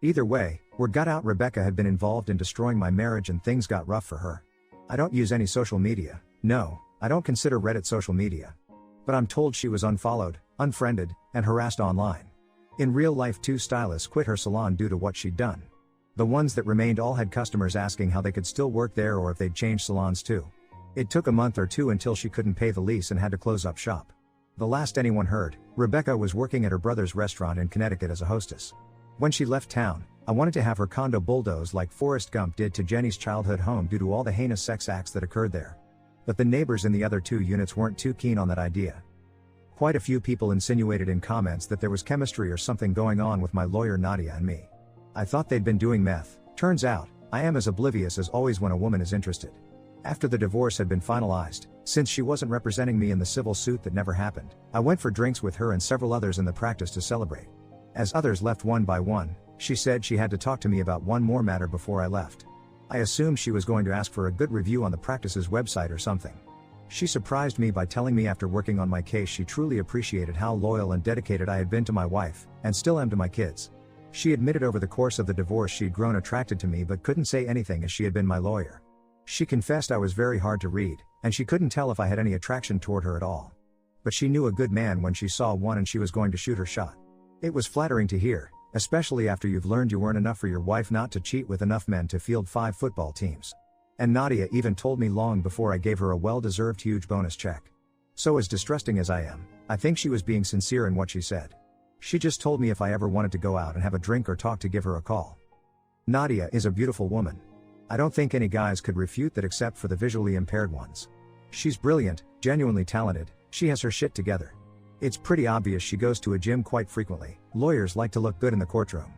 Either way, word got out Rebecca had been involved in destroying my marriage and things got rough for her. I don't use any social media. No, I don't consider Reddit social media. But I'm told she was unfollowed, unfriended, and harassed online. In real life, 2 stylists quit her salon due to what she'd done. The ones that remained all had customers asking how they could still work there or if they'd change salons too. It took a month or 2 until she couldn't pay the lease and had to close up shop. The last anyone heard, Rebecca was working at her brother's restaurant in Connecticut as a hostess. When she left town, I wanted to have her condo bulldozed like Forrest Gump did to Jenny's childhood home due to all the heinous sex acts that occurred there. But the neighbors in the other 2 units weren't too keen on that idea. Quite a few people insinuated in comments that there was chemistry or something going on with my lawyer Nadia and me. I thought they'd been doing meth. Turns out, I am as oblivious as always when a woman is interested. After the divorce had been finalized, since she wasn't representing me in the civil suit that never happened, I went for drinks with her and several others in the practice to celebrate. As others left one by one, she said she had to talk to me about one more matter before I left. I assumed she was going to ask for a good review on the practice's website or something. She surprised me by telling me after working on my case she truly appreciated how loyal and dedicated I had been to my wife, and still am to my kids. She admitted over the course of the divorce she'd grown attracted to me but couldn't say anything as she had been my lawyer. She confessed I was very hard to read, and she couldn't tell if I had any attraction toward her at all. But she knew a good man when she saw one and she was going to shoot her shot. It was flattering to hear, especially after you've learned you weren't enough for your wife not to cheat with enough men to field 5 football teams. And Nadia even told me long before I gave her a well-deserved huge bonus check. So as distrusting as I am, I think she was being sincere in what she said. She just told me if I ever wanted to go out and have a drink or talk to give her a call. Nadia is a beautiful woman. I don't think any guys could refute that except for the visually impaired ones. She's brilliant, genuinely talented, she has her shit together. It's pretty obvious she goes to a gym quite frequently. Lawyers like to look good in the courtroom.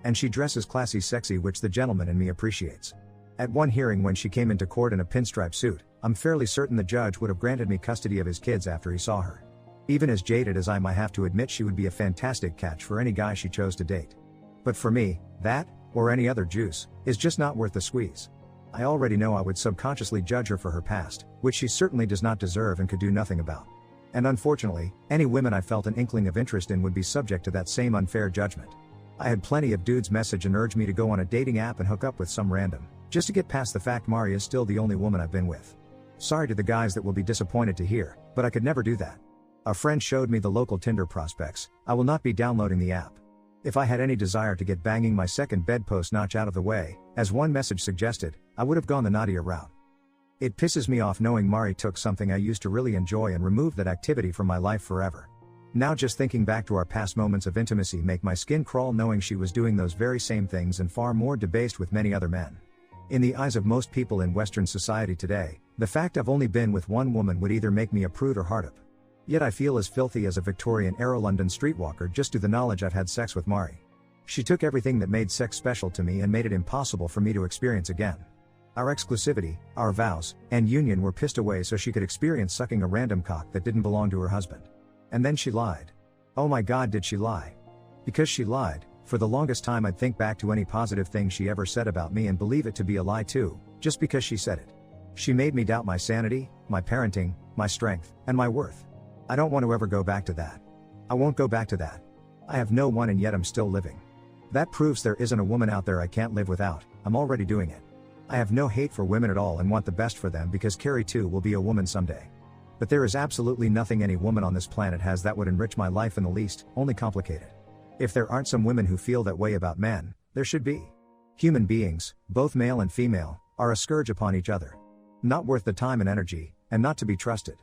And she dresses classy sexy, which the gentleman in me appreciates. At one hearing when she came into court in a pinstripe suit, I'm fairly certain the judge would have granted me custody of his kids after he saw her. Even as jaded as I might have to admit, she would be a fantastic catch for any guy she chose to date. But for me, that, or any other juice, is just not worth the squeeze. I already know I would subconsciously judge her for her past, which she certainly does not deserve and could do nothing about. And unfortunately, any women I felt an inkling of interest in would be subject to that same unfair judgment. I had plenty of dudes message and urge me to go on a dating app and hook up with some random, just to get past the fact Mari is still the only woman I've been with. Sorry to the guys that will be disappointed to hear, but I could never do that. A friend showed me the local Tinder prospects. I will not be downloading the app. If I had any desire to get banging my second bedpost notch out of the way, as one message suggested, I would have gone the Nadia route. It pisses me off knowing Mari took something I used to really enjoy and removed that activity from my life forever. Now just thinking back to our past moments of intimacy make my skin crawl knowing she was doing those very same things and far more debased with many other men. In the eyes of most people in Western society today, the fact I've only been with one woman would either make me a prude or hard up. Yet I feel as filthy as a Victorian-era London streetwalker just to the knowledge I've had sex with Mari. She took everything that made sex special to me and made it impossible for me to experience again. Our exclusivity, our vows, and union were pissed away so she could experience sucking a random cock that didn't belong to her husband. And then she lied. Oh my God, did she lie? Because she lied, for the longest time I'd think back to any positive thing she ever said about me and believe it to be a lie too, just because she said it. She made me doubt my sanity, my parenting, my strength, and my worth. I don't want to ever go back to that. I won't go back to that. I have no one and yet I'm still living. That proves there isn't a woman out there I can't live without. I'm already doing it. I have no hate for women at all and want the best for them because Carrie too will be a woman someday. But there is absolutely nothing any woman on this planet has that would enrich my life in the least, only complicate it. If there aren't some women who feel that way about men, there should be. Human beings, both male and female, are a scourge upon each other. Not worth the time and energy, and not to be trusted.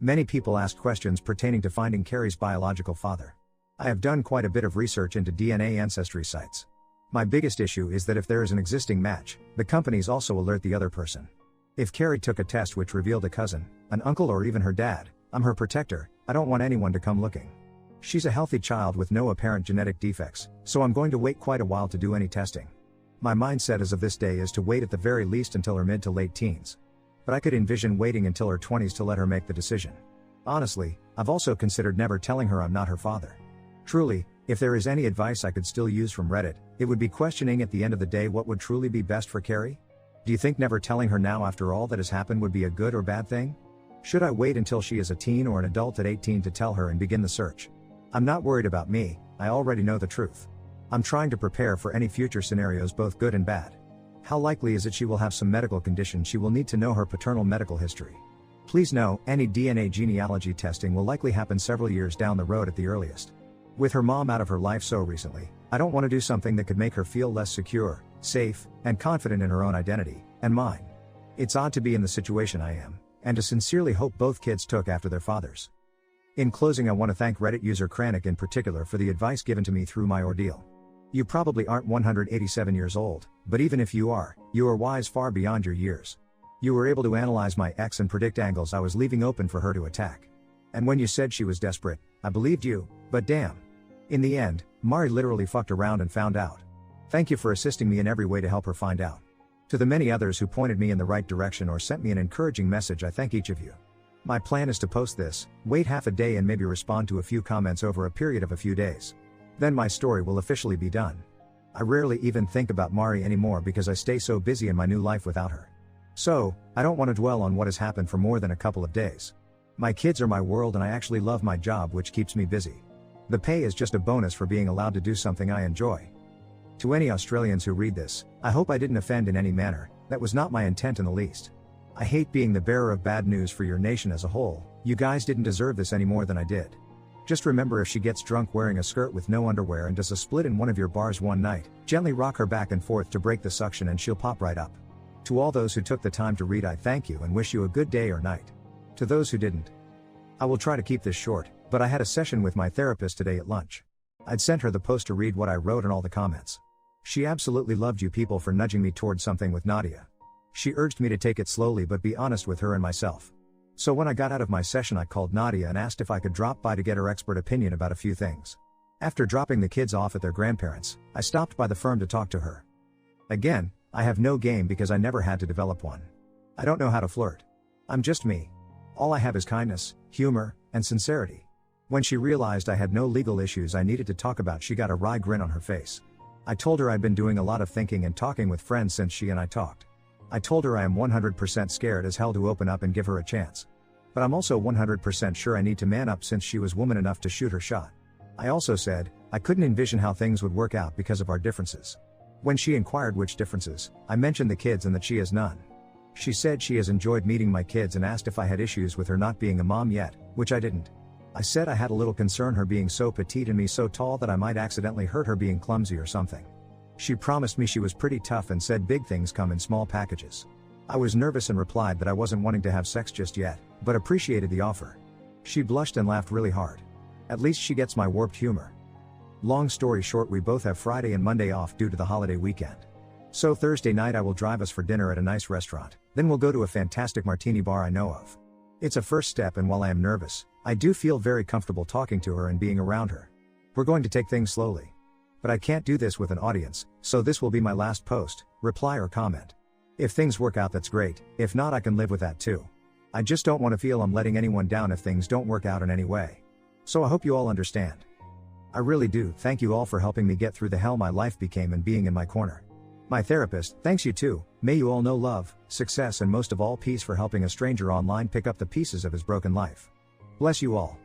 Many people asked questions pertaining to finding Carrie's biological father. I have done quite a bit of research into DNA ancestry sites. My biggest issue is that if there is an existing match, the companies also alert the other person. If Carrie took a test which revealed a cousin, an uncle or even her dad, I'm her protector, I don't want anyone to come looking. She's a healthy child with no apparent genetic defects, so I'm going to wait quite a while to do any testing. My mindset as of this day is to wait at the very least until her mid to late teens. But I could envision waiting until her 20s to let her make the decision. Honestly, I've also considered never telling her I'm not her father. Truly, if there is any advice I could still use from Reddit, it would be questioning at the end of the day what would truly be best for Carrie? Do you think never telling her now after all that has happened would be a good or bad thing? Should I wait until she is a teen or an adult at 18 to tell her and begin the search? I'm not worried about me, I already know the truth. I'm trying to prepare for any future scenarios both good and bad. How likely is it she will have some medical condition she will need to know her paternal medical history? Please know, any DNA genealogy testing will likely happen several years down the road at the earliest. With her mom out of her life so recently, I don't want to do something that could make her feel less secure, safe, and confident in her own identity, and mine. It's odd to be in the situation I am, and to sincerely hope both kids took after their fathers. In closing, I want to thank Reddit user Kranik in particular for the advice given to me through my ordeal. You probably aren't 187 years old, but even if you are wise far beyond your years. You were able to analyze my ex and predict angles I was leaving open for her to attack. And when you said she was desperate, I believed you, but damn. In the end, Mari literally fucked around and found out. Thank you for assisting me in every way to help her find out. To the many others who pointed me in the right direction or sent me an encouraging message, I thank each of you. My plan is to post this, wait half a day and maybe respond to a few comments over a period of a few days. Then my story will officially be done. I rarely even think about Mari anymore because I stay so busy in my new life without her. So, I don't want to dwell on what has happened for more than a couple of days. My kids are my world and I actually love my job, which keeps me busy. The pay is just a bonus for being allowed to do something I enjoy. To any Australians who read this, I hope I didn't offend in any manner. That was not my intent in the least. I hate being the bearer of bad news for your nation as a whole. You guys didn't deserve this any more than I did. Just remember, if she gets drunk wearing a skirt with no underwear and does a split in one of your bars one night, gently rock her back and forth to break the suction and she'll pop right up. To all those who took the time to read, I thank you and wish you a good day or night. To those who didn't, I will try to keep this short, but I had a session with my therapist today at lunch. I'd sent her the post to read what I wrote and all the comments. She absolutely loved you people for nudging me toward something with Nadia. She urged me to take it slowly but be honest with her and myself. So when I got out of my session, I called Nadia and asked if I could drop by to get her expert opinion about a few things. After dropping the kids off at their grandparents', I stopped by the firm to talk to her. Again, I have no game because I never had to develop one. I don't know how to flirt. I'm just me. All I have is kindness, humor, and sincerity. When she realized I had no legal issues I needed to talk about, she got a wry grin on her face. I told her I'd been doing a lot of thinking and talking with friends since she and I talked. I told her I am 100% scared as hell to open up and give her a chance. But I'm also 100% sure I need to man up since she was woman enough to shoot her shot. I also said, I couldn't envision how things would work out because of our differences. When she inquired which differences, I mentioned the kids and that she has none. She said she has enjoyed meeting my kids and asked if I had issues with her not being a mom yet, which I didn't. I said I had a little concern her being so petite and me so tall that I might accidentally hurt her being clumsy or something. She promised me she was pretty tough and said big things come in small packages. I was nervous and replied that I wasn't wanting to have sex just yet, but appreciated the offer. She blushed and laughed really hard. At least she gets my warped humor. Long story short, we both have Friday and Monday off due to the holiday weekend. So Thursday night I will drive us for dinner at a nice restaurant, then we'll go to a fantastic martini bar I know of. It's a first step, and while I am nervous, I do feel very comfortable talking to her and being around her. We're going to take things slowly. But I can't do this with an audience, so this will be my last post, reply or comment. If things work out, that's great, if not, I can live with that too. I just don't want to feel I'm letting anyone down if things don't work out in any way. So I hope you all understand. I really do. Thank you all for helping me get through the hell my life became and being in my corner. My therapist, thanks you too. May you all know love, success, and most of all peace for helping a stranger online pick up the pieces of his broken life. Bless you all.